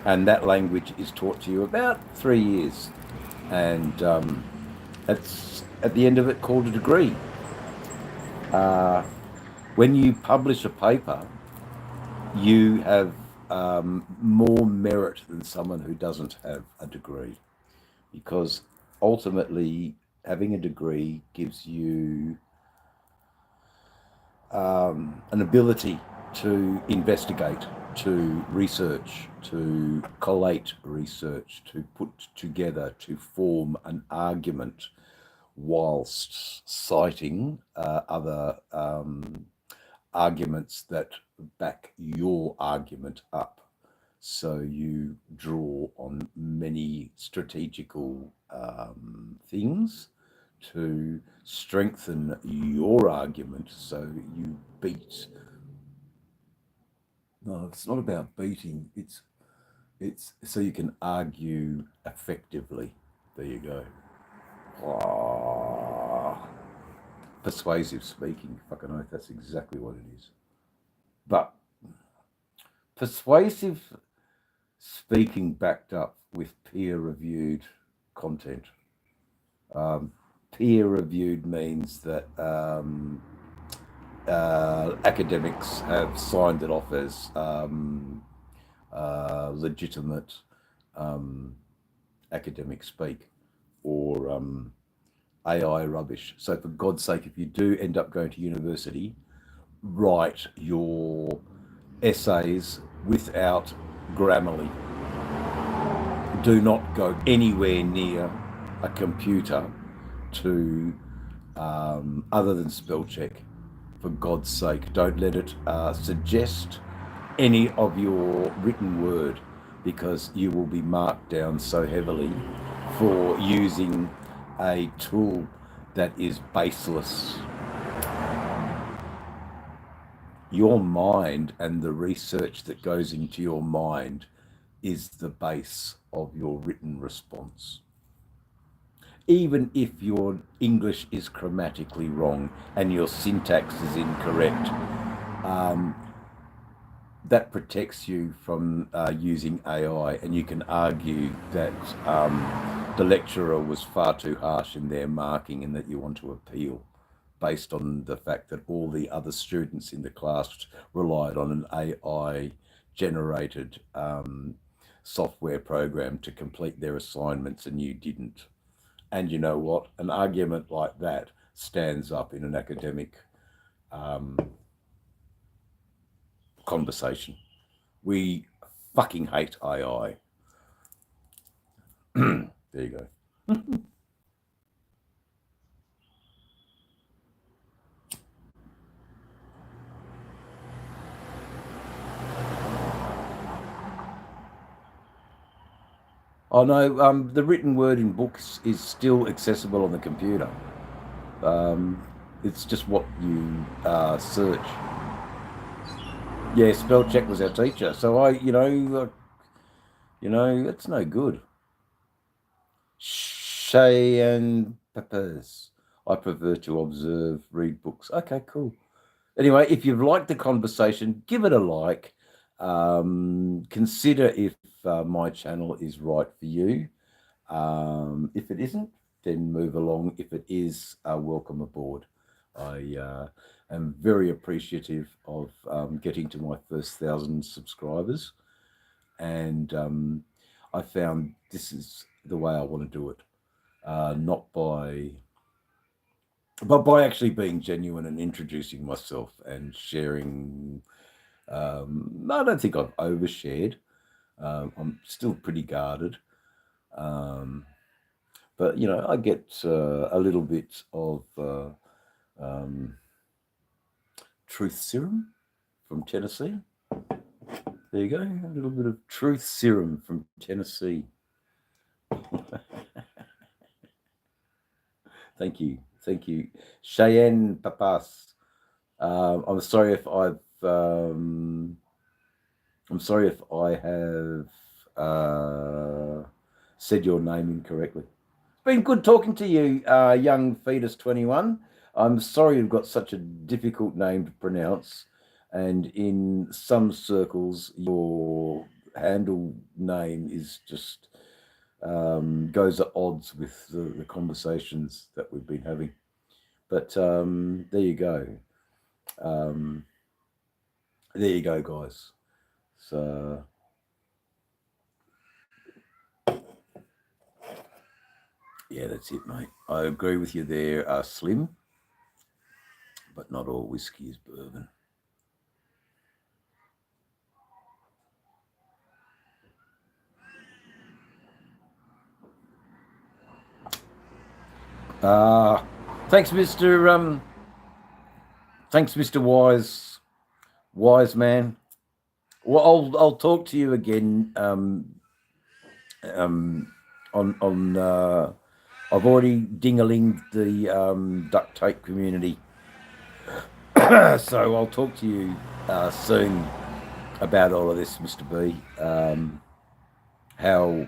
And that language is taught to you about 3 years. And it's at the end of it called a degree. When you publish a paper, you have more merit than someone who doesn't have a degree, because ultimately having a degree gives you an ability to investigate, to research, to collate research, to put together, to form an argument whilst citing other arguments that back your argument up. So you draw on many strategical things to strengthen your argument, so you beat. No, it's not about beating. It's so you can argue effectively. There you go. Persuasive speaking. Fucking oath, that's exactly what it is. But persuasive speaking backed up with peer-reviewed content. Peer-reviewed means that academics have signed it off as legitimate academic speak, or AI rubbish. So for God's sake, if you do end up going to university, write your essays without Grammarly. Do not go anywhere near a computer to other than spell check. For God's sake, don't let it suggest any of your written word, because you will be marked down so heavily for using a tool that is baseless. Your mind and the research that goes into your mind is the base of your written response. Even if your English is grammatically wrong and your syntax is incorrect, that protects you from using AI. And you can argue that the lecturer was far too harsh in their marking and that you want to appeal based on the fact that all the other students in the class relied on an AI generated software program to complete their assignments and you didn't. And you know what? An argument like that stands up in an academic conversation. We fucking hate AI. There you go. Oh no, the written word in books is still accessible on the computer. It's just what you search. Yeah, spell check was our teacher. So it's no good. Cheyenne Peppers. I prefer to observe, read books. Okay, cool. Anyway, if you've liked the conversation, give it a like. Consider if my channel is right for you. If it isn't, then move along. If it is, welcome aboard. I am very appreciative of getting to my first 1,000 subscribers. And I found this is the way I want to do it. Not but by actually being genuine and introducing myself and sharing. I don't think I've overshared. I'm still pretty guarded. But, I get a little bit of truth serum from Tennessee. There you go. A little bit of truth serum from Tennessee. Thank you. Thank you. Cheyenne Papas. I'm sorry if I have said your name incorrectly. It's been good talking to you, young fetus 21. I'm sorry you've got such a difficult name to pronounce, and in some circles, your handle name is just goes at odds with the conversations that we've been having. But there you go. There you go, guys. So yeah, that's it, mate. I agree with you there, Slim. But not all whiskey is bourbon. Thanks, Mr. Wise man. Well, I'll talk to you again. I've already ding-a-linged the duct tape community, so I'll talk to you soon about all of this, Mr. B. How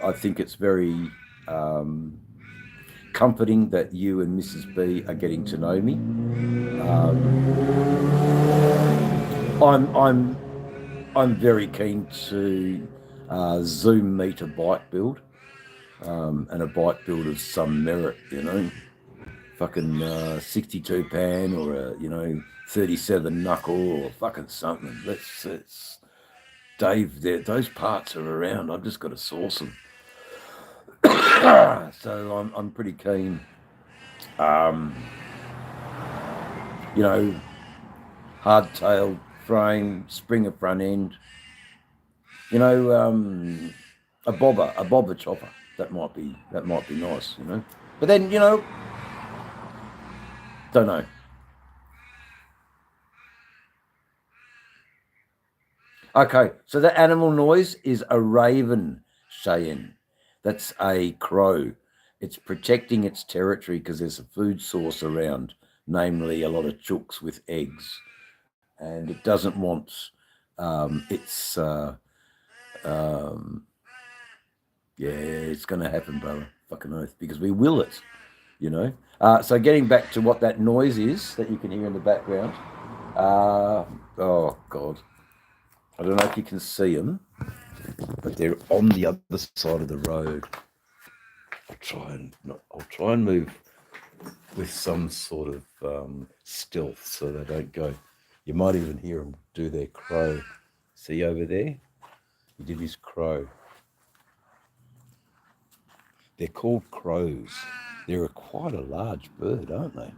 I think it's very comforting that you and Mrs. B are getting to know me. I'm very keen to Zoom meet a bike build, and a bike build of some merit, fucking 62 pan or a 37 knuckle or fucking something. Let's Dave, those parts are around. I've just got to source them. So I'm pretty keen. Hardtail frame, Springer front end. A bobber chopper. That might be nice, But then, don't know. Okay, so that animal noise is a raven, Cheyenne. That's a crow. It's protecting its territory because there's a food source around, namely a lot of chooks with eggs. and it doesn't want it's going to happen, brother. Fucking oath, because we will it, you know. So getting back to what that noise is that you can hear in the background. Oh God, I don't know if you can see them, but they're on the other side of the road. I'll try and move with some sort of stealth so they don't go. You might even hear them do their crow. See over there? He did his crow. They're called crows. They're quite a large bird, aren't they?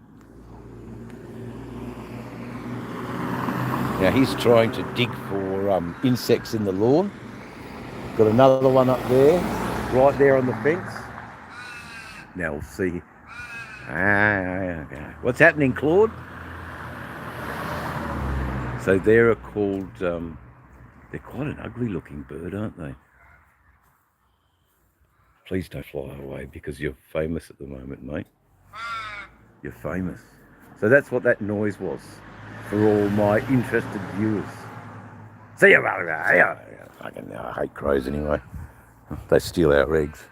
Now he's trying to dig for insects in the lawn. Got another one up there, right there on the fence. Now we'll see. What's happening, Claude? So they're called, they're quite an ugly looking bird, aren't they? Please don't fly away because you're famous at the moment, mate. You're famous. So that's what that noise was for all my interested viewers. See you, I hate crows anyway. They steal our eggs.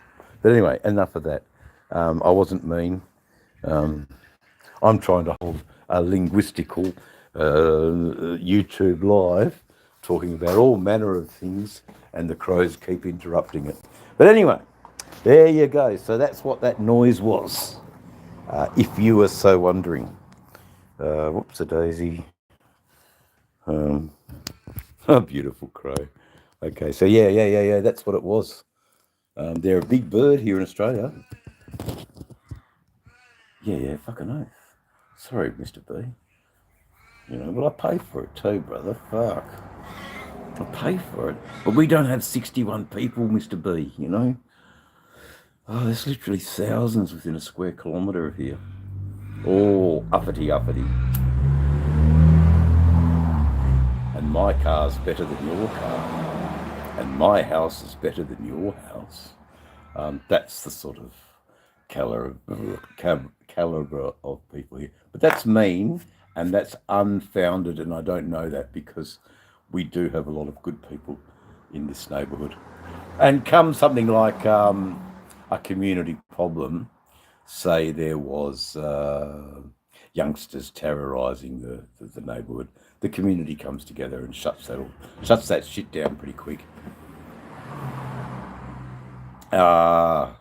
But anyway, enough of that. I wasn't mean. I'm trying to hold a linguistical YouTube live, talking about all manner of things, and the crows keep interrupting it. But anyway, there you go. So that's what that noise was, if you were so wondering. Whoops-a-daisy. A beautiful crow. Okay, so yeah, that's what it was. They're a big bird here in Australia. Yeah, fucking oath. Sorry, Mr. B. You know, but I pay for it too, brother. Fuck. I pay for it. But we don't have 61 people, Mr. B, you know? Oh, there's literally thousands within a square kilometre of here. All uppity. And my car's better than your car. And my house is better than your house. That's the sort of caliber of people here. But that's mean and that's unfounded, and I don't know that because we do have a lot of good people in this neighbourhood. And come something like a community problem, say there was youngsters terrorising the neighbourhood, the community comes together and shuts that shit down pretty quick. Chopper.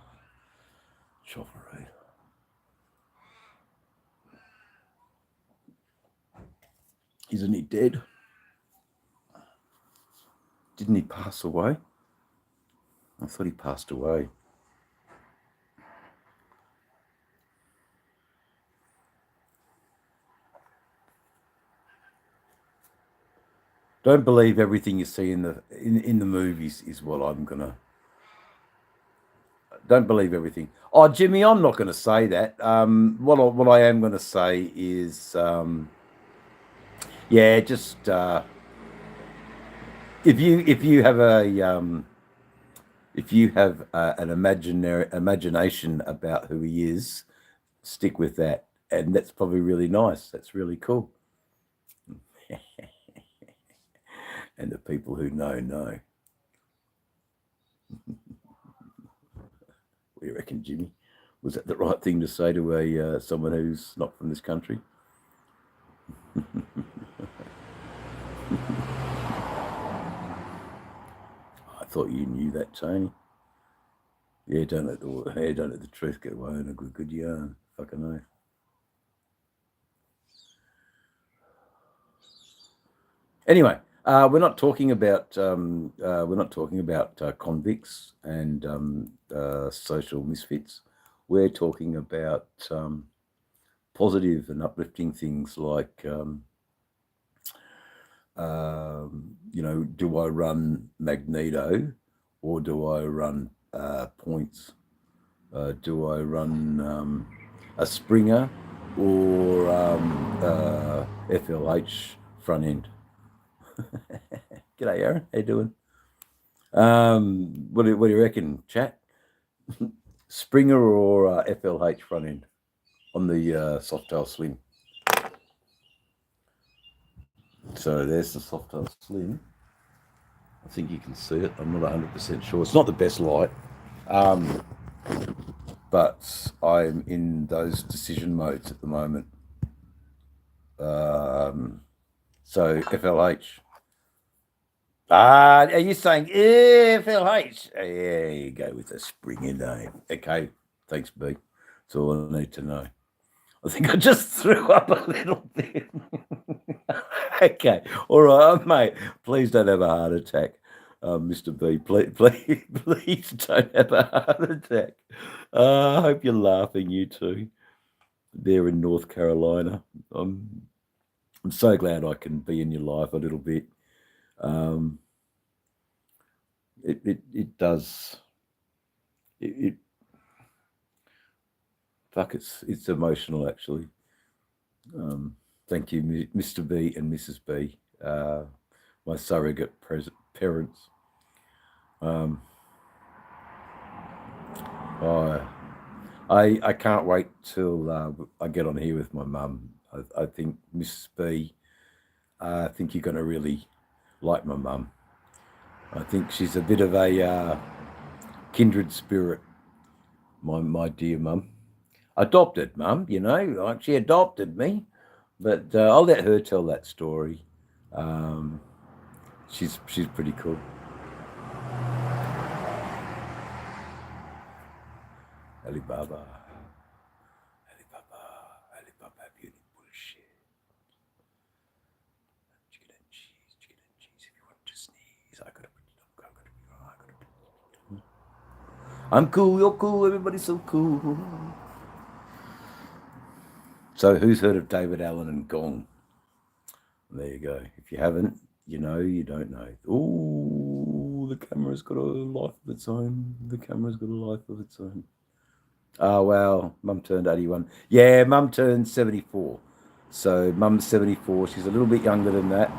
Isn't he dead? Didn't he pass away? I thought he passed away. Don't believe everything you see in the movies is what I'm gonna. Don't believe everything. Oh, Jimmy, I'm not going to say that. What I am going to say is, just if you have an imagination about who he is, stick with that, and that's probably really nice. That's really cool. And the people who know. What do you reckon, Jimmy? Was that the right thing to say to someone who's not from this country? I thought you knew that, Tony. Yeah, don't let the truth get away in a good yarn. Fucking oath. Anyway, we're not talking about convicts and social misfits. We're talking about positive and uplifting things like, do I run Magneto or do I run points? Do I run a Springer or FLH front end? G'day, Aaron. How you doing? What do you reckon, chat? Springer or FLH front end on the Softail Slim? So there's the Softail Slim. I think you can see it. I'm not 100% sure. It's not the best light, but I'm in those decision modes at the moment. So FLH. Are you saying FLH? There you go with the Springer name. Okay, thanks, B. That's all I need to know. I think I just threw up a little bit. Okay, all right, mate. Please don't have a heart attack, Mr. B. Please don't have a heart attack. I hope you're laughing, you two, there in North Carolina. I'm so glad I can be in your life a little bit. It does. Fuck, it's emotional actually. Thank you, Mr. B and Mrs. B, my surrogate parents. I can't wait till I get on here with my mum. I think Mrs. B, I think you're going to really like my mum. I think she's a bit of a kindred spirit, my dear mum. Adopted mum, you know, like she adopted me, but I'll let her tell that story. She's pretty cool. Alibaba, beautiful shit. Chicken and cheese. If you want to sneeze, I gotta put it. I'm cool, you're cool, everybody's so cool. So who's heard of David Allen and Gong? There you go. If you haven't, you know, you don't know. Oh, the camera's got a life of its own. Oh, wow. Mum turned 81. Yeah, Mum turned 74. So Mum's 74. She's a little bit younger than that.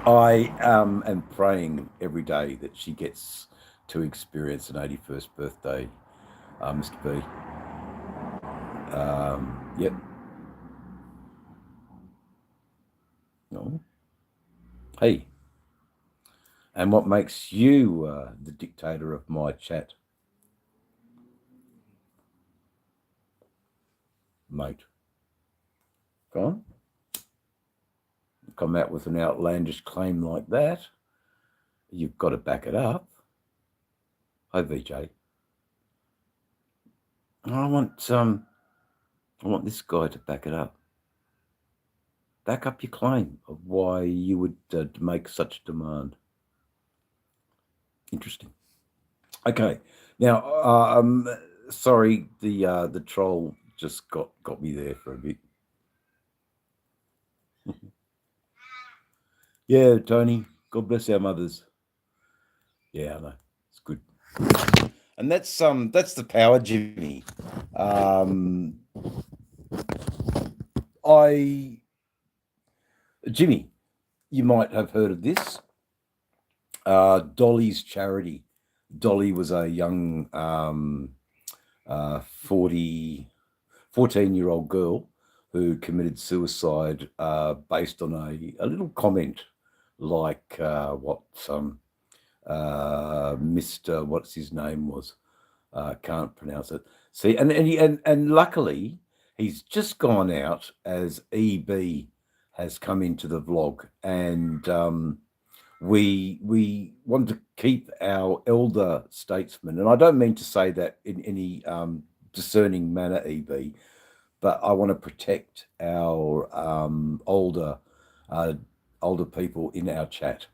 I am praying every day that she gets to experience an 81st birthday, Mr. B. Yep. No. Hey. And what makes you the dictator of my chat? Mate. Go on. Come out with an outlandish claim like that. You've got to back it up. Hi, VJ. I want this guy to back it up. Back up your claim of why you would make such demand. Interesting. Okay. Now, sorry, the troll just got me there for a bit. Yeah, Tony. God bless our mothers. Yeah, I know. It's good. And that's the power, Jimmy. Jimmy, you might have heard of this. Dolly's Charity. Dolly was a young 14-year-old girl who committed suicide based on a little comment like what Mr. what's his name was. Can't pronounce it. See, and luckily he's just gone out as EB has come into the vlog, and we want to keep our elder statesmen, and I don't mean to say that in any discerning manner, EB, but I want to protect our older people in our chat.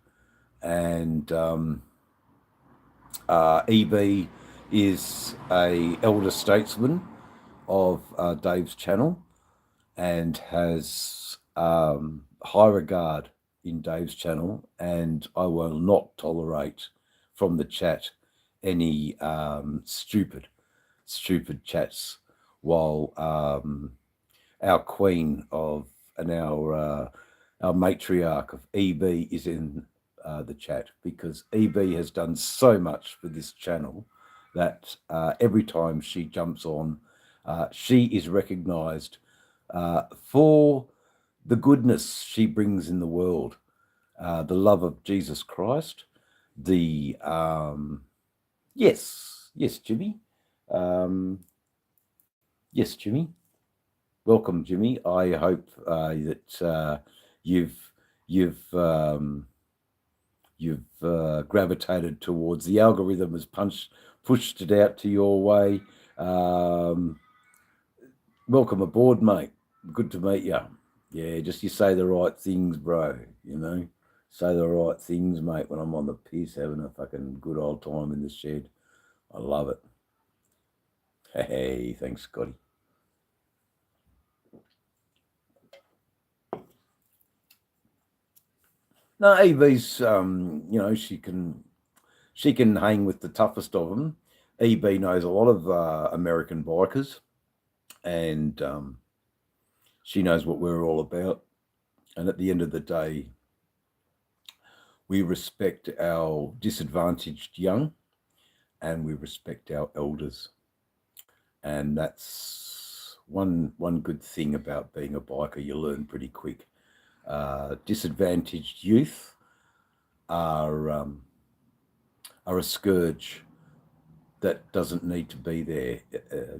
And EB is a elder statesman of Dave's channel and has high regard in Dave's channel, and I will not tolerate from the chat any stupid chats while our queen of and our matriarch of EB is in the chat, because EB has done so much for this channel that every time she jumps on, she is recognized for the goodness she brings in the world, the love of Jesus Christ, the yes, Jimmy, yes, Jimmy. Welcome, Jimmy. I hope that you've gravitated towards the algorithm has pushed it out to your way. Welcome aboard, mate. Good to meet you. Yeah, just you say the right things, bro. You know, say the right things, mate. When I'm on the piss having a fucking good old time in the shed, I love it. Hey, thanks, Scotty. No, EB's, you know, she can hang with the toughest of them. EB knows a lot of American bikers, and she knows what we're all about. And at the end of the day, we respect our disadvantaged young, and we respect our elders. And that's one good thing about being a biker. You learn pretty quick. Disadvantaged youth are a scourge that doesn't need to be there.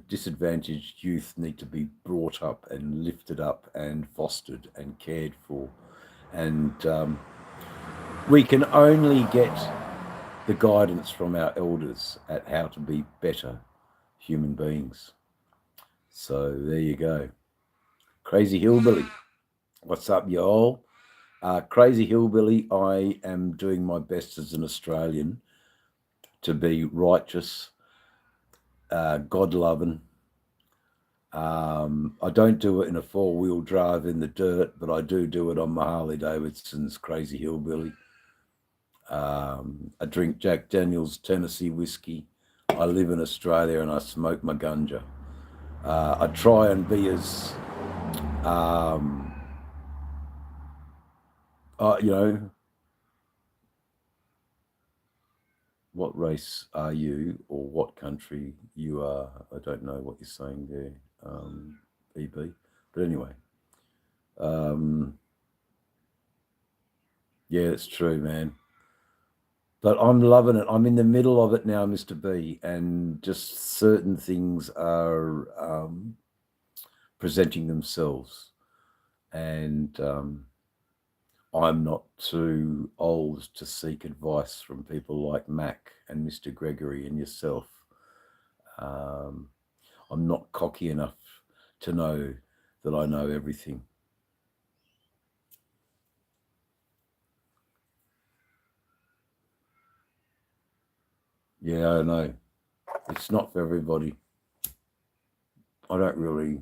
Disadvantaged youth need to be brought up and lifted up and fostered and cared for. And we can only get the guidance from our elders at how to be better human beings. So there you go. Crazy Hillbilly. What's up, y'all? Crazy Hillbilly, I am doing my best as an Australian to be righteous, God-loving. I don't do it in a four-wheel drive in the dirt, but I do it on my Harley-Davidson's Crazy Hillbilly. I drink Jack Daniel's Tennessee whiskey. I live in Australia and I smoke my ganja. I try and be as, you know, what race are you or what country you are? I don't know what you're saying there, EB. But anyway, yeah, it's true, man. But I'm loving it. I'm in the middle of it now, Mr. B, and just certain things are presenting themselves. And I'm not too old to seek advice from people like Mac and Mr. Gregory and yourself. I'm not cocky enough to know that I know everything. Yeah, I know. It's not for everybody. I don't really...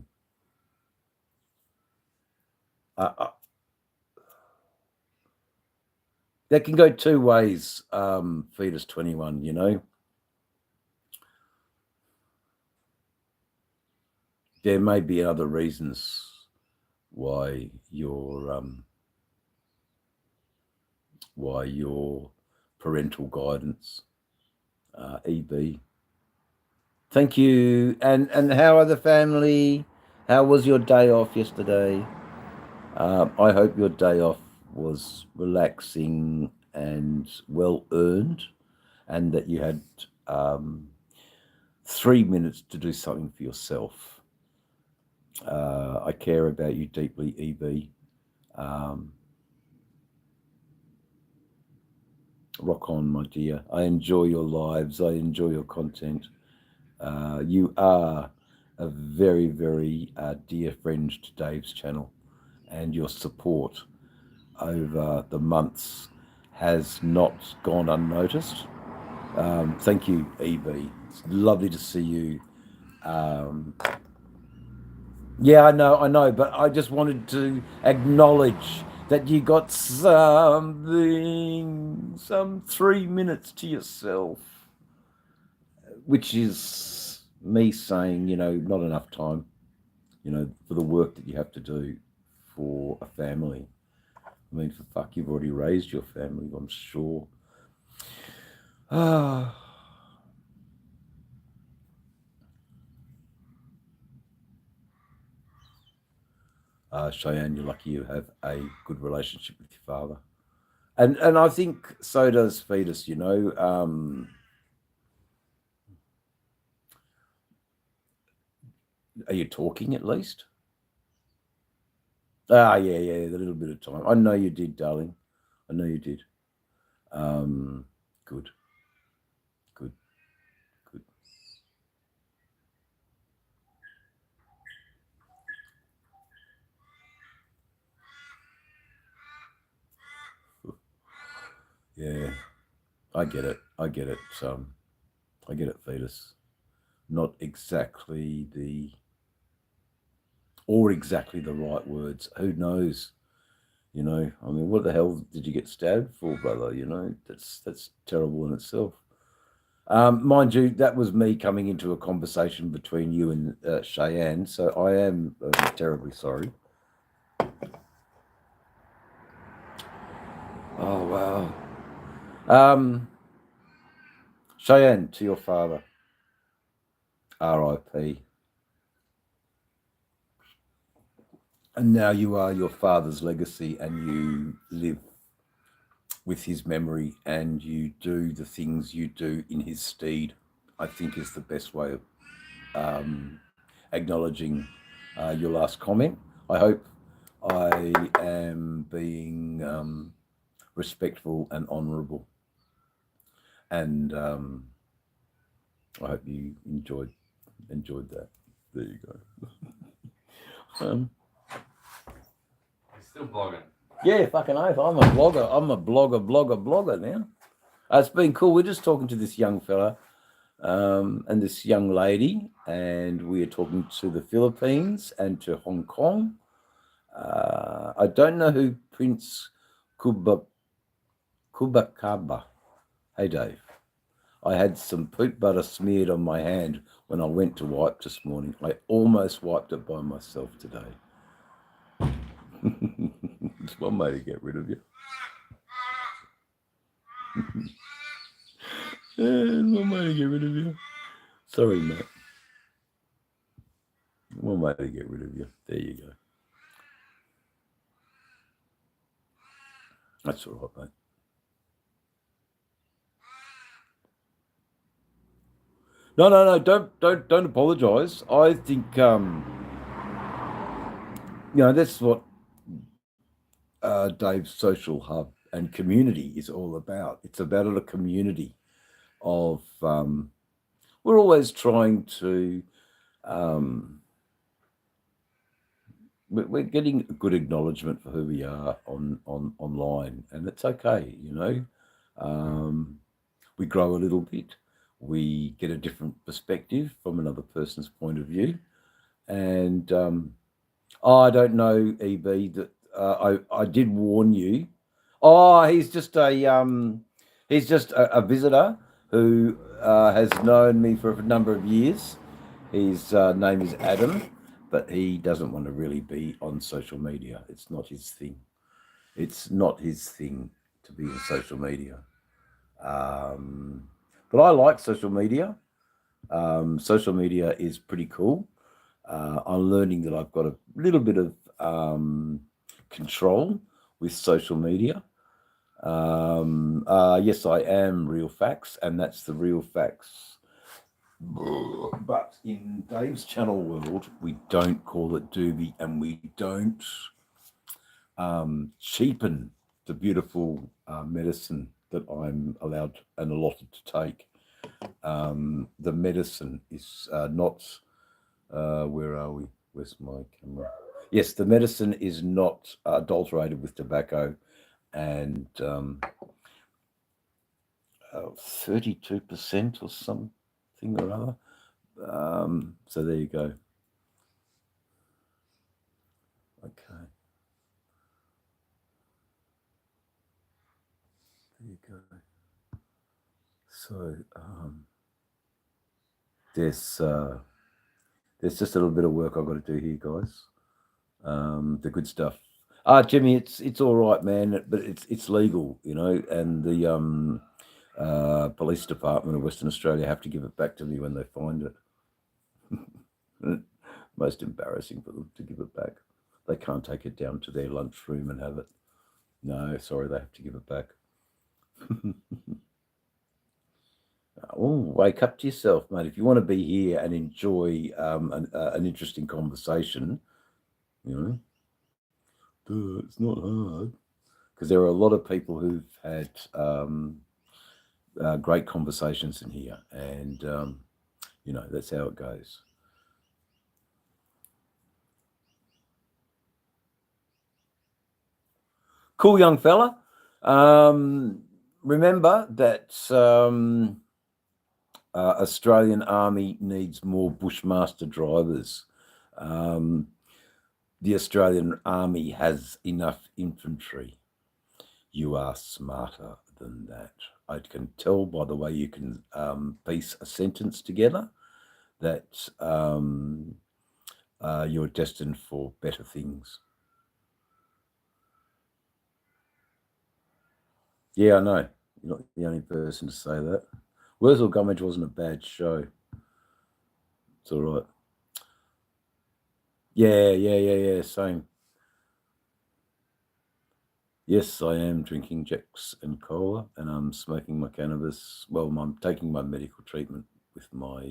that can go two ways, Fetus 21, you know. There may be other reasons why your parental guidance, EB. Thank you. And how are the family? How was your day off yesterday? I hope your day off was relaxing and well earned, and that you had 3 minutes to do something for yourself. I care about you deeply, EB. Rock on, my dear. I enjoy your lives. I enjoy your content. You are a very, very dear friend to Dave's channel, and your support over the months has not gone unnoticed. Thank you, EB. It's lovely to see you. Yeah, I know, but I just wanted to acknowledge that you got some 3 minutes to yourself, which is me saying, you know, not enough time, you know, for the work that you have to do for a family. I mean, for fuck, you've already raised your family, I'm sure. Cheyenne, you're lucky you have a good relationship with your father. And I think so does Fetus, you know. Are you talking at least? Yeah, the little bit of time. I know you did, darling. I know you did. Good. Yeah, I get it. I get it. I get it, Fetus. Not exactly exactly the right words. Who knows? You know, I mean, what the hell did you get stabbed for, brother? You know, that's terrible in itself. Mind you, that was me coming into a conversation between you and Cheyenne, so I am terribly sorry. Oh, wow. Cheyenne, to your father, R.I.P. And now you are your father's legacy, and you live with his memory, and you do the things you do in his stead, I think is the best way of acknowledging your last comment. I hope I am being respectful and honourable, and I hope you enjoyed that. There you go. He's still blogging. Yeah, fucking oath. I'm a blogger. I'm a blogger now. It's been cool. We're just talking to this young fella and this young lady, and we are talking to the Philippines and to Hong Kong. I don't know who Prince Kubacaba. Hey, Dave. I had some poop butter smeared on my hand when I went to wipe this morning. I almost wiped it by myself today. It's one way to get rid of you. One way to get rid of you. Sorry, Matt. One way to get rid of you. There you go. That's all right, mate. No. Don't apologise. I think that's what Dave's social hub and community is all about. It's about a community of. We're always trying to. We're getting a good acknowledgement for who we are on online, and it's okay. You know, we grow a little bit. We get a different perspective from another person's point of view, and I don't know, EB, that I did warn you. Oh, he's just a visitor who has known me for a number of years. His name is Adam, but he doesn't want to really be on social media. It's not his thing. It's not his thing to be on social media. But I like social media. Social media is pretty cool. I'm learning that I've got a little bit of control with social media. Yes, I am Real Facts, and that's the Real Facts. But in Dave's channel world, we don't call it doobie, and we don't cheapen the beautiful medicine that I'm allowed and allotted to take. The medicine is not, where are we? Where's my camera? Yes, the medicine is not adulterated with tobacco, and 32% or something or other. So there you go. Okay. There you go. So there's just a little bit of work I've got to do here, guys. The good stuff. Jimmy, it's all right, man, but it's legal, you know, and the police department of Western Australia have to give it back to me when they find it. Most embarrassing for them to give it back. They can't take it down to their lunchroom and have it. No, sorry, they have to give it back. Oh, wake up to yourself, mate. If you want to be here and enjoy an interesting conversation, you know, it's not hard. Because there are a lot of people who've had great conversations in here, and you know, that's how it goes. Cool young fella. Remember that Australian Army needs more Bushmaster drivers. The Australian Army has enough infantry. You are smarter than that. I can tell by the way you can piece a sentence together that you're destined for better things. Yeah, I know. You're not the only person to say that. Wurzel Gummidge wasn't a bad show. It's all right. Yeah. Same. Yes, I am drinking Jacks and Cola, and I'm smoking my cannabis. Well, I'm taking my medical treatment with my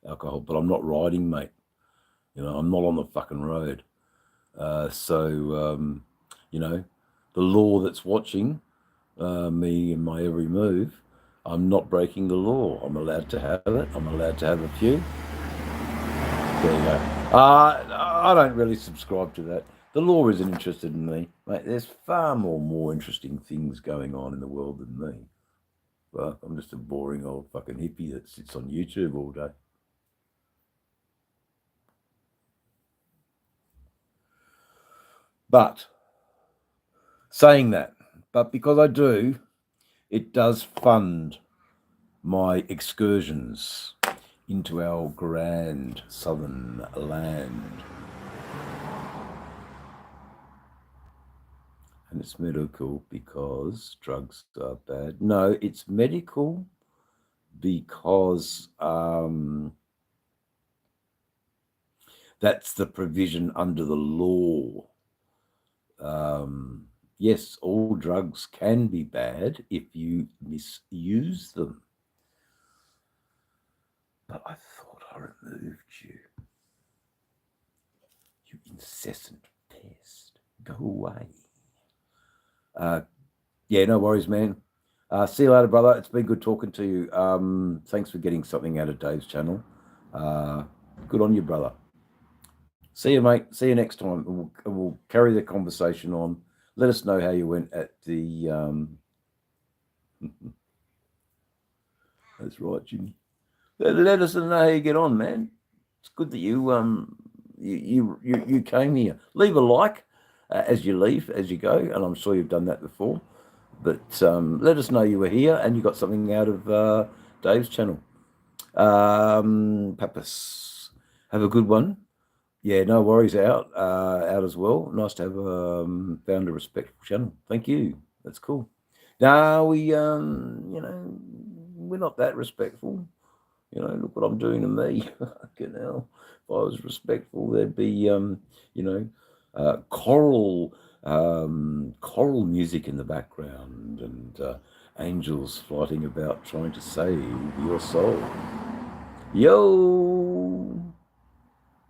alcohol, but I'm not riding, mate. You know, I'm not on the fucking road. So, you know, the law that's watching me and my every move, I'm not breaking the law. I'm allowed to have it. I'm allowed to have a few. There you go. I don't really subscribe to that. The law isn't interested in me, mate. There's far more interesting things going on in the world than me. But I'm just a boring old fucking hippie that sits on YouTube all day. But saying that, but because I do, it does fund my excursions into our grand southern land. And it's medical because drugs are bad. No, it's medical because that's the provision under the law. Yes, all drugs can be bad if you misuse them. But I thought I removed you. You incessant pest. Go away. Yeah, no worries, man. See you later, brother. It's been good talking to you. Thanks for getting something out of Dave's channel. Good on you, brother. See you, mate. See you next time. We'll carry the conversation on. Let us know how you went at the... That's right, Jimmy. Let us know how you get on, man. It's good that you came here. Leave a like as you leave, as you go, and I'm sure you've done that before. But let us know you were here and you got something out of Dave's channel. Pappas, have a good one. Yeah, no worries. Out as well. Nice to have found a respectful channel. Thank you. That's cool. No, we you know, we're not that respectful. You know, look what I'm doing to me. Fucking hell. If I was respectful, there'd be you know, choral music in the background and angels floating about trying to save your soul.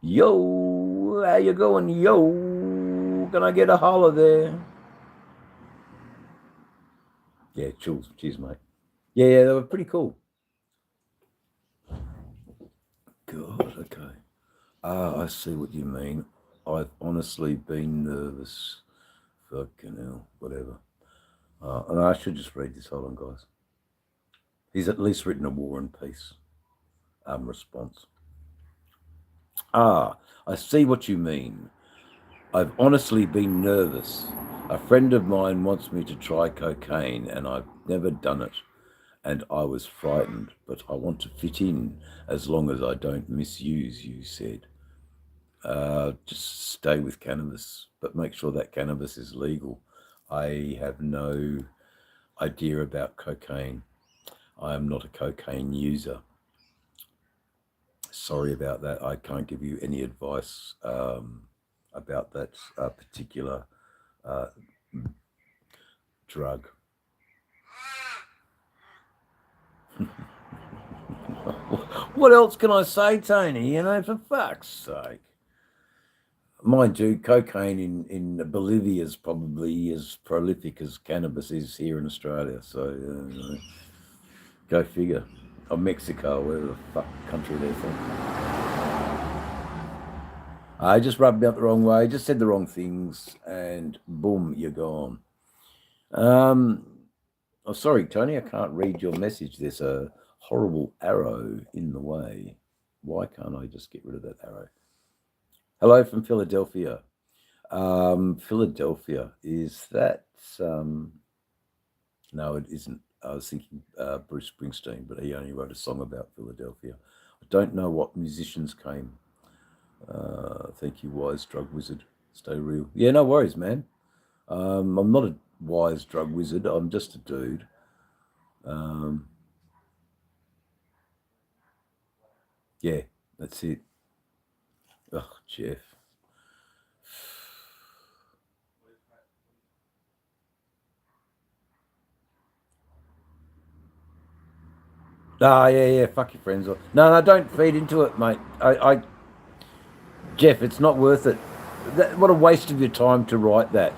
Yo, how you going? Yo, can I get a holler there? Yeah, cheers, mate. Yeah, they were pretty cool. God, okay. I see what you mean. I've honestly been nervous. Fucking hell, whatever. And I should just read this. Hold on, guys. He's at least written a War and Peace response. I see what you mean. I've honestly been nervous. A friend of mine wants me to try cocaine and I've never done it. And I was frightened, but I want to fit in as long as I don't misuse, you said. Just stay with cannabis, but make sure that cannabis is legal. I have no idea about cocaine. I am not a cocaine user. Sorry about that. I can't give you any advice. about that particular drug. What else can I say, Tony? You know, for fuck's sake. Mind you, cocaine in Bolivia is probably as prolific as cannabis is here in Australia. So, go figure. Or Mexico, wherever the fuck country they're from. I just rubbed me up the wrong way, just said the wrong things, and boom, you're gone. Oh, sorry, Tony, I can't read your message. There's a horrible arrow in the way. Why can't I just get rid of that arrow? Hello from Philadelphia. Philadelphia, is that... no, it isn't. I was thinking Bruce Springsteen, but he only wrote a song about Philadelphia. I don't know what musicians came. Thank you, Wise Drug Wizard. Stay real. Yeah, no worries, man. I'm not a wise drug wizard. I'm just a dude. Yeah, that's it. Oh, Jeff. Yeah, fuck your friends. No, don't feed into it, mate. Jeff, it's not worth it. What a waste of your time to write that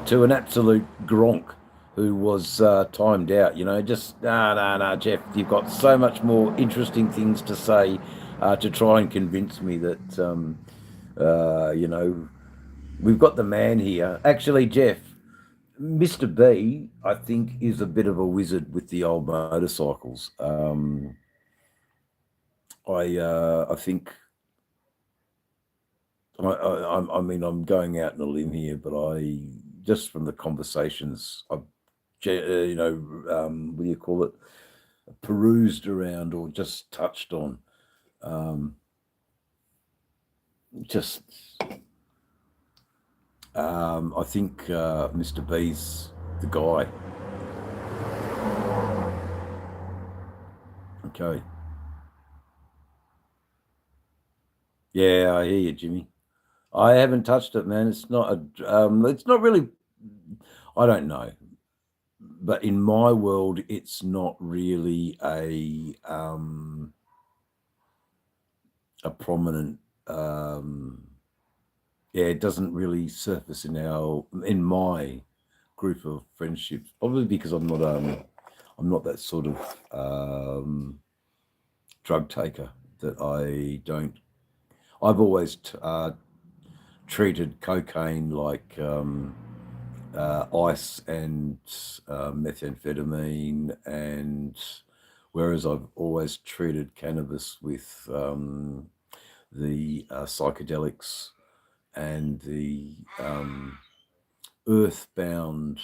to an absolute gronk who was timed out. You know, just no, Jeff. You've got so much more interesting things to say to try and convince me that you know, we've got the man here. Actually, Jeff, Mr. B, I think, is a bit of a wizard with the old motorcycles. I think. I mean, I'm going out on a limb here, but I just from the conversations I've, you know, what do you call it, perused around or just touched on, just. I think Mr. B's the guy. Okay. Yeah, I hear you, Jimmy. I haven't touched it, man. It's not a. It's not really. I don't know, but in my world, it's not really a prominent. Yeah, it doesn't really surface in my group of friendships. Probably because I'm not that sort of drug taker. That I don't. I've always treated cocaine like ice and methamphetamine, and whereas I've always treated cannabis with the psychedelics and the earthbound.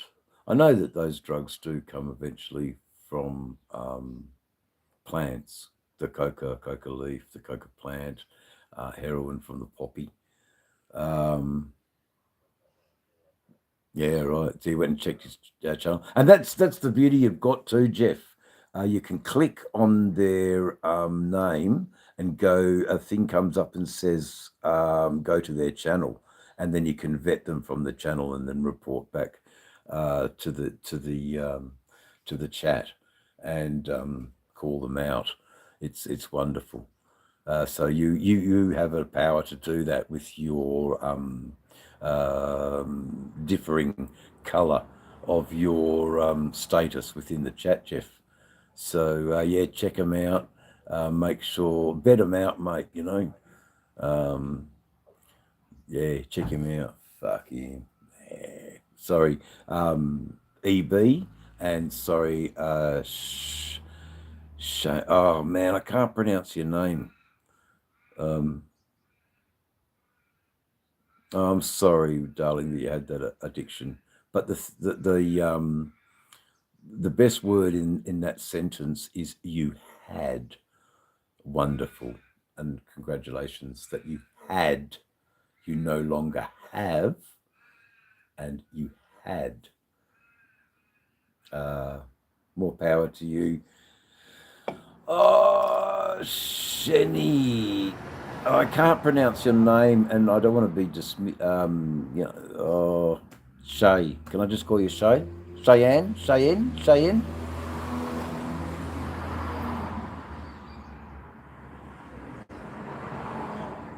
I know that those drugs do come eventually from plants, the coca leaf, the coca plant, heroin from the poppy. Yeah, right. So you went and checked his channel, and that's the beauty you've got too, Jeff. You can click on their name and go. A thing comes up and says go to their channel, and then you can vet them from the channel and then report back to the chat and call them out. It's wonderful. So you have a power to do that with your differing color of your status within the chat, Jeff. So yeah, check them out. Make sure vet them out, mate. You know, yeah, check him out. Fuck him. Yeah. Sorry, EB, and sorry, oh man, I can't pronounce your name. I'm sorry, darling, that you had that addiction. But the best word in that sentence is you had. Wonderful, and congratulations that you had. You no longer have, and you had. More power to you. Oh, Shani. I can't pronounce your name, and I don't want to be just, Shay. Can I just call you Shay? Cheyenne? Cheyenne? Cheyenne?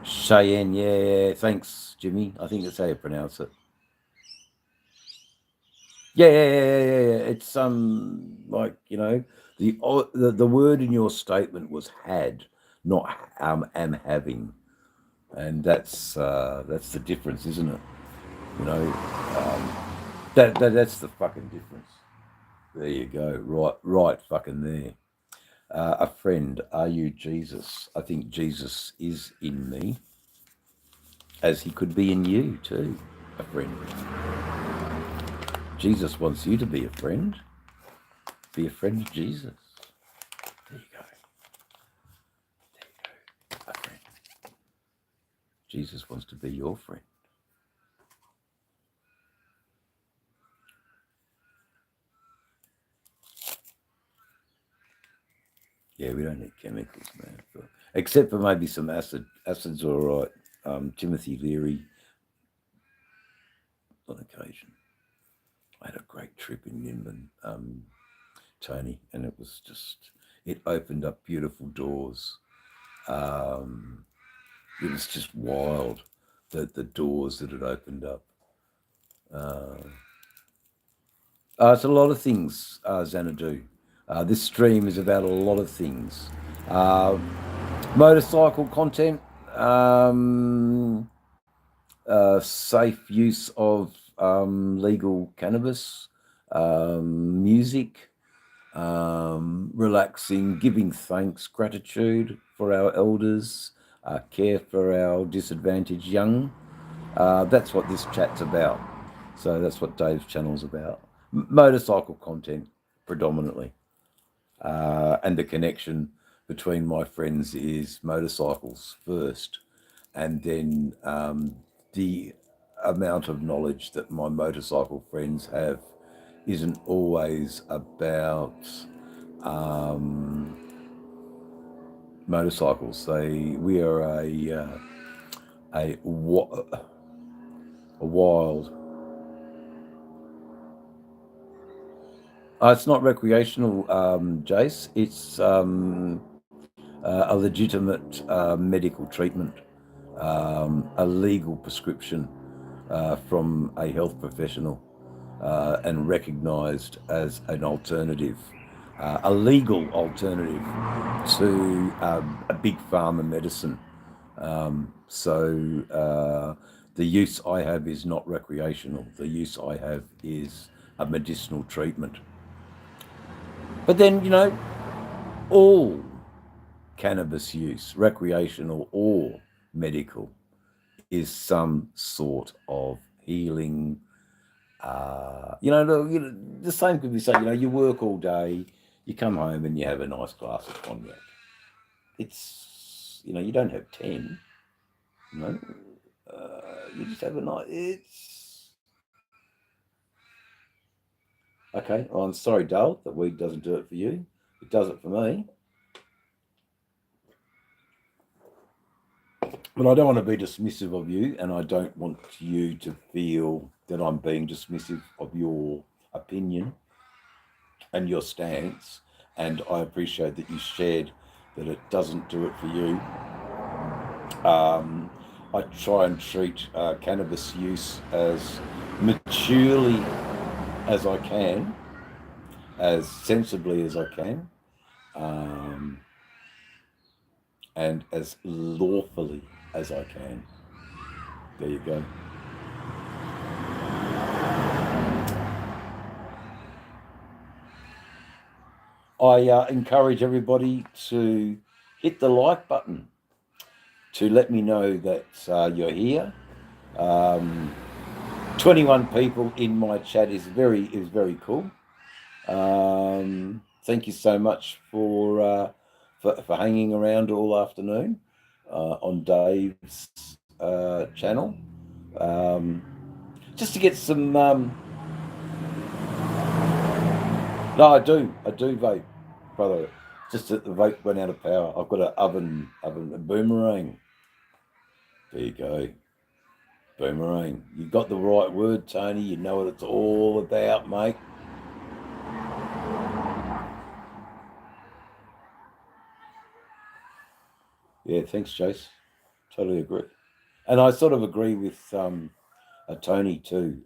Cheyenne, yeah. Thanks, Jimmy. I think that's how you pronounce it. Yeah. It's like, the word in your statement was had, not am having, and that's the difference, isn't it? You know, that's the fucking difference. There you go. Right, fucking there. A friend, are you Jesus? I think Jesus is in me, as he could be in you too, a friend. Jesus wants you to be a friend. Be a friend of Jesus. There you go. A friend. Jesus wants to be your friend. Yeah, we don't need chemicals, man. Except for maybe some acid. Acid's all right. Timothy Leary, on occasion. I had a great trip in Nimbin, Tony, and it opened up beautiful doors. It was just wild, the doors that it opened up. It's a lot of things, Xanadu. This stream is about a lot of things. Motorcycle content, safe use of legal cannabis, music, relaxing, giving thanks, gratitude for our elders, care for our disadvantaged young. That's what this chat's about. So that's what Dave's channel's about. Motorcycle content predominantly. And the connection between my friends is motorcycles first, and then the amount of knowledge that my motorcycle friends have isn't always about motorcycles. We are a wild. It's not recreational, Jace. It's a legitimate medical treatment, a legal prescription from a health professional, and recognised as an alternative, a legal alternative to a big pharma medicine. So the use I have is not recreational. The use I have is a medicinal treatment. But then, all cannabis use, recreational or medical, is some sort of healing. The same could be said. You work all day, you come home and you have a nice glass of cognac. It's, you don't have 10. You just have a nice. It's okay. Well, I'm sorry, Dale, that weed doesn't do it for you. It does it for me. But I don't want to be dismissive of you, and I don't want you to feel that I'm being dismissive of your opinion and your stance. And I appreciate that you shared that it doesn't do it for you. I try and treat cannabis use as maturely as I can, as sensibly as I can, and as lawfully as I can. There you go. I encourage everybody to hit the like button to let me know that you're here. 21 people in my chat is very cool. Thank you so much for hanging around all afternoon on Dave's channel, just to get some. No, I do vape, brother. Just that the vape went out of power. I've got an oven, a boomerang. There you go. Boomerang. You got the right word, Tony. You know what it's all about, mate. Yeah, thanks, Chase. Totally agree. And I sort of agree with Tony too.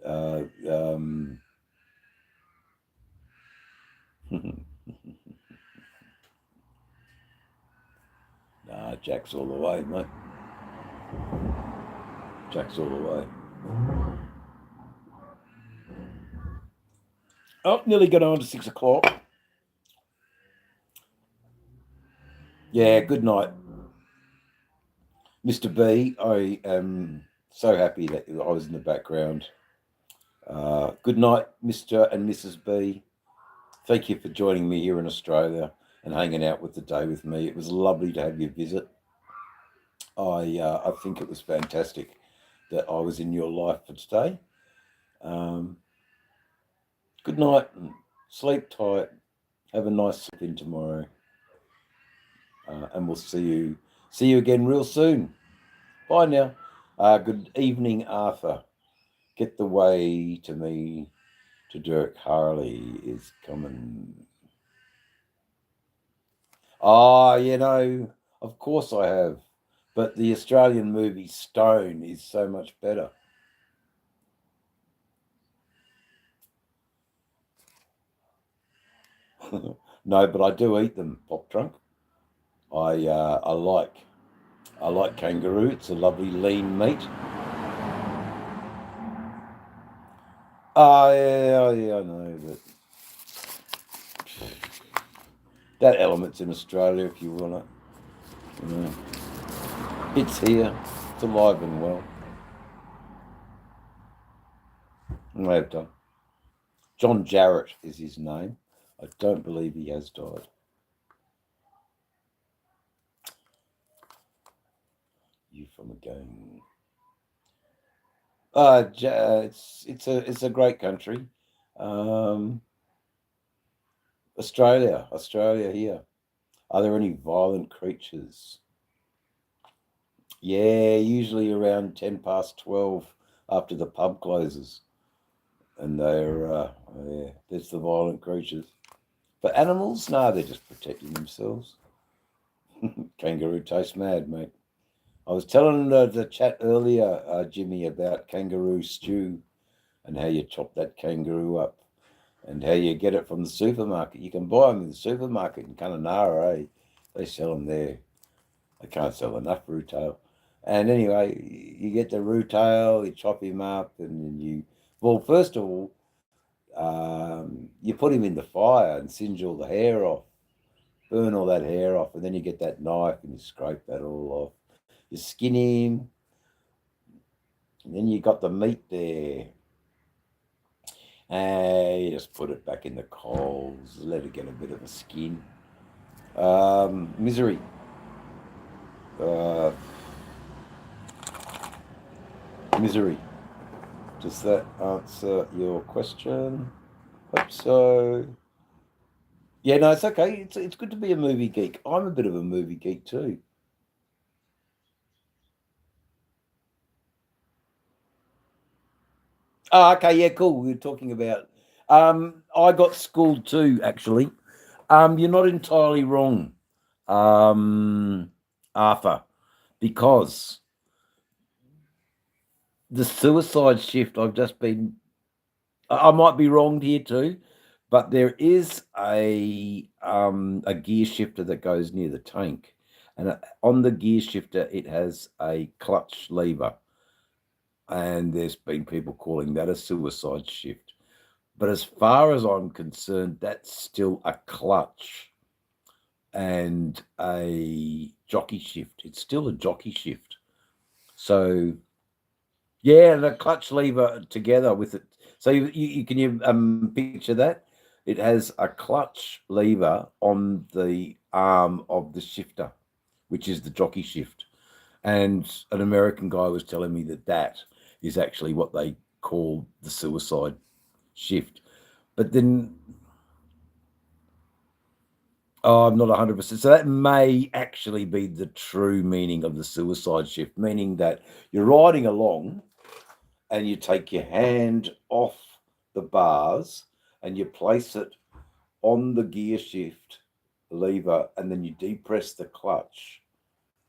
Nah, Jack's all the way, mate. Jack's all the way. Oh, nearly got on to 6 o'clock. Yeah, good night, Mr. B. I am so happy that I was in the background. Good night, Mr. and Mrs. B. Thank you for joining me here in Australia and hanging out with the day with me. It was lovely to have you visit. I think it was fantastic that I was in your life for today. Good night and sleep tight. Have a nice sleep in tomorrow. And we'll see you again real soon. Bye now. Good evening, Arthur. Get the way to me to Dirk Harley is coming. Of course I have. But the Australian movie Stone is so much better. No, but I do eat them, Pop Trunk. I like kangaroo. It's a lovely lean meat. Yeah, I know, but that element's in Australia if you want it. It's here. It's alive and well. I have done. John Jarrett is his name. I don't believe he has died. You from again. It's a great country. Australia here. Are there any violent creatures? Yeah, usually around 10 past 12 after the pub closes. And there's the violent creatures. But animals, no, they're just protecting themselves. Kangaroo tastes mad, mate. I was telling the chat earlier, Jimmy, about kangaroo stew and how you chop that kangaroo up and how you get it from the supermarket. You can buy them in the supermarket in Kununurra, eh? They sell them there. They can't sell enough rootail. And anyway, you get the rootail, you chop him up, and first of all, you put him in the fire and singe all the hair off, burn all that hair off, and then you get that knife and you scrape that all off. You skin him, and then you got the meat there. And you just put it back in the coals, let it get a bit of a skin. Misery. Misery. Does that answer your question? Hope so. Yeah, no, it's okay. It's good to be a movie geek. I'm a bit of a movie geek too. Oh, okay, yeah, cool. We were talking about. I got schooled too, actually. You're not entirely wrong, Arthur, because the suicide shift. I might be wrong here too, but there is a gear shifter that goes near the tank, and on the gear shifter it has a clutch lever, and there's been people calling that a suicide shift. But as far as I'm concerned, that's still a clutch and a jockey shift. It's still a jockey shift. So, yeah, the clutch lever together with it. So you can picture that? It has a clutch lever on the arm of the shifter, which is the jockey shift. And an American guy was telling me that is actually what they call the suicide shift. But then Oh, I'm not 100%. So that may actually be the true meaning of the suicide shift, meaning that you're riding along and you take your hand off the bars and you place it on the gear shift lever, and then you depress the clutch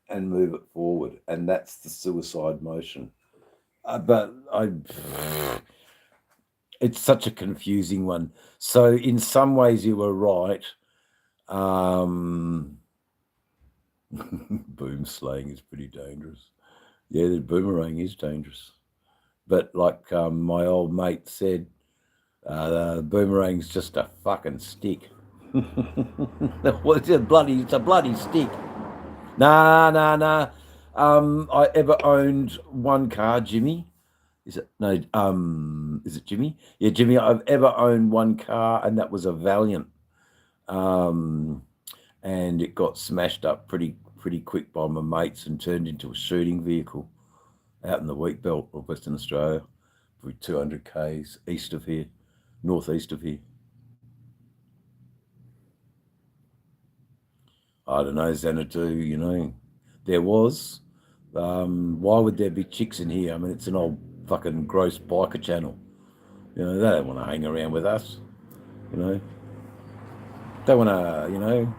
and move it forward, and that's the suicide motion. It's such a confusing one. So in some ways you were right. Boom slaying is pretty dangerous. Yeah, the boomerang is dangerous. But like my old mate said, the boomerang's just a fucking stick. It's a bloody stick. Nah. I ever owned one car, Jimmy. Is it no? Is it Jimmy? Yeah, Jimmy. I've ever owned one car, and that was a Valiant. And it got smashed up pretty quick by my mates and turned into a shooting vehicle out in the wheat belt of Western Australia, probably 200 k's east of here, northeast of here. I don't know, Xanadu, you know, there was. Why would there be chicks in here? I mean, it's an old fucking gross biker channel. You know, they don't want to hang around with us. You know, they want to, you know,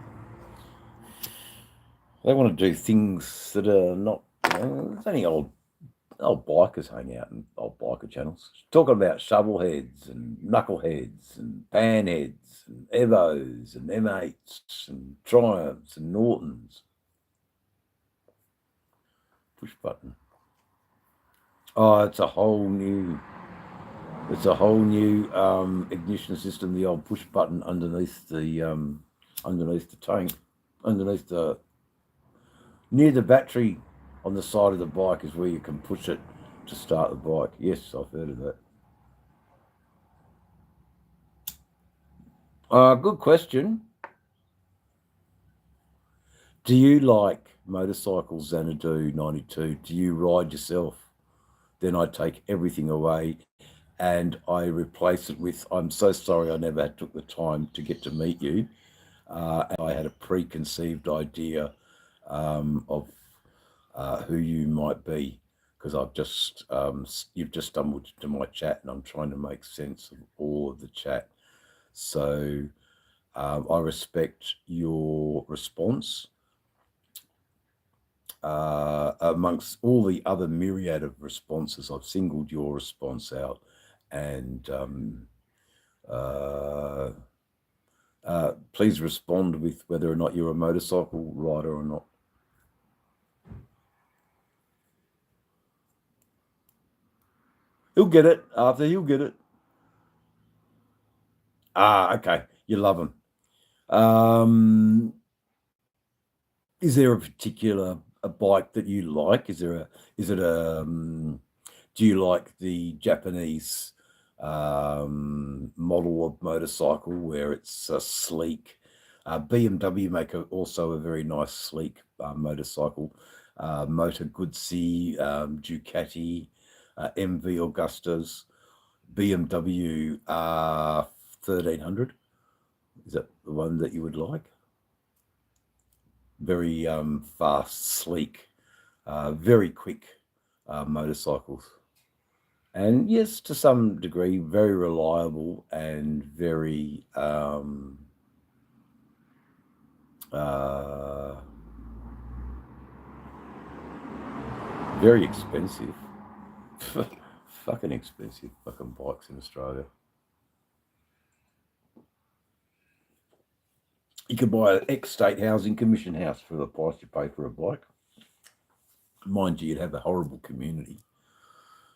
they want to do things that are not, you know, it's only old bikers hang out in old biker channels. Talking about shovelheads and knuckleheads and panheads and Evos and M8s and Triumphs and Nortons. Push button. Oh, it's a whole new ignition system. The old push button underneath the tank, near the battery on the side of the bike is where you can push it to start the bike. Yes, I've heard of that. Good question. Do you like motorcycles, Xanadu 92? Do you ride yourself? Then I take everything away and I replace it with, I'm so sorry I never took the time to get to meet you. And I had a preconceived idea of who you might be, because I've just you've just stumbled into my chat and I'm trying to make sense of all of the chat. So I respect your response. Amongst all the other myriad of responses, I've singled your response out, and please respond with whether or not you're a motorcycle rider or not. He'll get it, Arthur. He'll get it. Okay. You love him. Is there a particular bike that you like? Do you like the Japanese model of motorcycle where it's sleek? BMW make also a very nice sleek motorcycle. Moto Guzzi, Ducati, MV Augustas, BMW 1300. Is that the one that you would like? Very fast, sleek, very quick motorcycles. And yes, to some degree, very reliable and very very expensive. Fucking expensive fucking bikes in Australia. You could buy an ex-state housing commission house for the price you pay for a bike. Mind you, you'd have a horrible community.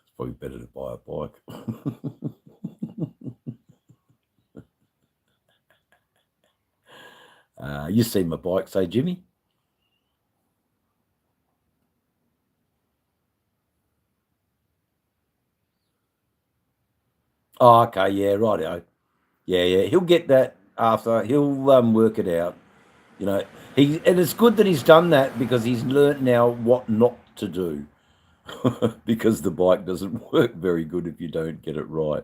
It's probably better to buy a bike. You see my bike, say, Jimmy? Oh, okay, yeah, righto. Yeah, he'll get that after. He'll work it out. You know, and it's good that he's done that, because he's learnt now what not to do. Because the bike doesn't work very good if you don't get it right.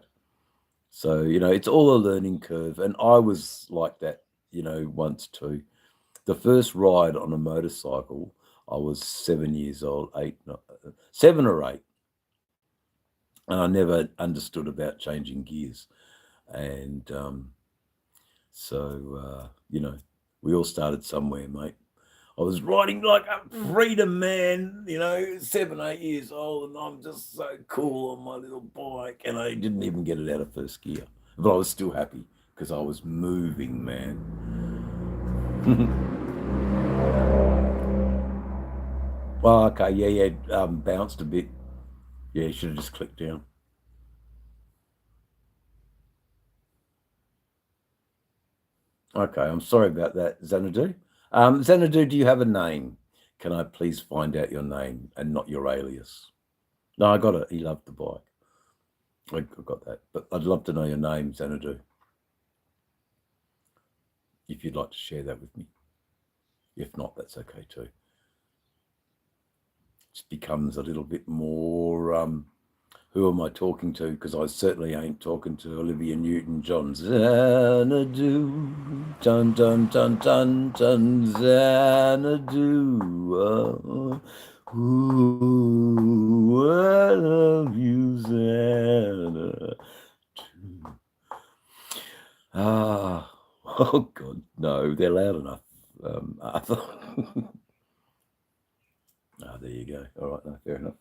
So, you know, it's all a learning curve. And I was like that once too. The first ride on a motorcycle, I was 7 years old, 7 or 8. And I never understood about changing gears. And we all started somewhere, mate. I was riding like a freedom man, 7, 8 years old, and I'm just so cool on my little bike. And I didn't even get it out of first gear. But I was still happy because I was moving, man. Well, okay, yeah, bounced a bit. Yeah, you should have just clicked down. Okay, I'm sorry about that, Xanadu. Xanadu, do you have a name? Can I please find out your name and not your alias? No, I got it. He loved the bike. I got that. But I'd love to know your name, Xanadu, if you'd like to share that with me. If not, that's okay too. It becomes a little bit more, who am I talking to? Because I certainly ain't talking to Olivia Newton-John. Xanadu, dun, dun, dun, dun, dun, Xanadu. Ooh, I love you, Xanadu. Oh, God, no, they're loud enough, Arthur. There you go. All right, no, fair enough.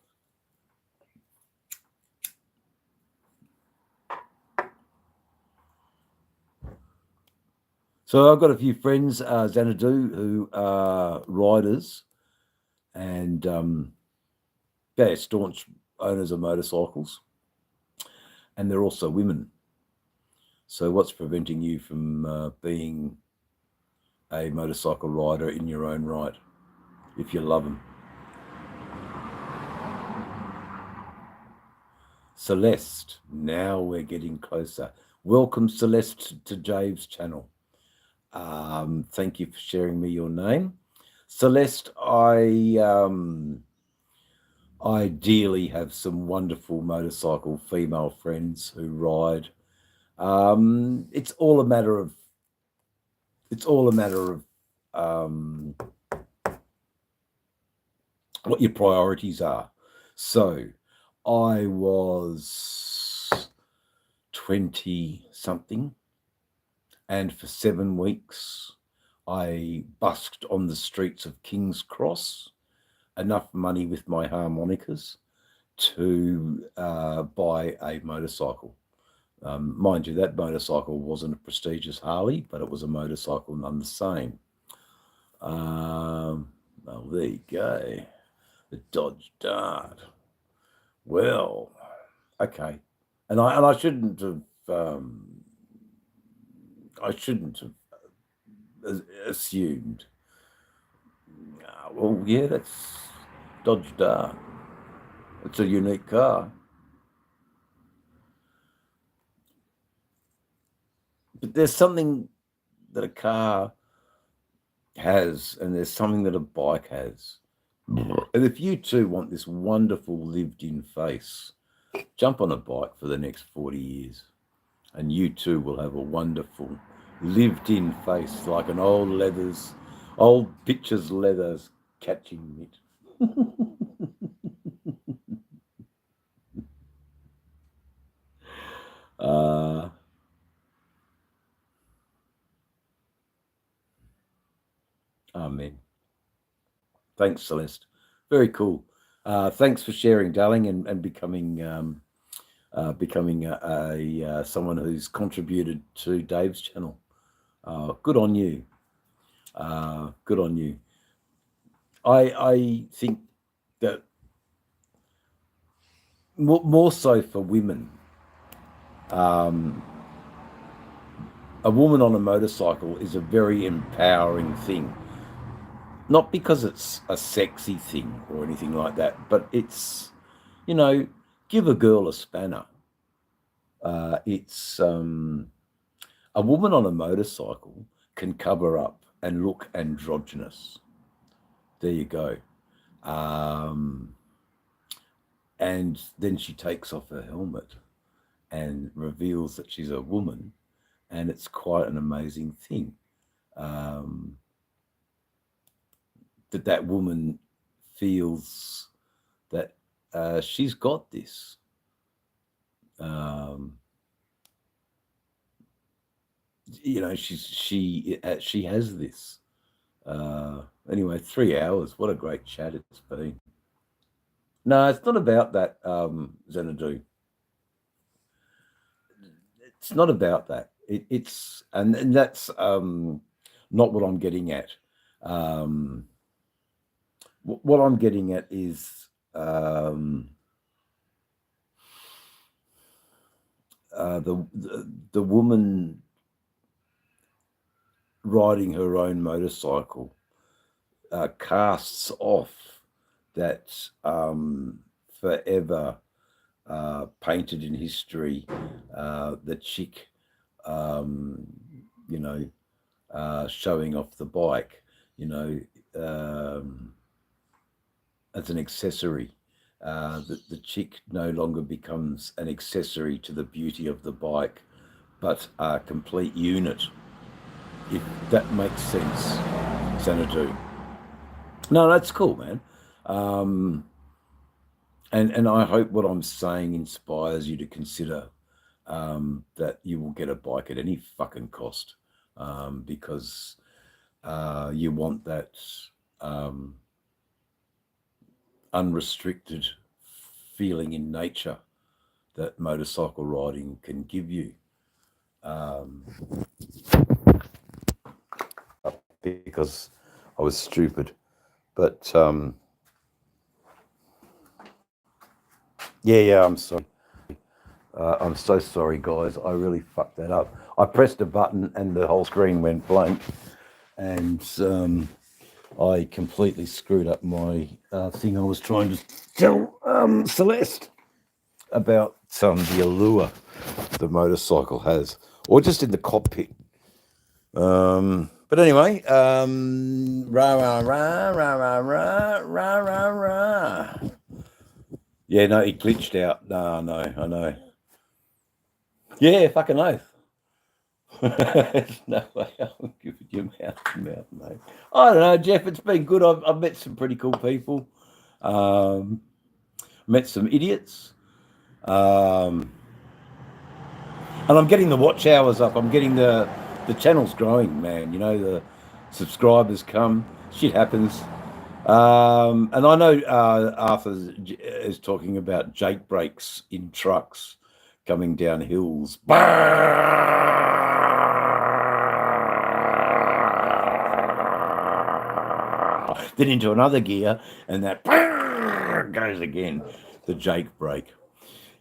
So I've got a few friends, Xanadu, who are riders and staunch owners of motorcycles, and they're also women. So what's preventing you from being a motorcycle rider in your own right, if you love them? Celeste, now we're getting closer. Welcome, Celeste, to Dave's channel. Thank you for sharing me your name. Celeste, I ideally have some wonderful motorcycle female friends who ride. It's all a matter of what your priorities are. So I was 20 something, and for 7 weeks I busked on the streets of King's Cross, enough money with my harmonicas to buy a motorcycle. Mind you, that motorcycle wasn't a prestigious Harley, but it was a motorcycle none the same. Well, there you go. The Dodge Dart. Well, okay. And I shouldn't have assumed. Well, yeah, that's Dodge Dart. It's a unique car. But there's something that a car has, and there's something that a bike has. And if you too want this wonderful lived-in face, jump on a bike for the next 40 years, and you too will have a wonderful lived-in face, like an old pictures leathers catching mitt. Amen. Thanks, Celeste. Very cool. Thanks for sharing, darling, and becoming someone who's contributed to Dave's channel. Good on you. Good on you. I think that more so for women, a woman on a motorcycle is a very empowering thing. Not because it's a sexy thing or anything like that, but it's, give a girl a spanner. It's a woman on a motorcycle can cover up and look androgynous. There you go. And then she takes off her helmet and reveals that she's a woman, and it's quite an amazing thing. that woman feels that she's got this. She has this. Anyway, 3 hours. What a great chat it's been. No, it's not about that, Xanadu. It's not about that. It's and that's not what I'm getting at. What I'm getting at is the woman riding her own motorcycle casts off that forever painted in history, the chick, showing off the bike, as an accessory. The chick no longer becomes an accessory to the beauty of the bike, but a complete unit, if that makes sense, Xanadu. No, that's cool, man. And I hope what I'm saying inspires you to consider that you will get a bike at any fucking cost, because you want that unrestricted feeling in nature that motorcycle riding can give you. Because I was stupid, but yeah, I'm sorry. I'm so sorry, guys. I really fucked that up. I pressed a button and the whole screen went blank, and I completely screwed up my thing. I was trying to tell Celeste about the allure the motorcycle has, or just in the cockpit. But anyway, rah rah rah rah rah rah rah rah rah. Yeah, no, he glitched out. No, I know. Yeah, fucking oath. No way I'll give it your mouth to mouth, mate. I don't know, Jeff. It's been good. I've met some pretty cool people. Met some idiots. And I'm getting the watch hours up. I'm getting the channel's growing, man. The subscribers come. Shit happens. And I know Arthur is talking about Jake brakes in trucks coming down hills. Then into another gear, and that goes again. The Jake brake.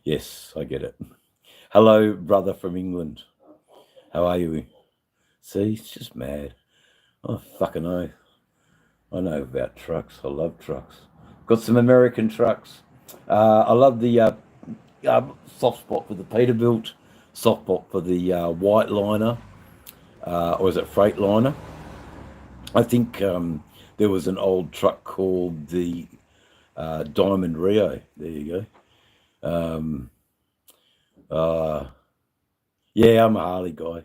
Yes, I get it. Hello, brother from England. How are you? See, it's just mad. Oh, fucking oath. I know about trucks. I love trucks. Got some American trucks. I love the soft spot for the Peterbilt, soft spot for the white liner, or is it Freightliner? I think there was an old truck called the Diamond Rio. There you go. Yeah, I'm a Harley guy.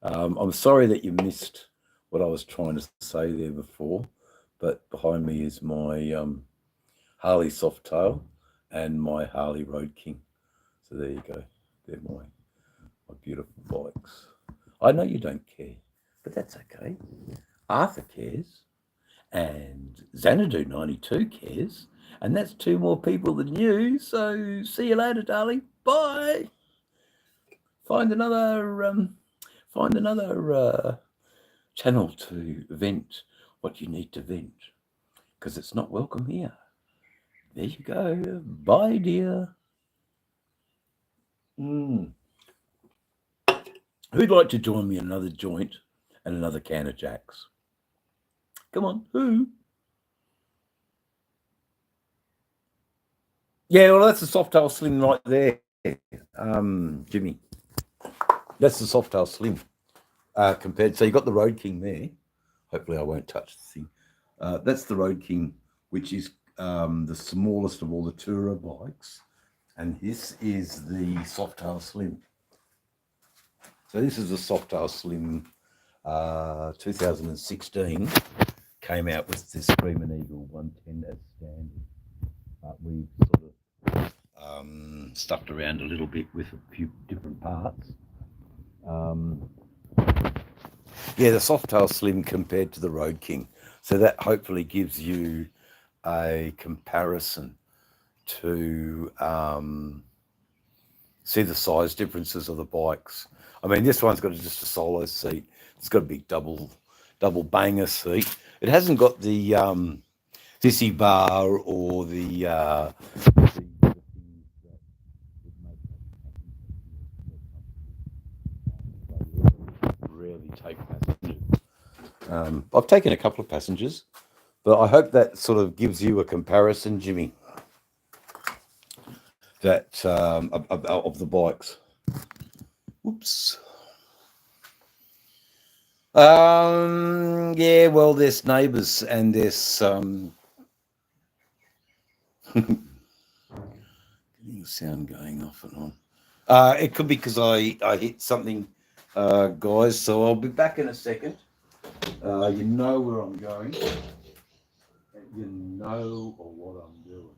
I'm sorry that you missed what I was trying to say there before, but behind me is my Harley Softail and my Harley Road King. So there you go. They're my beautiful bikes. I know you don't care, but that's okay. Arthur cares, and Xanadu 92 cares, and that's 2 more people than you. So see you later, darling. Bye. Find another channel to vent what you need to vent, because it's not welcome here. There you go. Bye, dear. Who'd like to join me in another joint and another can of Jacks? Come on, who? Yeah, well, that's the Softail Slim right there, Jimmy. That's the Softail Slim compared. So you got the Road King there. Hopefully I won't touch the thing. That's the Road King, which is the smallest of all the tourer bikes. And this is the Softail Slim. So this is the Softail Slim 2016 came out with this Screaming Eagle 110 as standard, but we've sort of stuffed around a little bit with a few different parts. Yeah, the Softail Slim compared to the Road King, so that hopefully gives you a comparison to see the size differences of the bikes. I mean, this one's got just a solo seat. It's got a big double banger seat. It hasn't got the sissy bar or the things that would make it rarely take passengers. I've taken a couple of passengers, but I hope that sort of gives you a comparison, Jimmy, that of the bikes. Whoops. Yeah, well, there's neighbours and there's getting sound going off and on. It could be because I hit something, guys. So I'll be back in a second. You know where I'm going. You know what I'm doing.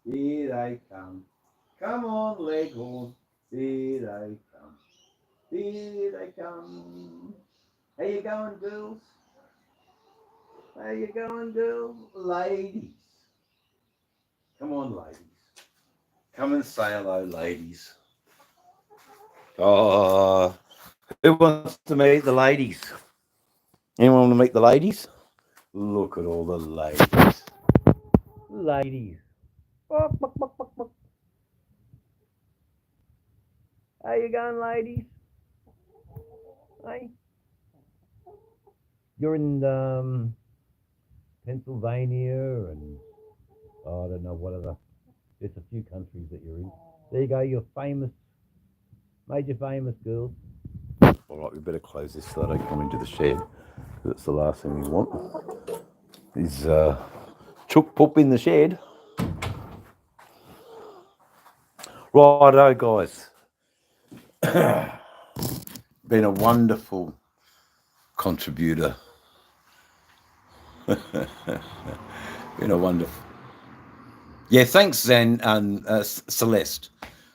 Here they come. Come on, Leghorn. Here they come. Here they come. How you going, girls? How you going, girls? Ladies. Come on, ladies. Come and say hello, ladies. Oh, who wants to meet the ladies? Anyone want to meet the ladies? Look at all the ladies. Ladies. How you going, ladies? Hey? You're in Pennsylvania and I don't know what other. There's a few countries that you're in. There you go. You're famous, major famous girls. All right, we better close this so they don't come into the shed. That's the last thing we want. Is chook poop in the shed. Righto, guys. Been a wonderful contributor. Been a wonderful. Yeah, thanks, Zan and Celeste.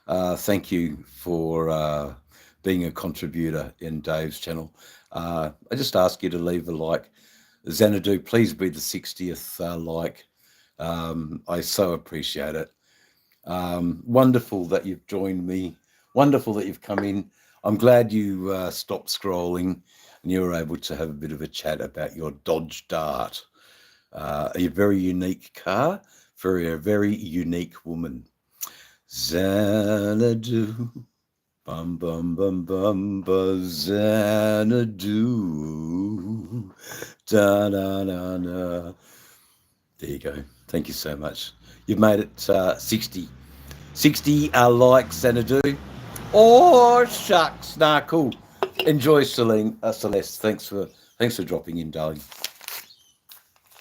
Thank you for being a contributor in Dave's channel. I just ask you to leave a like. Xanadu, please be the 60th like. I so appreciate it. Wonderful that you've joined me. Wonderful that you've come in. I'm glad you stopped scrolling and you were able to have a bit of a chat about your Dodge Dart. A very unique car for a very unique woman. Xanadu, bum bum bum bum bum, Xanadu, da da da da. There you go. Thank you so much. You've made it 60 likes, Xanadu. Oh shucks, nah, cool. Enjoy, Celeste. Thanks for dropping in, darling.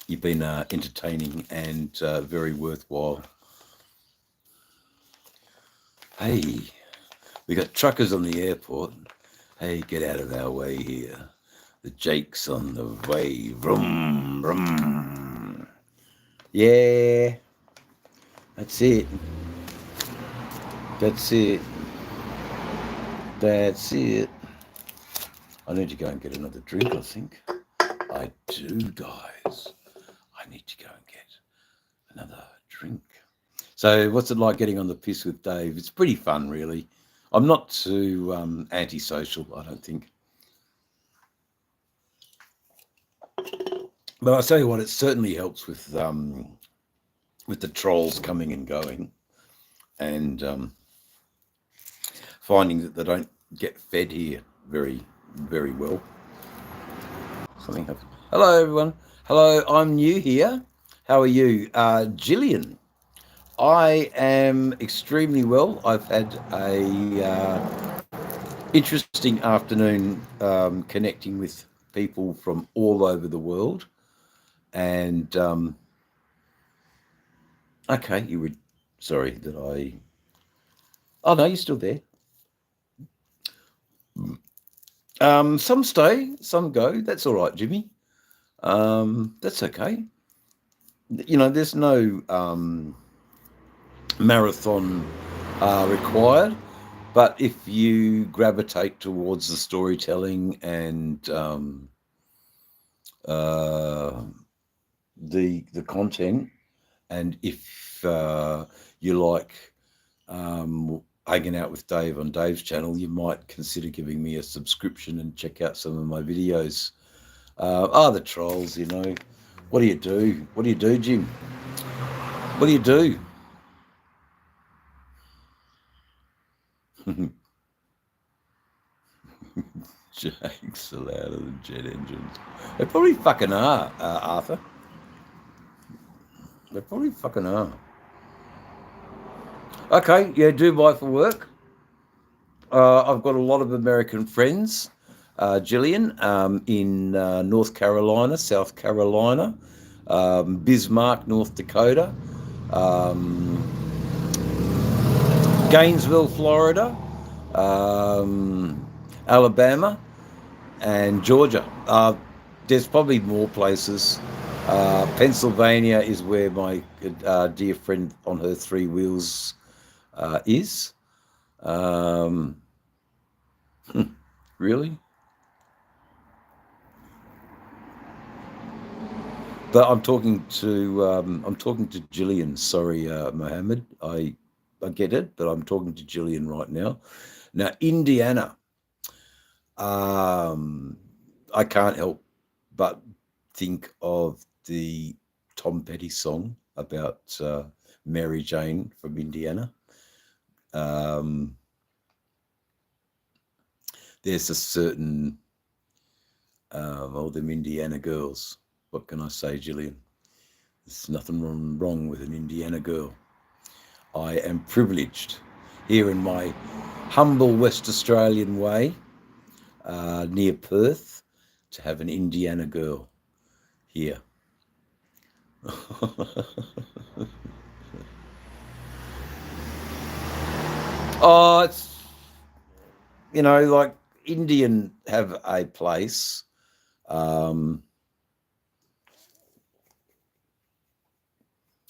You've been entertaining and very worthwhile. Hey, we got truckers on the airport. Hey, get out of our way here. The Jake's on the way. Vroom, vroom. Yeah, that's it. That's it. That's it. I need to go and get another drink, I think. I do, guys. I need to go and get another drink. So what's it like getting on the piss with Dave? It's pretty fun, really. I'm not too antisocial, I don't think. But I'll tell you what, it certainly helps with the trolls coming and going and finding that they don't get fed here very, very well. Something happened. Hello, everyone. Hello, I'm new here. How are you? Gillian. I am extremely well. I've had a interesting afternoon connecting with people from all over the world. And okay, you were sorry that I. Oh no, you're still there. Some stay, some go. That's all right, Jimmy. That's okay. You know, there's no marathon required, but if you gravitate towards the storytelling and the content, and if you like hanging out with Dave on Dave's channel, you might consider giving me a subscription and check out some of my videos. The trolls, you know. What do you do? What do you do, Jim? What do you do? Jakes are louder than jet engines. They probably fucking are, Arthur. They probably fucking are. Okay, yeah, Dubai for work. I've got a lot of American friends. Gillian in North Carolina, South Carolina, Bismarck, North Dakota, Gainesville, Florida, Alabama, and Georgia. There's probably more places. Pennsylvania is where my dear friend on her three wheels is. Really? But I'm talking to Gillian. Sorry, Mohammed. I get it, but I'm talking to Gillian right now. Now, Indiana. I can't help but think of the Tom Petty song about Mary Jane from Indiana. There's a certain them Indiana girls. What can I say, Gillian? There's nothing wrong with an Indiana girl. I am privileged here in my humble West Australian way, near Perth, to have an Indiana girl here. Oh, it's, you know, like Indian have a place.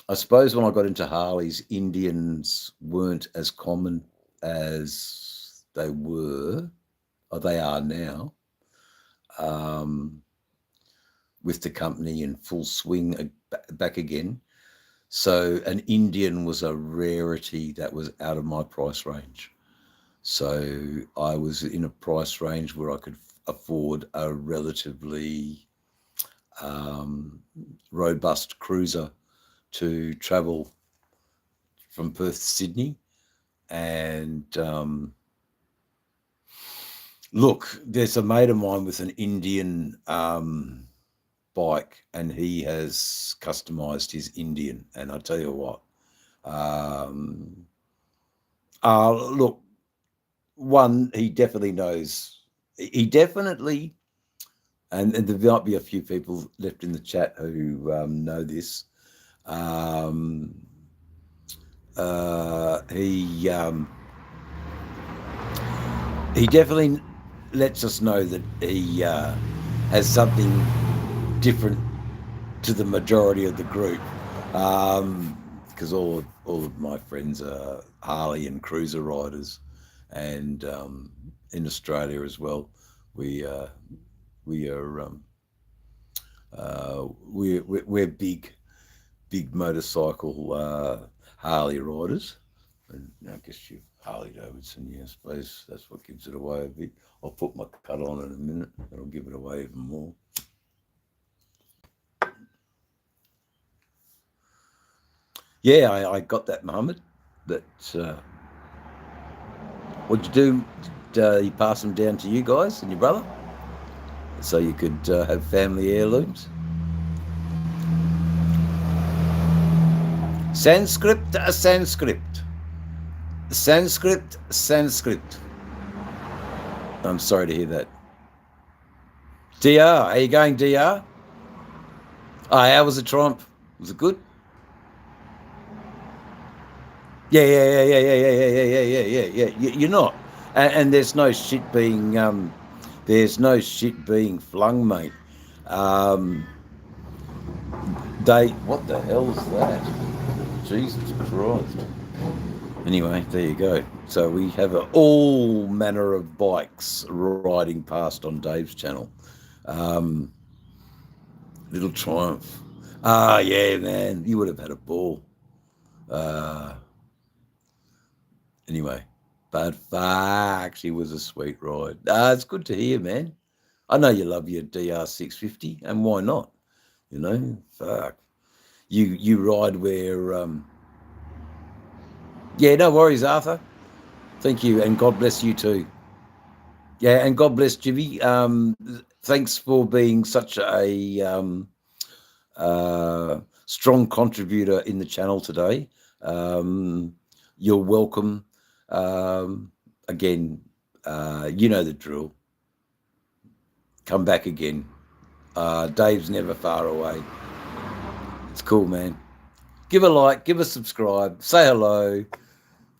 I suppose when I got into Harleys, Indians weren't as common as they were, or they are now, with the company in full swing back again. So an Indian was a rarity that was out of my price range. So I was in a price range where I could afford a relatively robust cruiser to travel from Perth to Sydney. And look, there's a mate of mine with an Indian bike, and he has customized his Indian. And I tell you what, look, one, he definitely knows. He definitely, and there might be a few people left in the chat who know this. He definitely lets us know that he has something different to the majority of the group, because all of my friends are Harley and cruiser riders, and in Australia as well, we're big motorcycle Harley riders, and I guess you Harley Davidson. Yeah, I suppose that's what gives it away a bit. I'll put my cut on in a minute. That'll give it away even more. Yeah, I got that, Mohammed. That what'd you do? Did he pass them down to you guys and your brother, so you could have family heirlooms? Sanskrit, Sanskrit. Sanskrit, Sanskrit. I'm sorry to hear that. DR, how you going, DR? Oh, how was the Triumph? Was it good? Yeah. You're not, and there's no shit being flung, mate. What the hell's that? Jesus Christ. Anyway, there you go. So we have all manner of bikes riding past on Dave's channel. Little Triumph. Ah, yeah, man, you would have had a ball. Anyway, but fuck, she was a sweet ride. It's good to hear, man. I know you love your DR650, and why not? You know, fuck. You ride where yeah, no worries, Arthur. Thank you, and God bless you too. Yeah, and God bless Jimmy. Thanks for being such a strong contributor in the channel today. You're welcome. Again, you know the drill. Come back again. Dave's never far away. It's cool, man. Give a like, give a subscribe, say hello,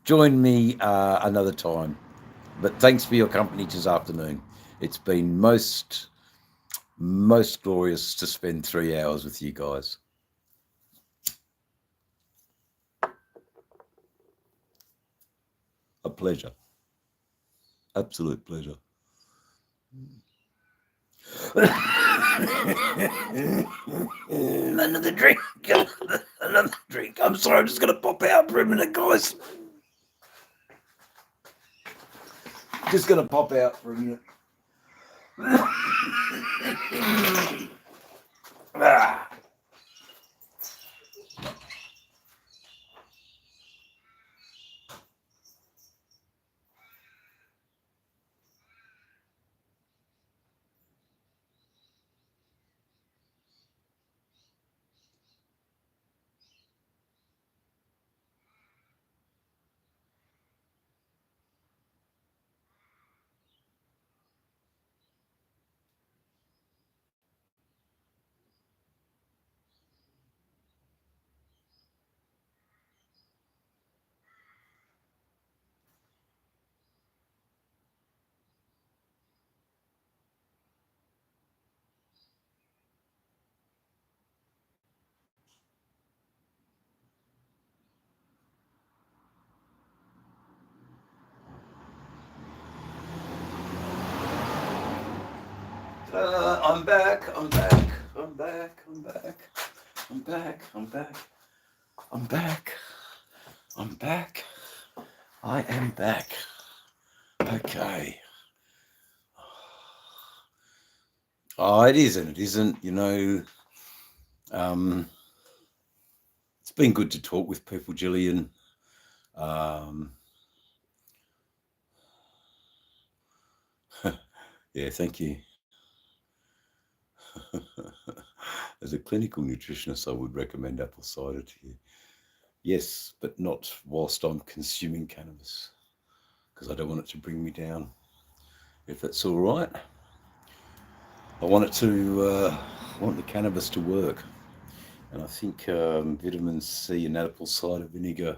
join me another time. But thanks for your company this afternoon. It's been most glorious to spend 3 hours with you guys. A pleasure. Absolute pleasure. Another drink. Another drink. I'm sorry, I'm just going to pop out for a minute, guys. Just going to pop out for a minute. Ah. I'm back. I'm back. I'm back. I'm back. I'm back. I'm back. I'm back. I'm back. I am back. Okay. Oh, it isn't. It isn't. You know, it's been good to talk with people, Gillian. Yeah, thank you. As a clinical nutritionist, I would recommend apple cider to you. Yes, but not whilst I'm consuming cannabis, because I don't want it to bring me down. If that's all right, I want it to. I want the cannabis to work, and I think vitamin C and apple cider vinegar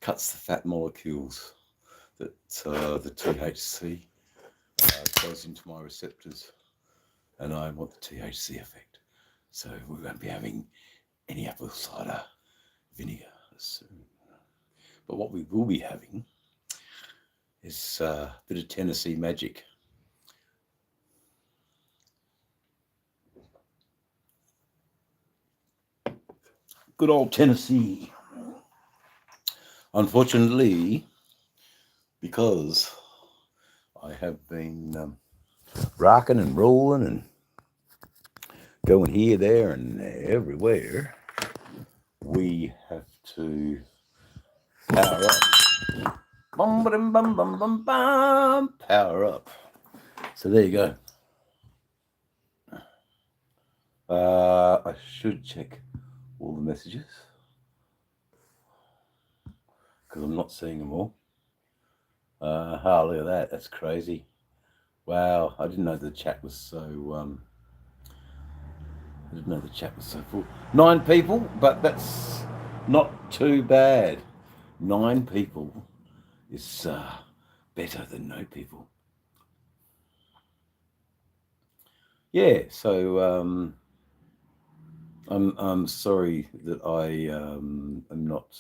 cuts the fat molecules that the THC goes into my receptors, and I want the THC effect. So we won't be having any apple cider vinegar soon. But what we will be having is a bit of Tennessee magic. Good old Tennessee. Unfortunately, because I have been rocking and rolling and going here, there, and everywhere, we have to power up. Bum, bum, bum, bum, bum, bum, power up. So there you go. I should check all the messages because I'm not seeing them all. Oh, look at that. That's crazy. Wow. I didn't know the chat was so. I didn't know the chat was so full. 9 people, but that's not too bad. 9 people is better than no people. Yeah. So I'm sorry that I am not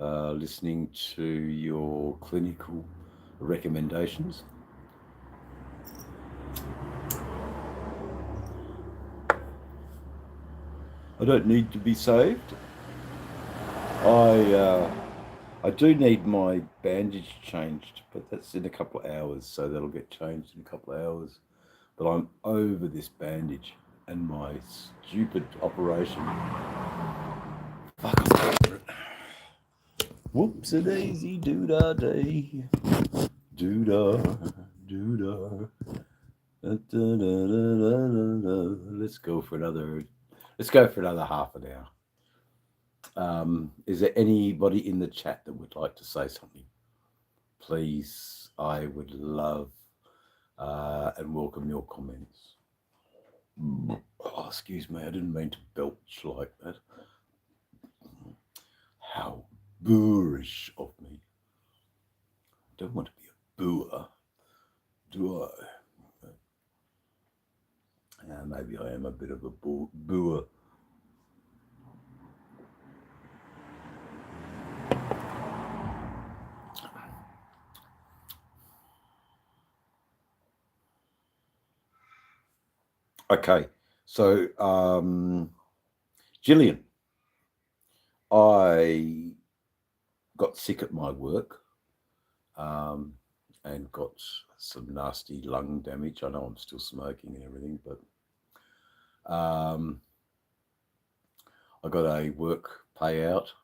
listening to your clinical recommendations. I don't need to be saved. I do need my bandage changed, but that's in a couple of hours, so that'll get changed in a couple of hours. But I'm over this bandage and my stupid operation. Fuck, I'm over it. Whoops a daisy doo da day. Doo da doo da. Let's go for another. Let's go for another half an hour. Is there anybody in the chat that would like to say something? Please, I would love and welcome your comments. Oh, excuse me, I didn't mean to belch like that. How boorish of me. I don't want to be a booer, do I? Maybe I am a bit of a booer. Okay, so Gillian, I got sick at my work and got some nasty lung damage. I know I'm still smoking and everything, but I got a work payout,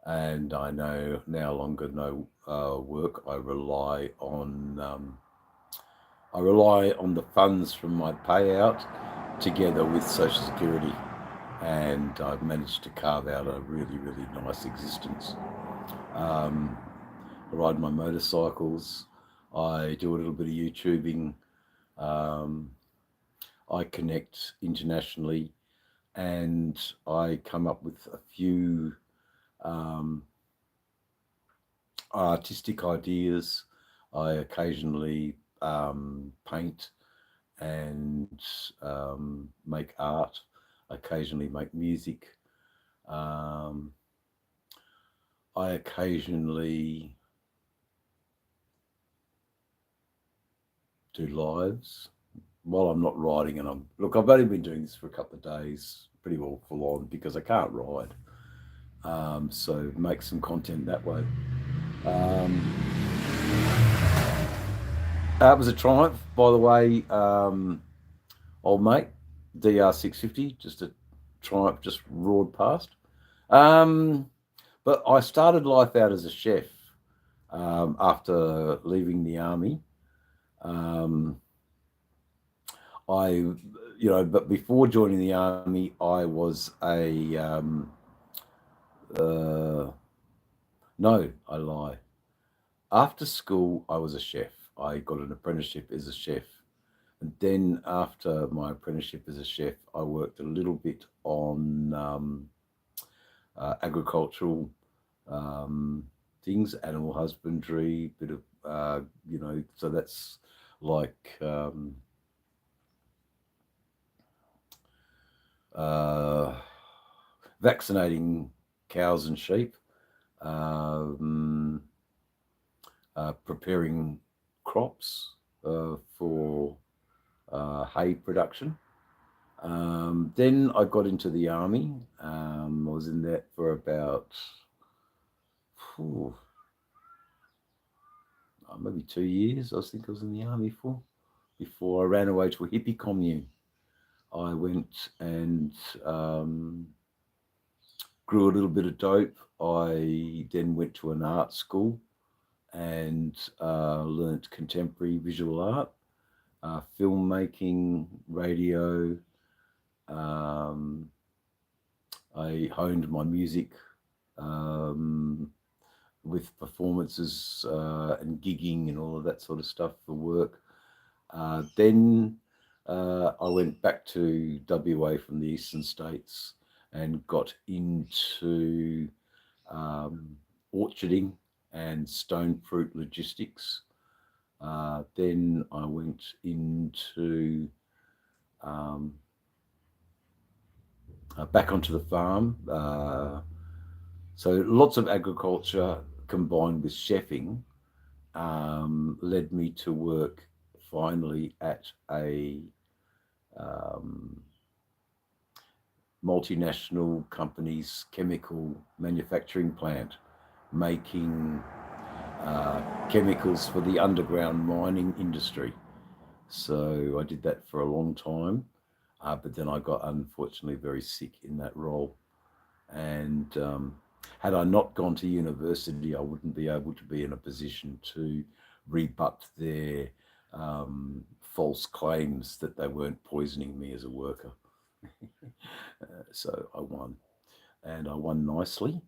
and I no longer no work. I rely on the funds from my payout together with Social Security, and I've managed to carve out a really, really nice existence. I ride my motorcycles. I do a little bit of YouTubing. I connect internationally, and I come up with a few artistic ideas. I occasionally paint and make art. I occasionally make music. I occasionally do lives while I'm not riding, and I've only been doing this for a couple of days, pretty well full on because I can't ride. So make some content that way. That was a Triumph, by the way, old mate, DR650, just a Triumph, just roared past. But I started life out as a chef after leaving the army. But before joining the army, I was no, I lie. After school, I was a chef. I got an apprenticeship as a chef. And then after my apprenticeship as a chef, I worked a little bit on agricultural things, animal husbandry, bit of, so that's like vaccinating cows and sheep, preparing crops for hay production. Then I got into the army. I was in that for about maybe 2 years. I think I was in the army for before I ran away to a hippie commune. I went and grew a little bit of dope. I then went to an art school and learnt contemporary visual art, filmmaking, radio. I honed my music with performances and gigging and all of that sort of stuff for work. Then I went back to WA from the eastern states and got into orcharding and stone fruit logistics. Then I went into back onto the farm. So lots of agriculture combined with chefing led me to work finally at a multinational company's chemical manufacturing plant, making chemicals for the underground mining industry. So I did that for a long time, but then I got unfortunately very sick in that role. And had I not gone to university, I wouldn't be able to be in a position to rebut their false claims that they weren't poisoning me as a worker. So I won, and I won nicely.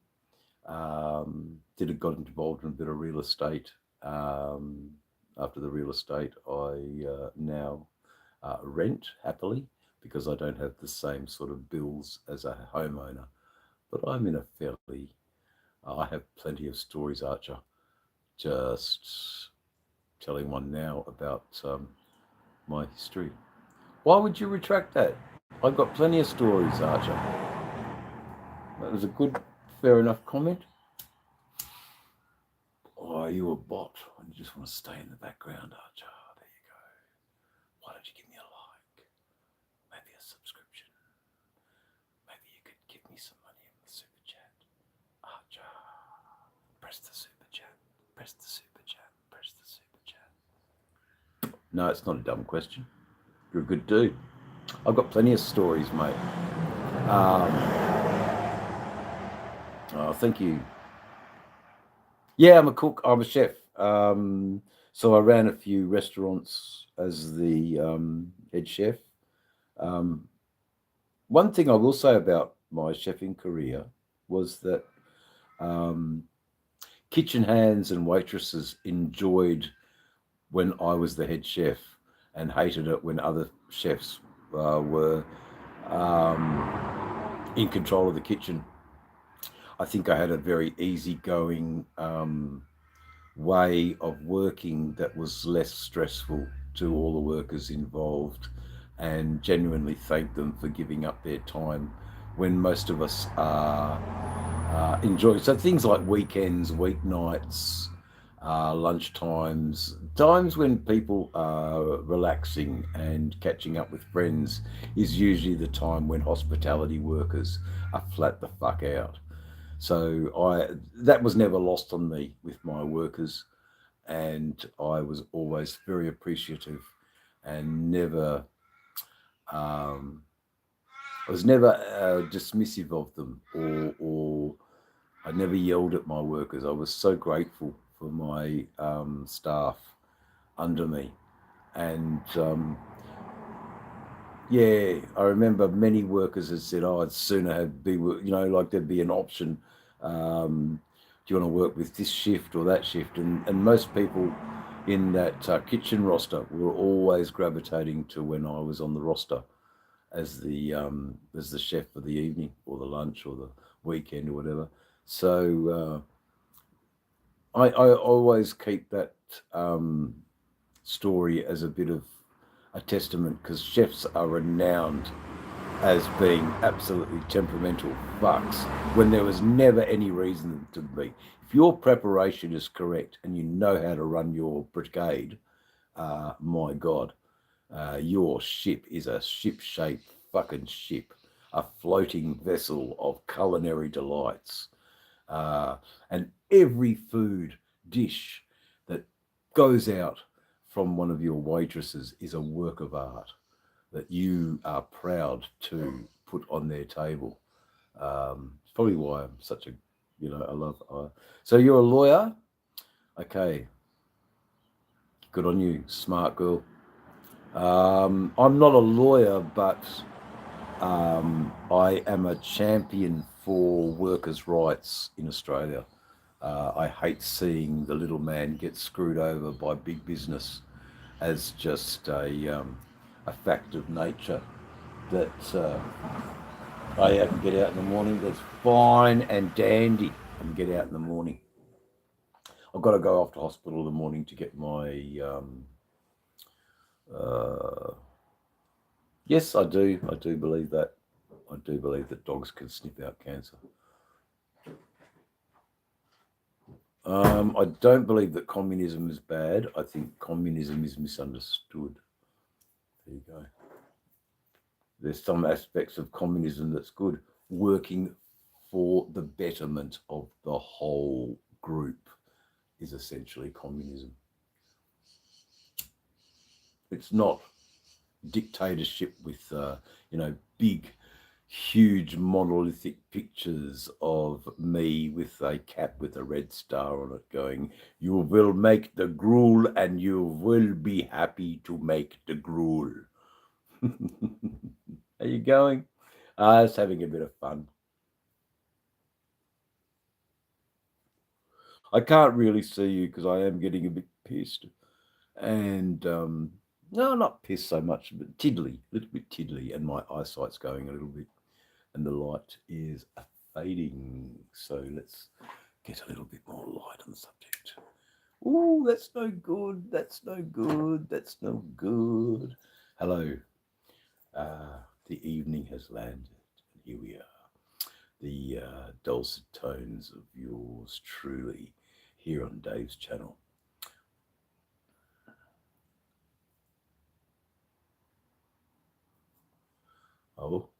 Got involved in a bit of real estate. After the real estate, I now rent happily because I don't have the same sort of bills as a homeowner. But I'm in a fairly, I have plenty of stories, Archer. Just telling one now about my history. Why would you retract that? I've got plenty of stories, Archer. That was a good, fair enough comment. Oh, are you a bot? You just want to stay in the background, Archer. There you go. Why don't you give me a like? Maybe a subscription. Maybe you could give me some money in the super chat. Archer. Press the super chat. Press the super chat. Press the super chat. No, it's not a dumb question. You're a good dude. I've got plenty of stories, mate. Oh, thank you. Yeah, I'm a cook. I'm a chef. So I ran a few restaurants as the head chef. One thing I will say about my chefing career was that kitchen hands and waitresses enjoyed when I was the head chef and hated it when other chefs were in control of the kitchen. I think I had a very easygoing way of working that was less stressful to all the workers involved, and genuinely thank them for giving up their time when most of us are enjoying. So things like weekends, weeknights, lunchtimes, times when people are relaxing and catching up with friends is usually the time when hospitality workers are flat the fuck out. So that was never lost on me with my workers, and I was always very appreciative and never, I was never dismissive of them, or I never yelled at my workers. I was so grateful for my staff under me, and yeah, I remember many workers had said, "Oh, I'd sooner be, like there'd be an option. Do you want to work with this shift or that shift?" And most people in that kitchen roster were always gravitating to when I was on the roster as the chef for the evening or the lunch or the weekend or whatever. So I always keep that story as a bit of a testament, because chefs are renowned as being absolutely temperamental fucks when there was never any reason to be. If your preparation is correct and you know how to run your brigade, my God, your ship is a ship-shaped fucking ship, a floating vessel of culinary delights. And every food dish that goes out from one of your waitresses is a work of art that you are proud to put on their table. It's probably why I'm such a, I love. So you're a lawyer? Okay. Good on you, smart girl. I'm not a lawyer, but I am a champion for workers' rights in Australia. I hate seeing the little man get screwed over by big business as just a fact of nature that I can get out in the morning. That's fine and dandy. I can get out in the morning. I've got to go off to hospital in the morning to get my. Yes, I do. I do believe that. I do believe that dogs can sniff out cancer. I don't believe that communism is bad. I think communism is misunderstood. There you go. There's some aspects of communism that's good, working for the betterment of the whole group is essentially communism. It's not dictatorship with, big, huge monolithic pictures of me with a cap with a red star on it going, you will make the gruel and you will be happy to make the gruel. Are you going? I was having a bit of fun. I can't really see you because I am getting a bit pissed. And no, not pissed so much, but tiddly, a little bit tiddly, and my eyesight's going a little bit, and the light is fading. So let's get a little bit more light on the subject. Ooh, that's no good. That's no good. That's no good. Hello. The evening has landed, and here we are. The dulcet tones of yours truly here on Dave's channel. Oh,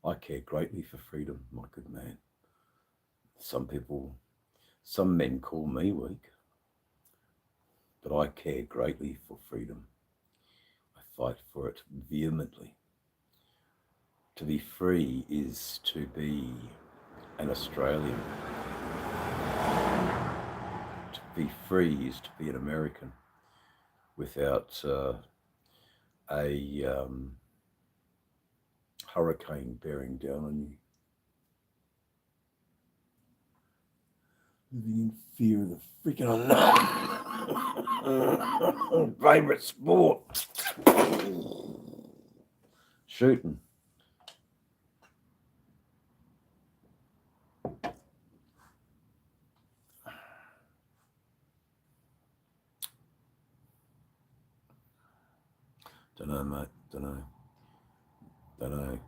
I care greatly for freedom, my good man. Some men call me weak, but I care greatly for freedom. I fight for it vehemently. To be free is to be an Australian. To be free is to be an American without a hurricane bearing down on you. Living in fear of the freaking unknown. Favorite sport. Shooting. Don't know, mate. Don't know.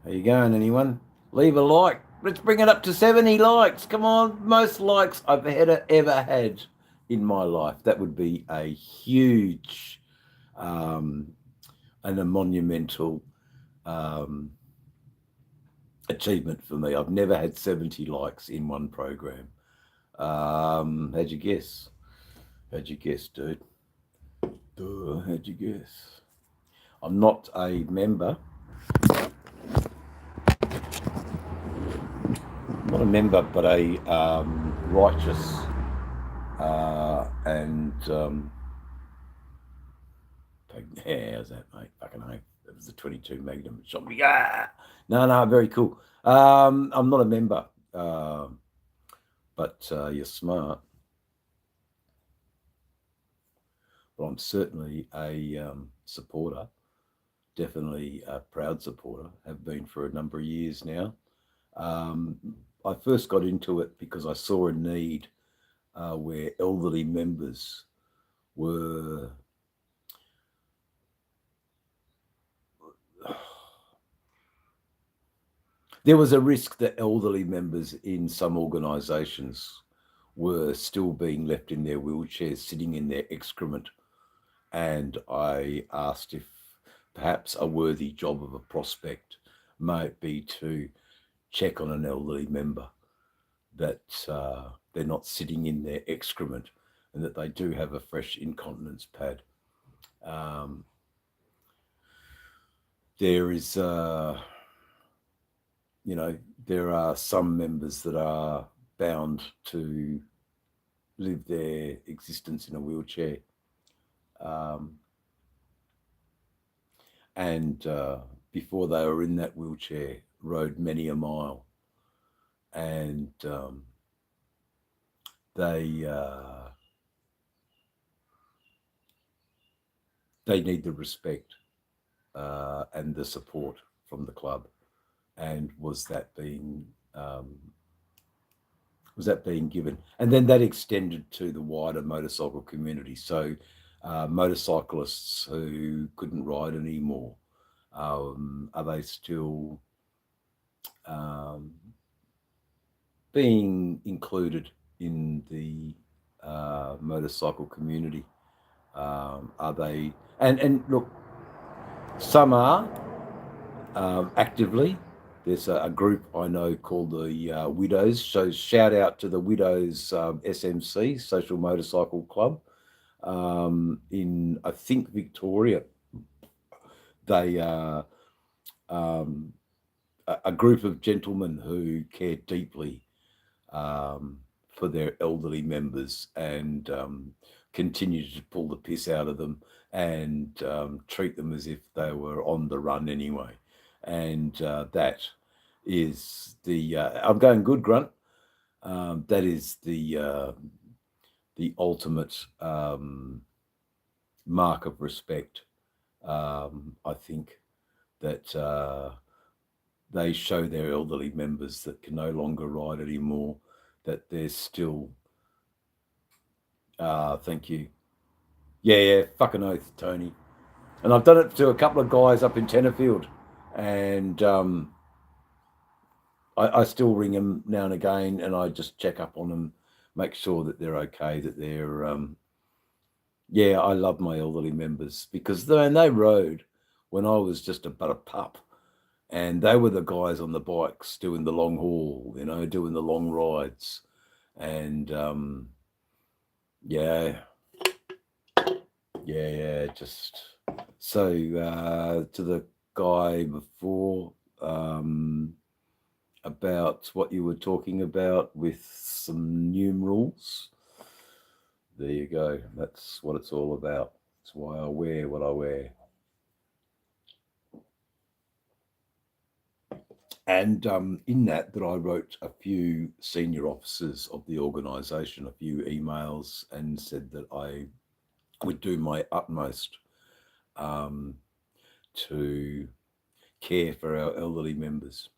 How you going, anyone? Leave a like. Let's bring it up to 70 likes. Come on, most likes I've ever had in my life. That would be a huge and a monumental achievement for me. I've never had 70 likes in one program. How'd you guess? How'd you guess, dude? How'd you guess? I'm not a member. Not a member, but a righteous and how's that, mate? Fucking hell. It was the 22 Magnum. Shot me. Ah! No, very cool. I'm not a member, but you're smart. But I'm certainly a supporter. Definitely a proud supporter. Have been for a number of years now. I first got into it because I saw a need where elderly members were there was a risk that elderly members in some organisations were still being left in their wheelchairs, sitting in their excrement. And I asked if perhaps a worthy job of a prospect might be to check on an elderly member, that they're not sitting in their excrement and that they do have a fresh incontinence pad. There is, there are some members that are bound to live their existence in a wheelchair. And before they were in that wheelchair, rode many a mile and they need the respect and the support from the club. And was that being given? And then that extended to the wider motorcycle community. So motorcyclists who couldn't ride anymore, are they still being included in the motorcycle community? Are they? And look, some are actively. There's a group I know called the Widows. So shout out to the Widows SMC, Social Motorcycle Club, in, I think, Victoria. They are a group of gentlemen who care deeply for their elderly members and continue to pull the piss out of them and treat them as if they were on the run anyway. And that is the I'm going good, Grunt. That is the ultimate mark of respect. I think that they show their elderly members that can no longer ride anymore, that they're still thank you. Yeah, fucking oath, Tony. And I've done it to a couple of guys up in Tenterfield, and I still ring them now and again, and I just check up on them, make sure that they're okay, that they're yeah, I love my elderly members because they rode when I was just a pup, and they were the guys on the bikes doing the long haul, doing the long rides, and yeah, just so to the guy before about what you were talking about with some numerals. There you go. That's what it's all about. That's why I wear what I wear. And in that I wrote a few senior officers of the organisation a few emails and said that I would do my utmost to care for our elderly members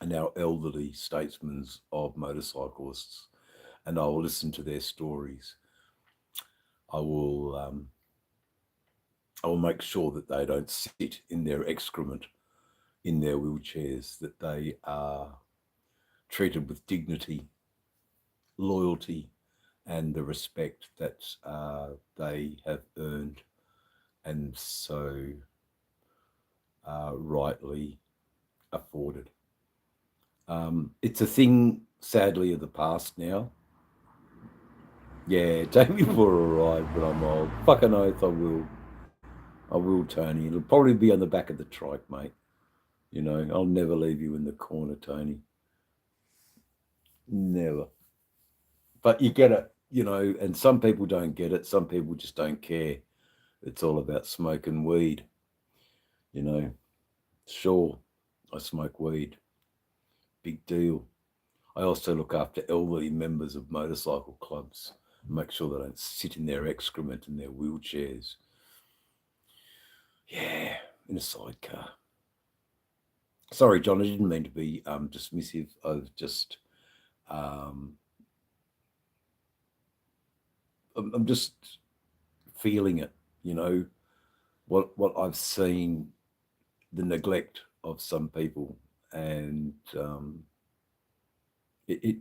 and our elderly statesmen of motorcyclists, and I will listen to their stories. I will make sure that they don't sit in their excrement in their wheelchairs, that they are treated with dignity, loyalty, and the respect that they have earned and so rightly afforded. It's a thing, sadly, of the past now. Yeah, take me for a ride when I'm old. Fucking oath, I will. I will, Tony. It'll probably be on the back of the trike, mate. I'll never leave you in the corner, Tony. Never. But you get it, and some people don't get it. Some people just don't care. It's all about smoking weed. Sure, I smoke weed. Big deal. I also look after elderly members of motorcycle clubs, make sure they don't sit in their excrement in their wheelchairs. Yeah, in a sidecar. Sorry, John, I didn't mean to be dismissive of just... I'm just feeling it, what I've seen, the neglect of some people, and it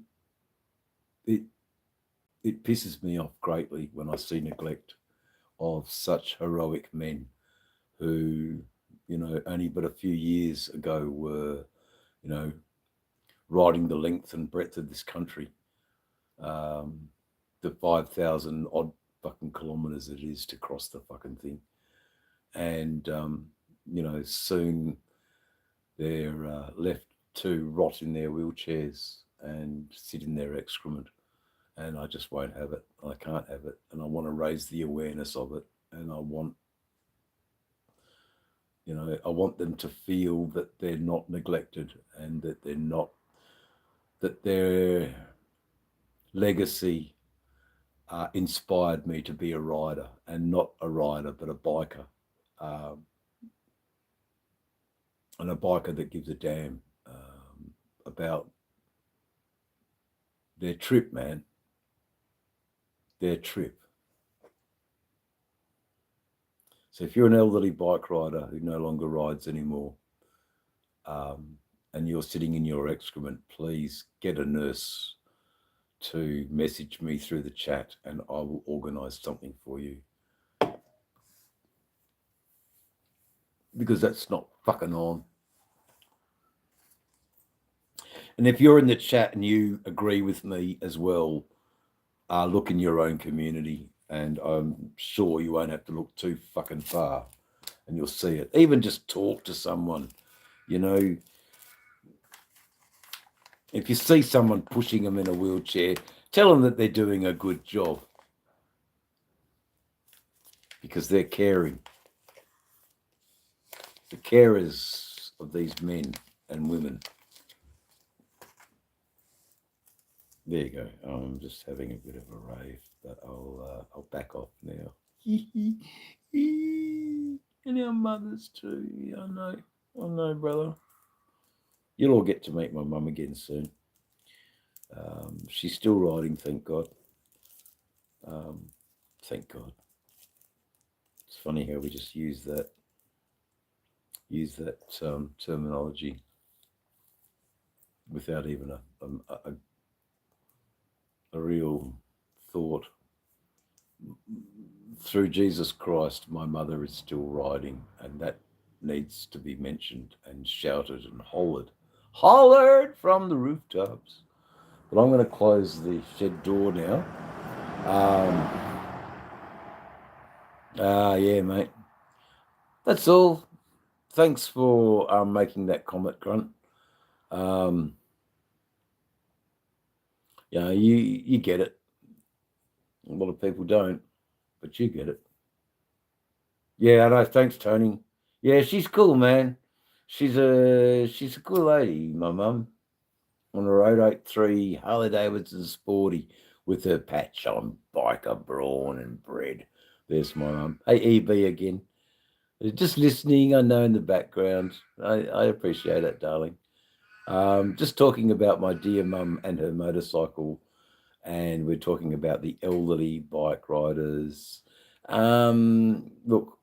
pisses me off greatly when I see neglect of such heroic men who, only but a few years ago were, riding the length and breadth of this country, the 5,000 odd fucking kilometers it is to cross the fucking thing. And, soon they're left to rot in their wheelchairs and sit in their excrement. And I just won't have it. I can't have it. And I want to raise the awareness of it. And I want, I want them to feel that they're not neglected and that they're legacy inspired me to be a rider, and not a rider, but a biker. And a biker that gives a damn about their trip, man. Their trip. So if you're an elderly bike rider who no longer rides anymore, and you're sitting in your excrement, please get a nurse to message me through the chat, and I will organise something for you. Because that's not fucking on. And if you're in the chat and you agree with me as well, look in your own community, and I'm sure you won't have to look too fucking far, and you'll see it. Even just talk to someone, you know. If you see someone pushing them in a wheelchair, tell them that they're doing a good job, because they're caring. The carers of these men and women. There you go. I'm just having a bit of a rave, but I'll back off now. And our mothers too. Yeah, I know, brother. You'll all get to meet my mum again soon. She's still riding, thank God. Thank God. It's funny how we just use that terminology without even a real thought. Through Jesus Christ, my mother is still riding, and that needs to be mentioned and shouted and hollered from the rooftops. But I'm going to close the shed door now. Yeah, mate. That's all. Thanks for making that comment, Grunt. You know, you get it. A lot of people don't, but you get it. Yeah, I know. Thanks, Tony. Yeah, she's cool, man. She's a cool lady, my mum. On the road, 83 Harley Davidson Sporty with her patch on, biker, brawn and bread. There's my mum. Hey, EB again. Just listening, I know in the background. I appreciate it, darling. Just talking about my dear mum and her motorcycle, and we're talking about the elderly bike riders. Look,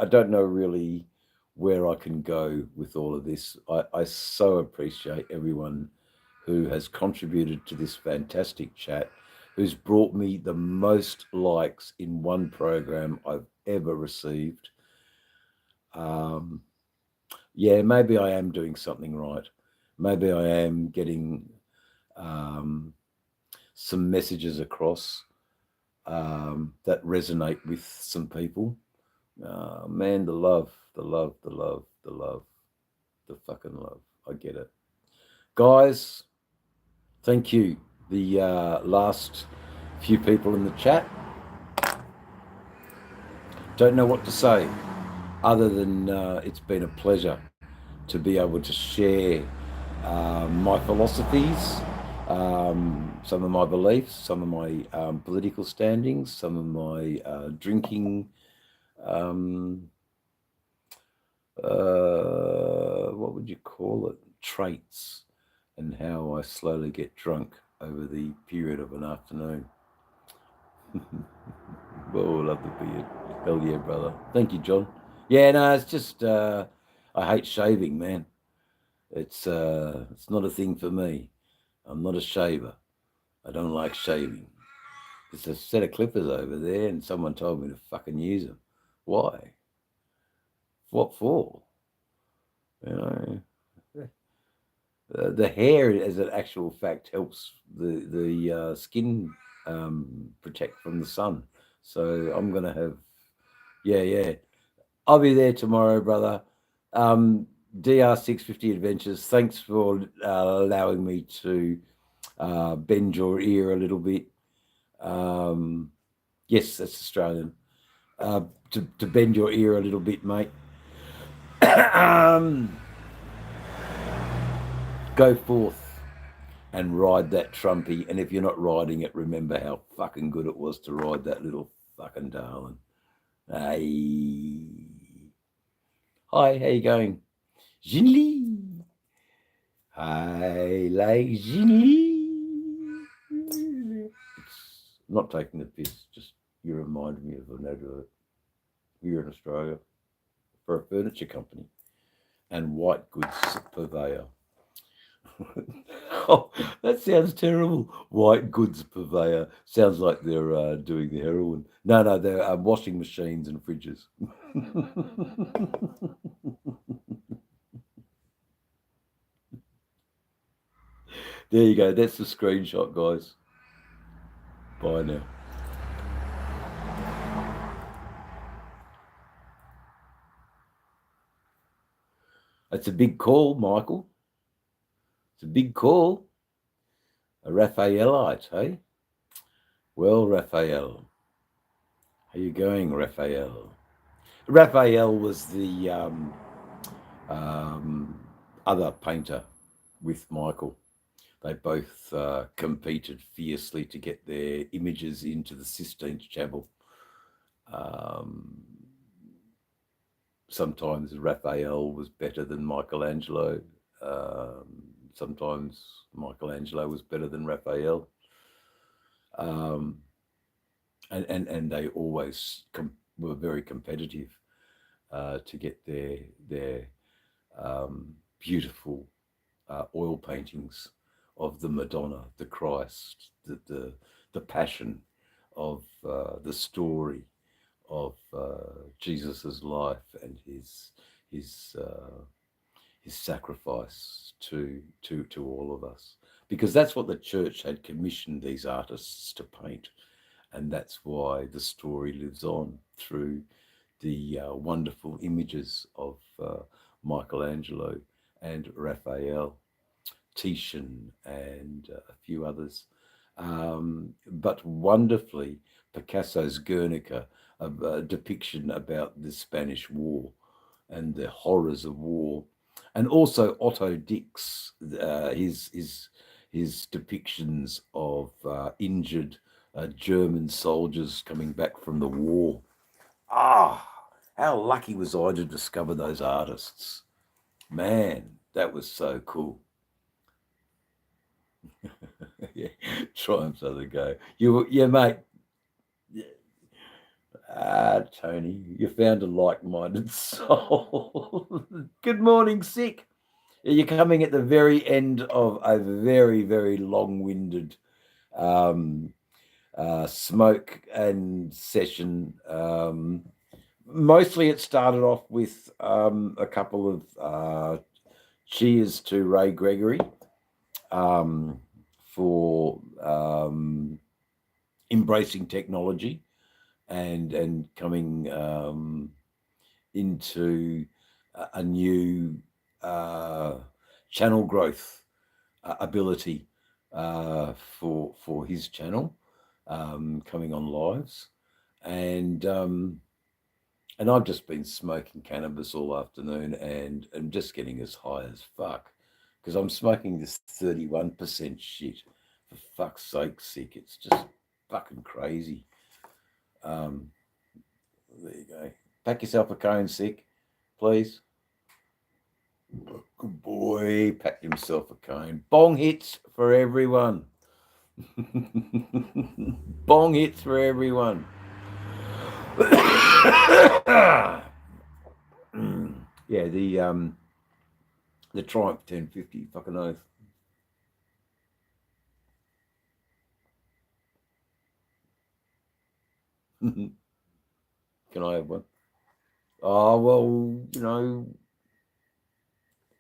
I don't know really where I can go with all of this. I so appreciate everyone who has contributed to this fantastic chat, who's brought me the most likes in one program I've ever received. Yeah, maybe I am doing something right. Maybe I am getting some messages across that resonate with some people. Man, the love, the fucking love. I get it. Guys, thank you. The last few people in the chat. Don't know what to say other than it's been a pleasure to be able to share my philosophies, some of my beliefs, some of my political standings, some of my drinking, what would you call it, traits, and how I slowly get drunk over the period of an afternoon. Whoa, love the beard. Hell yeah, brother. Thank you, John. Yeah, no, it's just I hate shaving, man. It's not a thing for me. I'm not a shaver. I don't like shaving. There's a set of clippers over there, and someone told me to fucking use them. Why? What for? You know, the hair, as an actual fact, helps the skin protect from the sun. So I'm gonna have, yeah. I'll be there tomorrow, brother. DR650 Adventures. Thanks for allowing me to bend your ear a little bit. Yes, that's Australian. To bend your ear a little bit, mate. Go forth and ride that Trumpy. And if you're not riding it, remember how fucking good it was to ride that little fucking darling. Hey. Hi, how you going? Jinli. Hi, like Jinli. It's not taking the piss, just you reminded me of an advert here in Australia for a furniture company and white goods purveyor. Oh, that sounds terrible. White goods purveyor. Sounds like they're doing the heroin. No, they're washing machines and fridges. There you go. That's the screenshot, guys. Bye now. It's a big call, Michael. It's a big call. A Raphaelite, hey? Well, Raphael. How you going, Raphael? Raphael was the other painter with Michael. They both competed fiercely to get their images into the Sistine Chapel. Sometimes Raphael was better than Michelangelo. Sometimes Michelangelo was better than Raphael. And they always were very competitive to get their beautiful oil paintings of the Madonna, the Christ, the passion of the story of Jesus's life and his sacrifice to all of us, because that's what the church had commissioned these artists to paint, and that's why the story lives on through the wonderful images of Michelangelo and Raphael, Titian, and a few others. But wonderfully, Picasso's Guernica, a depiction about the Spanish War and the horrors of war, and also Otto Dix, his depictions of injured German soldiers coming back from the war. How lucky was I to discover those artists. Man, that was so cool. Yeah, triumphs of the go. Yeah, mate. Tony, you found a like-minded soul. Good morning, Sick. You're coming at the very end of a very, very long-winded smoke and session. Mostly it started off with a couple of cheers to Ray Gregory for embracing technology and coming into a new channel growth ability for his channel, coming on lives, and I've just been smoking cannabis all afternoon and just getting as high as fuck, because I'm smoking this 31% shit. For fuck's sake, Sick. It's just fucking crazy. There you go. Pack yourself a cone, Sick, please. Good boy. Pack himself a cone. Bong hits for everyone. Bong hits for everyone. Yeah, the Triumph 1050, fucking oath. Can I have one? Oh, well,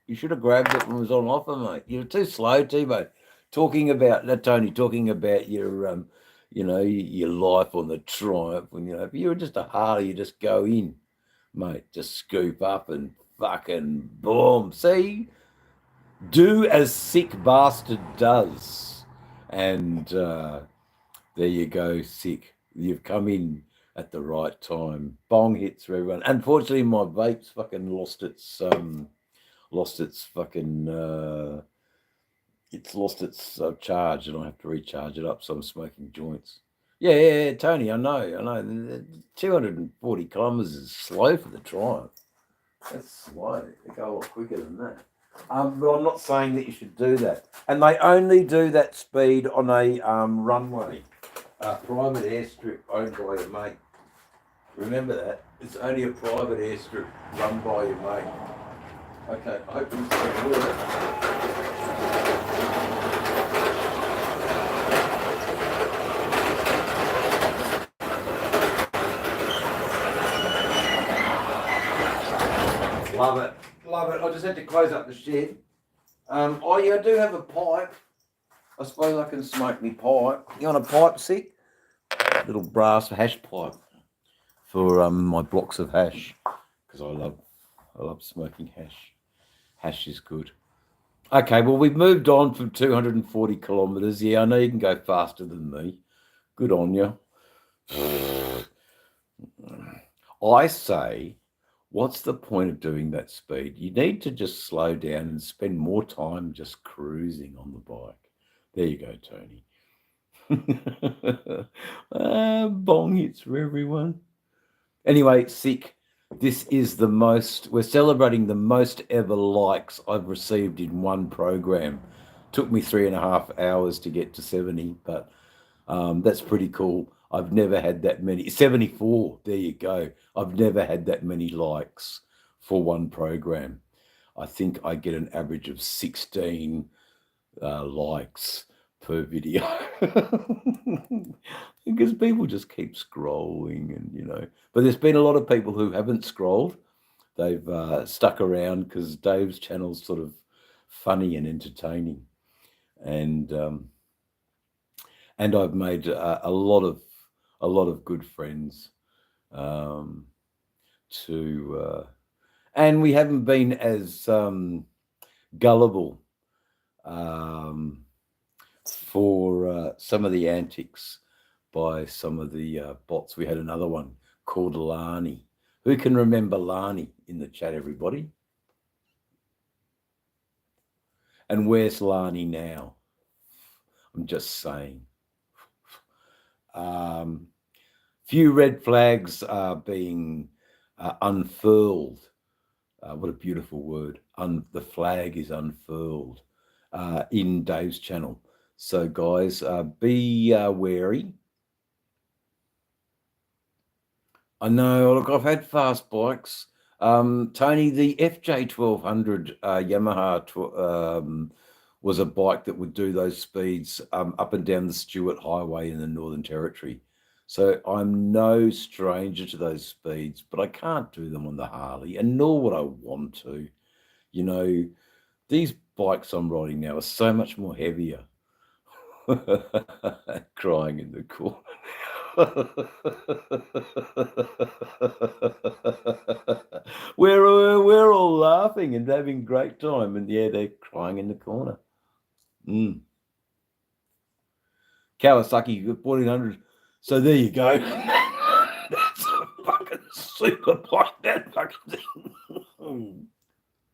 you should have grabbed it when it was on offer, mate. You're too slow, T-Bone. Talking about Tony, talking about your your life on the Triumph, and if you were just a Harley, you just go in, mate, just scoop up and fucking boom. See, do as Sick bastard does, and there you go, Sick. You've come in at the right time. Bong hits for everyone. Unfortunately, my vape's fucking lost its fucking it's lost its charge and I have to recharge it up. So I'm smoking joints. Yeah, Tony, I know. 240 kilometers is slow for the Triumph. That's slow. They go a lot quicker than that. But I'm not saying that you should do that. And they only do that speed on a runway, a private airstrip owned by your mate. Remember that. It's only a private airstrip run by your mate. Okay, I hope this will work. Love it. Love it. I just had to close up the shed. Oh, yeah, I do have a pipe. I suppose I can smoke me pipe. You want a pipe, Sick? Little brass hash pipe for my blocks of hash, because I love smoking hash. Hash is good. Okay, well, we've moved on from 240 kilometres. Yeah, I know you can go faster than me. Good on you. I say, what's the point of doing that speed? You need to just slow down and spend more time just cruising on the bike. There you go, Tony. Bong hits for everyone. Anyway, Sick, this is we're celebrating the most ever likes I've received in one program. Took me 3.5 hours to get to 70, but that's pretty cool. I've never had that many. 74, there you go. I've never had that many likes for one program. I think I get an average of 16 likes per video. Because people just keep scrolling and, but there's been a lot of people who haven't scrolled. They've stuck around because Dave's channel's sort of funny and entertaining. And I've made a lot of good friends and we haven't been as gullible for some of the antics by some of the bots. We had another one called Lani. Who can remember Lani in the chat, everybody? And where's Lani now? I'm just saying. Few red flags are being unfurled. What a beautiful word. The flag is unfurled in Dave's channel. So, guys, be wary. I know, look, I've had fast bikes. Tony, the FJ1200 Yamaha was a bike that would do those speeds up and down the Stuart Highway in the Northern Territory. So I'm no stranger to those speeds, but I can't do them on the Harley, and nor would I want to. These bikes I'm riding now are so much more heavier. Crying in the corner. we're all laughing and having a great time, and yeah, they're crying in the corner. Kawasaki 1400. So there you go. That's a fucking super bike. That fucking thing.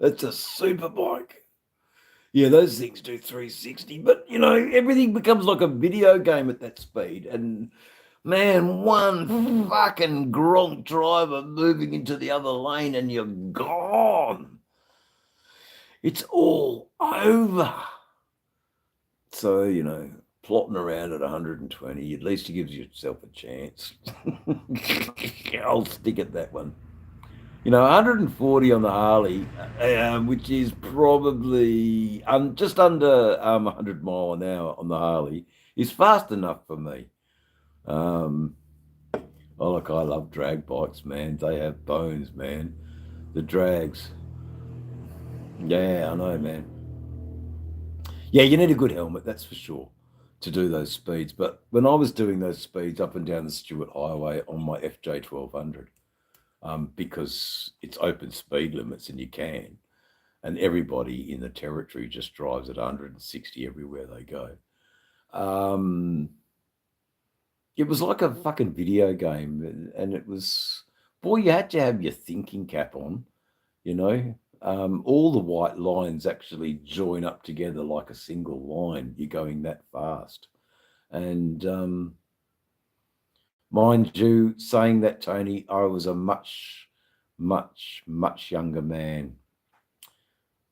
That's a super bike. Yeah, those things do 360, but everything becomes like a video game at that speed. And man, one fucking Gronk driver moving into the other lane and you're gone. It's all over. So, plotting around at 120, at least it gives yourself a chance. I'll stick at that one. 140 on the Harley, which is probably just under 100 mile an hour on the Harley, is fast enough for me. Look, I love drag bikes, man. They have bones, man. The drags. Yeah, I know, man. Yeah, you need a good helmet, that's for sure, to do those speeds. But when I was doing those speeds up and down the Stuart Highway on my FJ1200, because it's open speed limits and you can, and everybody in the territory just drives at 160 everywhere they go. It was like a fucking video game, and it was, boy, you had to have your thinking cap on, all the white lines actually join up together like a single line. You're going that fast. And mind you, saying that, Tony, I was a much, much, much younger man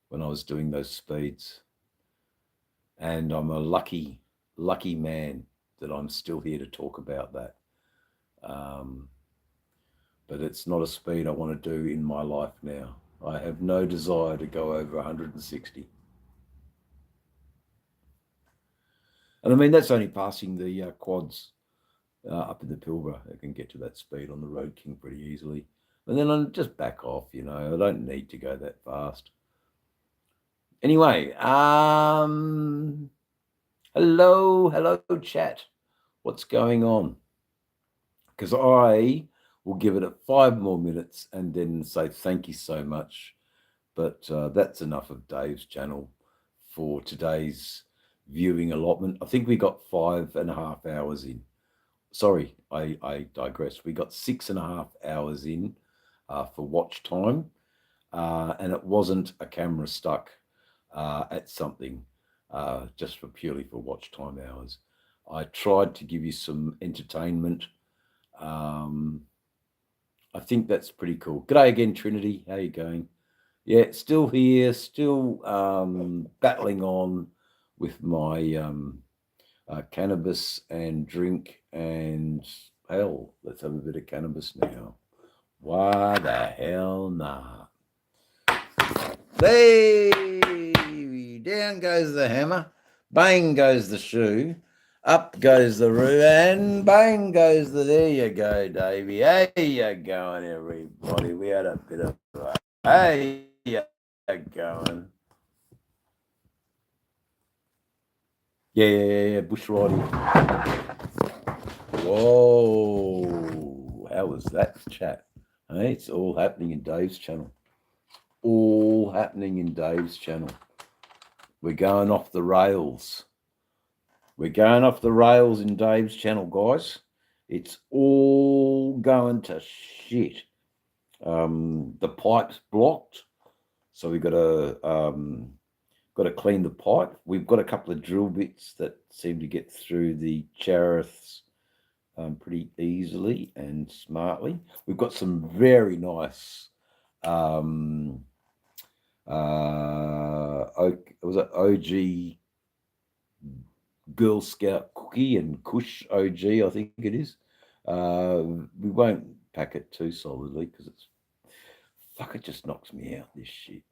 when I was doing those speeds. And I'm a lucky, lucky man that I'm still here to talk about that. But it's not a speed I want to do in my life now. I have no desire to go over 160. And I mean, that's only passing the quads up in the Pilbara. I can get to that speed on the Road King pretty easily. And then I just back off, I don't need to go that fast. Anyway, hello, chat. What's going on? Because I will give it 5 more minutes and then say thank you so much. But that's enough of Dave's channel for today's viewing allotment. I think we got 5.5 hours in. Sorry, I digress. We got 6.5 hours in for watch time. And it wasn't a camera stuck at something just purely for watch time hours. I tried to give you some entertainment. I think that's pretty cool. G'day again, Trinity. How you going? Yeah, still here, still battling on with my cannabis and drink, and hell, let's have a bit of cannabis now. Why the hell not? Hey, down goes the hammer, bang goes the shoe, up goes the roo, and bang goes the, there you go, Davey. How you going, everybody? We had a bit of, hey, you going? Yeah, bush riding. Whoa, how was that, chat? Hey, it's all happening in Dave's channel. All happening in Dave's channel. We're going off the rails. We're going off the rails in Dave's channel, guys. It's all going to shit. The pipe's blocked, so we've got to clean the pipe. We've got a couple of drill bits that seem to get through the chariths pretty easily and smartly. We've got some very nice was it OG Girl Scout cookie and Kush OG, I think it is. We won't pack it too solidly because it just knocks me out, this shit.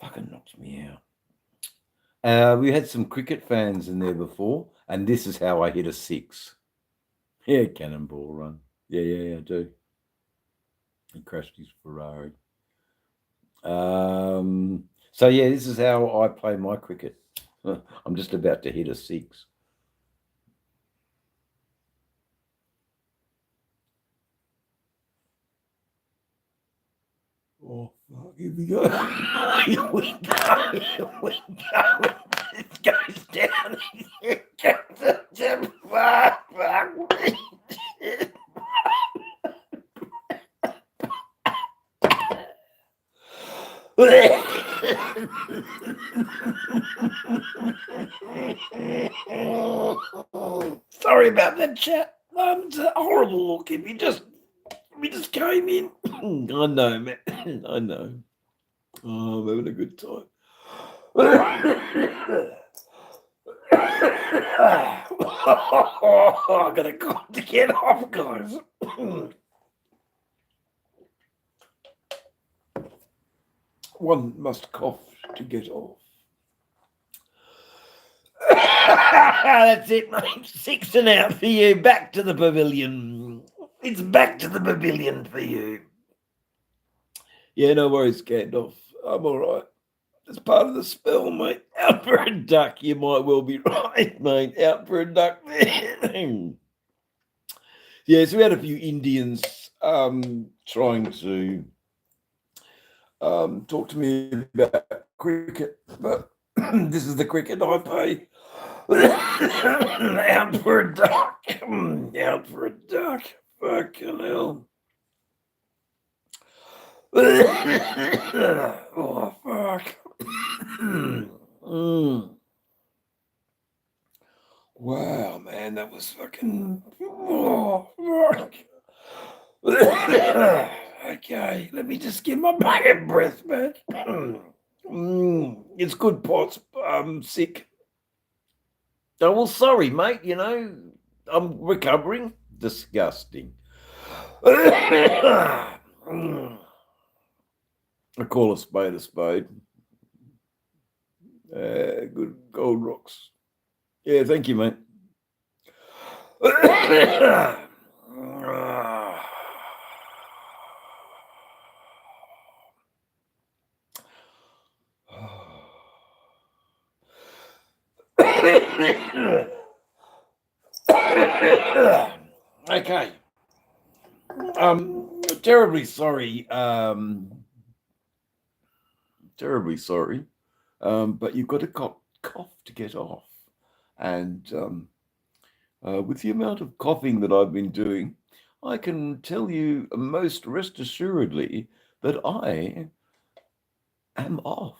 Fucking knocks me out. We had some cricket fans in there before, and this is how I hit a 6. Yeah, cannonball run. Yeah, I do. He crashed his Ferrari. So yeah, this is how I play my cricket. I'm just about to hit a 6. Oh, fuck, here we go. Here we go. Here we go. It goes down. It goes down. Fuck. Sorry about that, chat. It's a horrible look. We just came in. I know, man. I know. Oh, I'm having a good time. I gotta go to get off, guys. One must cough to get off. That's it, mate. 6 and out for you. Back to the pavilion. It's back to the pavilion for you. Yeah, no worries, Gandalf. I'm all right. It's part of the spell, mate. Out for a duck. You might well be right, mate. Out for a duck there. Yeah, so we had a few Indians trying to talk to me about cricket, but this is the cricket I play. Out for a duck. Out for a duck. Fucking hell. Oh, fuck. Mm. Wow, man, that was fucking. Oh, fuck. Okay, let me just get my fucking breath back. It's good, Potts. I'm sick. Oh, well, sorry, mate. You know, I'm recovering. Disgusting. I call a spade a spade. Good gold rocks. Yeah, thank you, mate. Okay. Terribly sorry. Terribly sorry. But you've got to cough to get off. And with the amount of coughing that I've been doing, I can tell you most rest assuredly that I am off.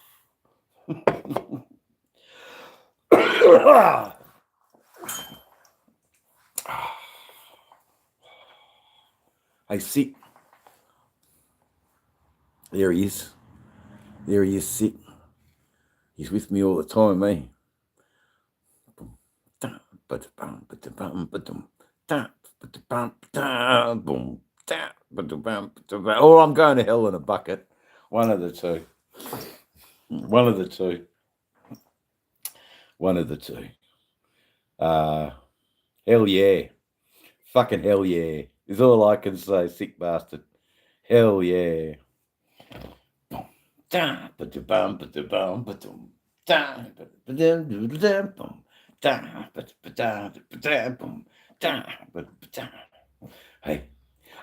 I see. There he is. There he is, sick. He's with me all the time, eh? Or I'm going to hell in a bucket. One of the two. One of the two. One of the two. Hell yeah. Fucking hell yeah. Is all I can say, sick bastard. Hell yeah. Hey,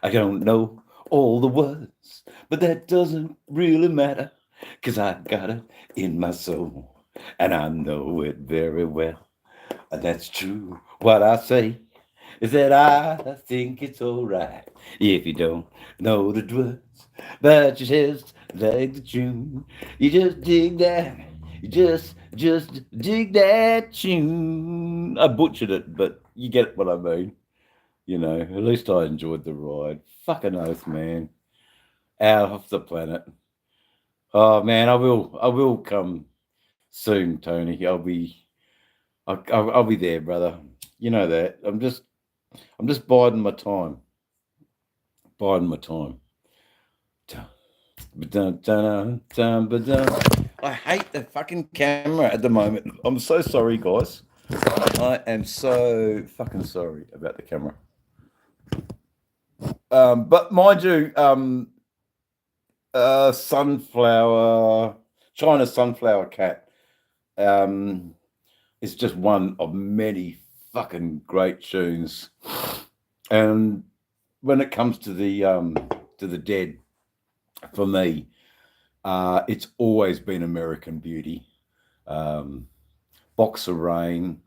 I don't know all the words, but that doesn't really matter, 'cause I got it in my soul, and I know it very well. And that's true. What I say is that I think it's all right if you don't know the words, but you just like the tune. You just dig that. You just dig that tune. I butchered it, but you get what I mean. You know, at least I enjoyed the ride. Fucking oath, man. Out of the planet. Oh man, I will come soon, Tony. I'll be there, brother. You know that. I'm just biding my time. Biding my time. I hate the fucking camera at the moment. I'm so sorry, guys. I am so fucking sorry about the camera. But mind you, China Sunflower Cat is just one of many fucking great tunes. And when it comes to the Dead, for me, it's always been American Beauty, Box of Rain,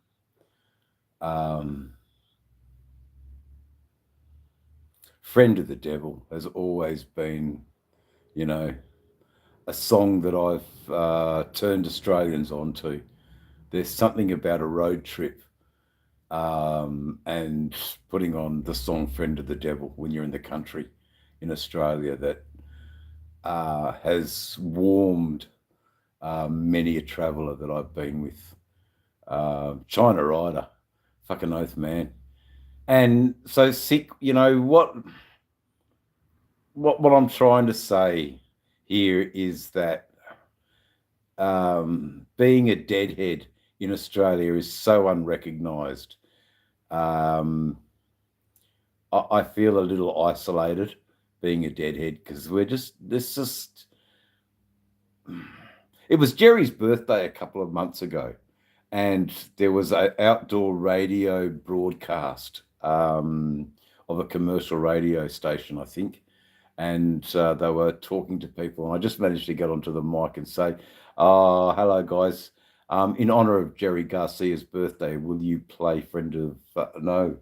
Friend of the Devil has always been, you know, a song that I've turned Australians onto. There's something about a road trip and putting on the song Friend of the Devil when you're in the country in Australia that has warmed many a traveller that I've been with. China Rider, fucking oath, man. And so sick, you know, what I'm trying to say here is that being a deadhead in Australia is so unrecognised. I feel a little isolated being a deadhead because it was Jerry's birthday a couple of months ago, and there was an outdoor radio broadcast of a commercial radio station, I think, and they were talking to people, and I just managed to get onto the mic and say, "Oh, hello, guys. In honor of Jerry Garcia's birthday, will you play Friend of..." No,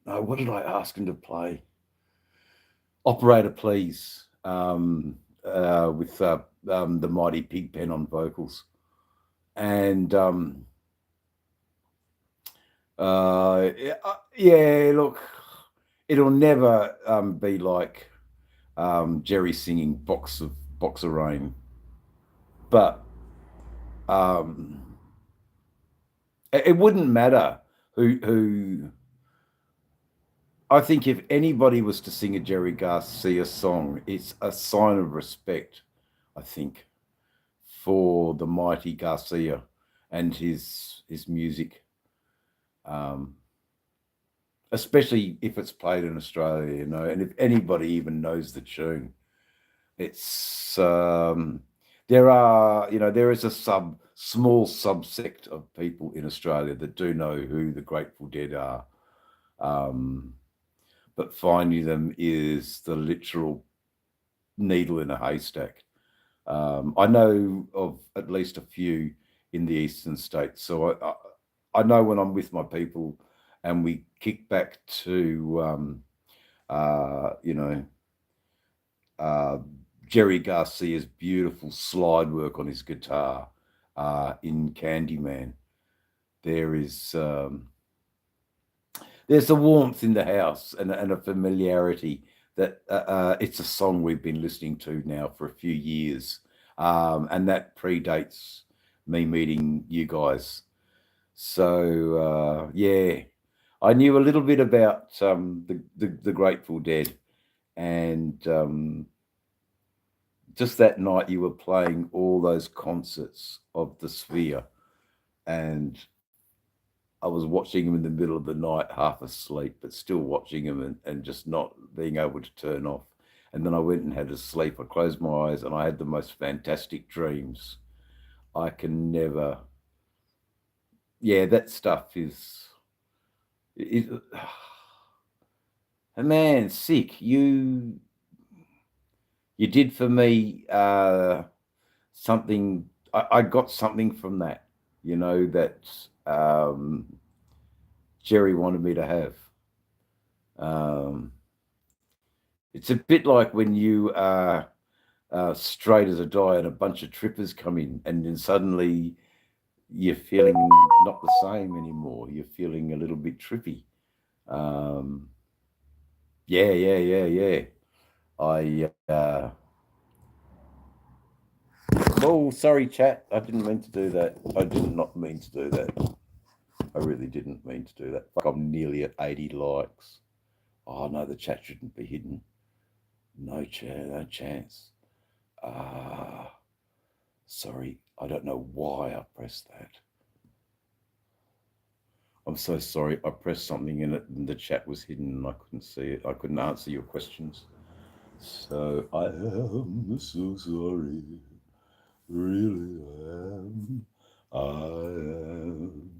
what did I ask him to play? Operator, please. with the Mighty Pigpen on vocals. And yeah, look, it'll never be like Jerry singing Box of Rain, but it wouldn't matter who. I think if anybody was to sing a Jerry Garcia song, it's a sign of respect, I think, for the mighty Garcia and his music. Especially if it's played in Australia, you know, and if anybody even knows the tune, it's there is a small subsect of people in Australia that do know who the Grateful Dead are, but finding them is the literal needle in a haystack. I know of at least a few in the eastern states, so I know when I'm with my people and we kick back to Jerry Garcia's beautiful slide work on his guitar in Candyman. There's a warmth in the house and a familiarity that it's a song we've been listening to now for a few years, and that predates me meeting you guys. So yeah, I knew a little bit about the Grateful Dead, and just that night you were playing all those concerts of the Sphere, and I was watching him in the middle of the night, half asleep, but still watching him and just not being able to turn off. And then I went and had a sleep. I closed my eyes and I had the most fantastic dreams. I can never. Yeah, that stuff is. Man, sick. You did for me something. I got something from that, you know, that Jerry wanted me to have. It's a bit like when you are straight as a die and a bunch of trippers come in, and then suddenly you're feeling not the same anymore. You're feeling a little bit trippy. Yeah. Oh, sorry, chat. I didn't mean to do that. I did not mean to do that. I really didn't mean to do that. Fuck, I'm nearly at 80 likes. Oh no, the chat shouldn't be hidden. No chance. Sorry, I don't know why I pressed that. I'm so sorry. I pressed something in it and the chat was hidden and I couldn't see it. I couldn't answer your questions. So I am so sorry. Really am. I am.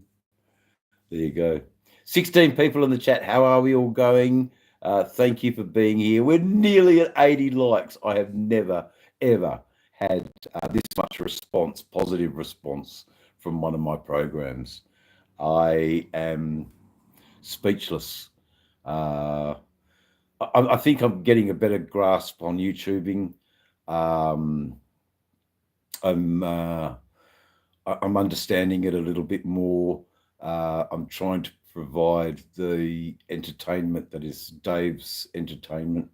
There you go. 16 people in the chat. How are we all going? Thank you for being here. We're nearly at 80 likes. I have never, ever had this much response, positive response from one of my programs. I am speechless. I think I'm getting a better grasp on YouTubing. I'm understanding it a little bit more. I'm trying to provide the entertainment that is Dave's entertainment.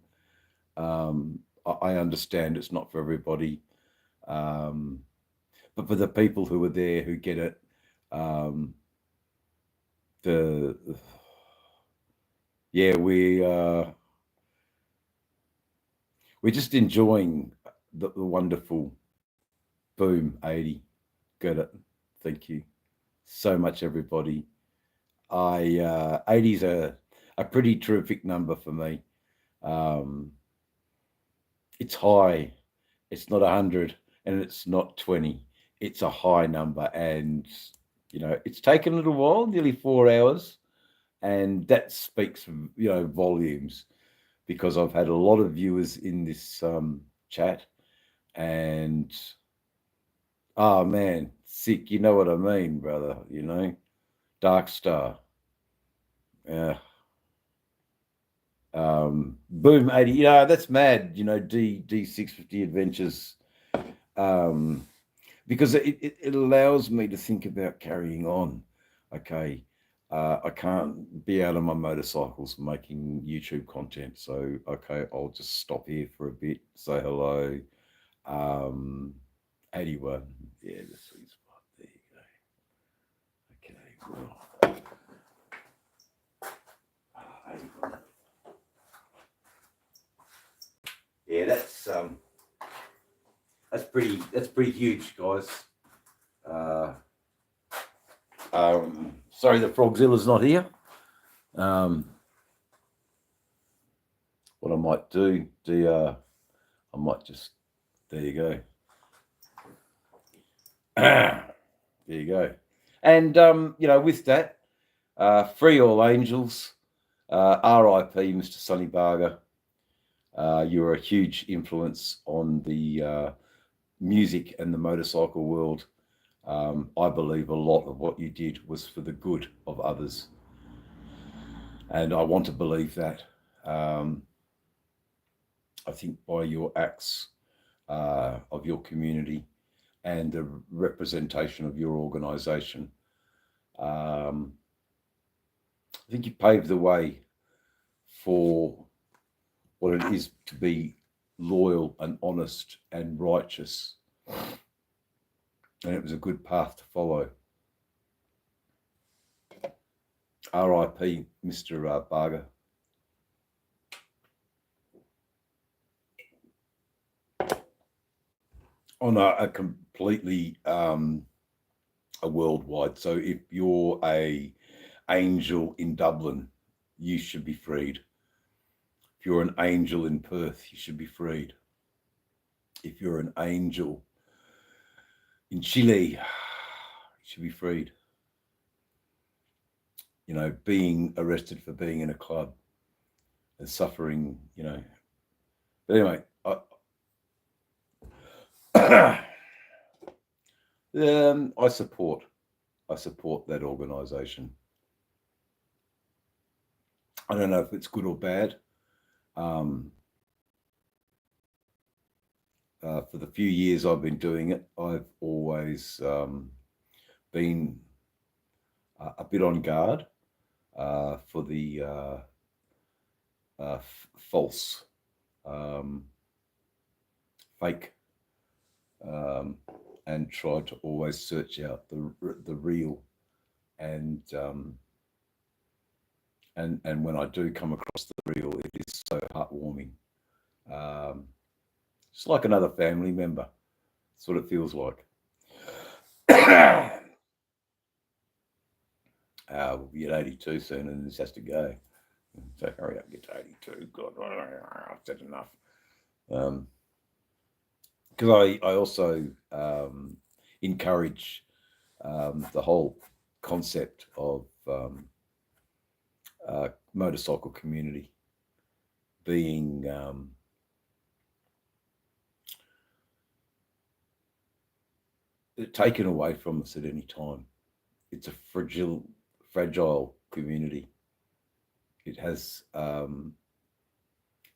I understand it's not for everybody, but for the people who are there who get it, we're just enjoying the wonderful boom 80. Get it? Thank you so much, everybody. 80's a pretty terrific number for me. It's high. It's not 100 and it's not 20. It's a high number, and you know it's taken a little while, nearly 4 hours, and that speaks, you know, volumes, because I've had a lot of viewers in this chat, and oh man, sick. You know what I mean, brother? You know, Dark Star. Yeah. Boom 80. Yeah, that's mad. D650 Adventures, because it allows me to think about carrying on. Okay, I can't be out on my motorcycles making YouTube content, so okay, I'll just stop here for a bit, say hello. 81. Yeah, the sweet spot. There you go. Okay, right. 81. Yeah, that's pretty huge, guys. Sorry that Frogzilla's not here. What I might do, I might just, there you go. There you go. And with that, free all angels. R.I.P. Mr. Sonny Barger. You were a huge influence on the music and the motorcycle world. I believe a lot of what you did was for the good of others. And I want to believe that. I think by your acts of your community and the representation of your organisation, I think you paved the way for what it is to be loyal and honest and righteous. And it was a good path to follow. R.I.P. Mr. Barger. On a completely a worldwide. So if you're a angel in Dublin, you should be freed. If you're an angel in Perth, you should be freed. If you're an angel in Chile, you should be freed. Being arrested for being in a club and suffering, But anyway, I support that organisation. I don't know if it's good or bad. For the few years I've been doing it, I've always been a bit on guard for the false, fake, and tried to always search out the real. And when I do come across the real, it is so heartwarming. It's like another family member. That's what it feels like. We'll be at 82 soon, and this has to go. So hurry up, get to 82. God, I've said enough. Because I also encourage the whole concept of motorcycle community being taken away from us at any time. It's a fragile community. It has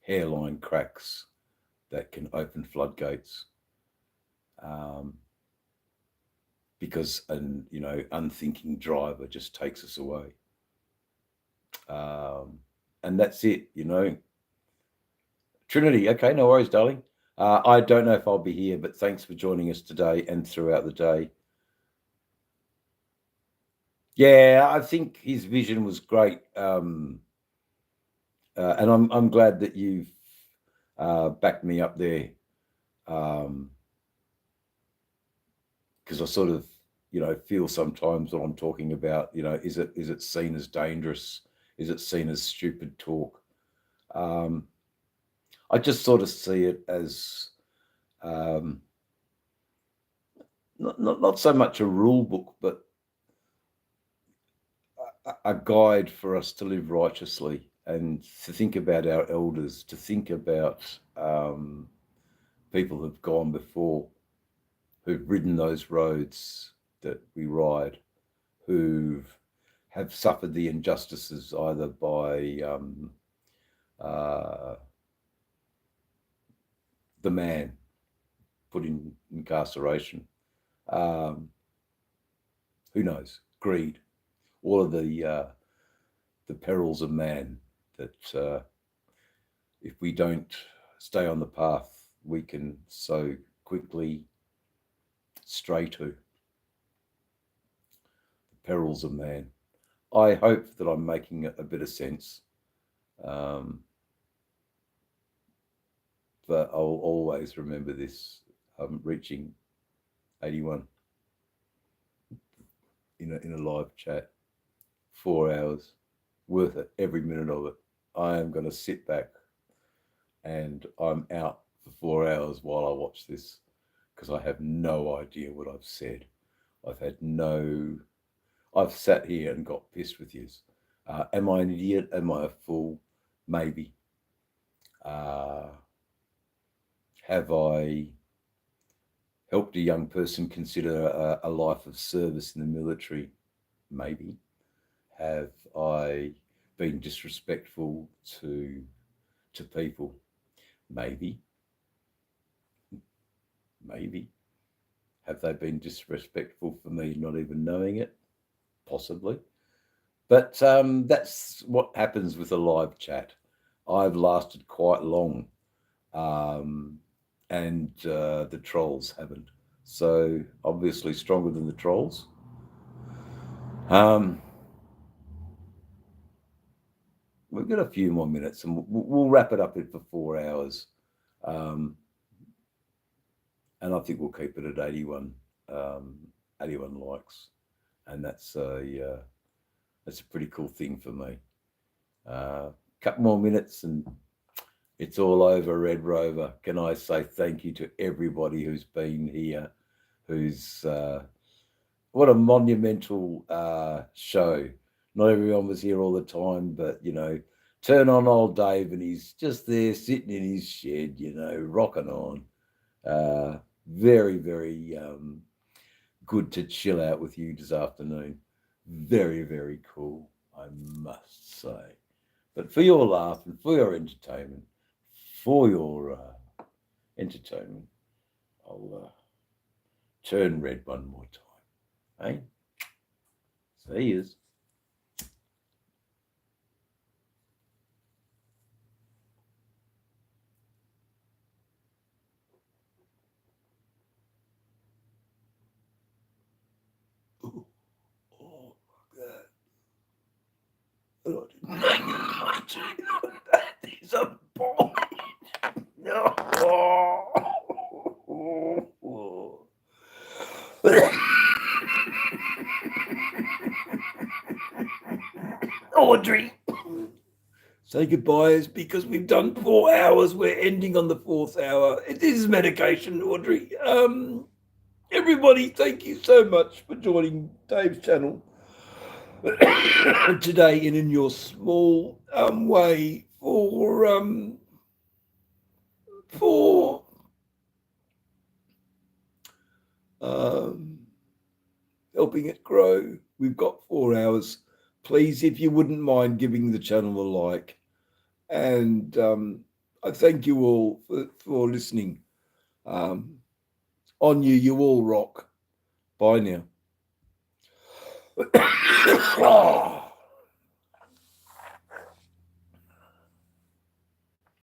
hairline cracks that can open floodgates because an unthinking driver just takes us away. And that's it, Trinity, okay, no worries, darling. I don't know if I'll be here, but thanks for joining us today and throughout the day. Yeah, I think his vision was great, and I'm glad that you've backed me up there, because I sort of feel sometimes what I'm talking about. Is it seen as dangerous? Is it seen as stupid talk? I just sort of see it as not so much a rule book, but a guide for us to live righteously and to think about our elders, to think about people who've gone before, who've ridden those roads that we ride, who have suffered the injustices either by the man put in incarceration. Who knows? Greed, all of the perils of man that if we don't stay on the path, we can so quickly stray to. The perils of man. I hope that I'm making a bit of sense. But I'll always remember this. Reaching 81 in a live chat, 4 hours, worth it, every minute of it. I am going to sit back and I'm out for 4 hours while I watch this because I have no idea what I've said. I've sat here and got pissed with you. Am I an idiot? Am I a fool? Maybe. Have I helped a young person consider a life of service in the military? Maybe. Have I been disrespectful to people? Maybe. Maybe. Have they been disrespectful for me not even knowing it? Possibly. But that's what happens with a live chat. I've lasted quite long. And the trolls haven't. So obviously stronger than the trolls. We've got a few more minutes and we'll wrap it up for 4 hours. And I think we'll keep it at 81 likes. And that's a pretty cool thing for me. Couple more minutes and it's all over, Red Rover. Can I say thank you to everybody who's been here, what a monumental show. Not everyone was here all the time, but, turn on old Dave and he's just there sitting in his shed, rocking on. Very, very good to chill out with you this afternoon. Very, very cool, I must say. But for your laugh and for your entertainment, I'll turn red one more time. Hey? See yous. He's a boy. No. Audrey. Say goodbyes because we've done 4 hours. We're ending on the 4th hour. It is medication, Audrey. Everybody, thank you so much for joining Dave's channel today and in your small way for helping it grow. We've got 4 hours. Please, if you wouldn't mind giving the channel a like. And I thank you all for listening. On you all rock. Bye now.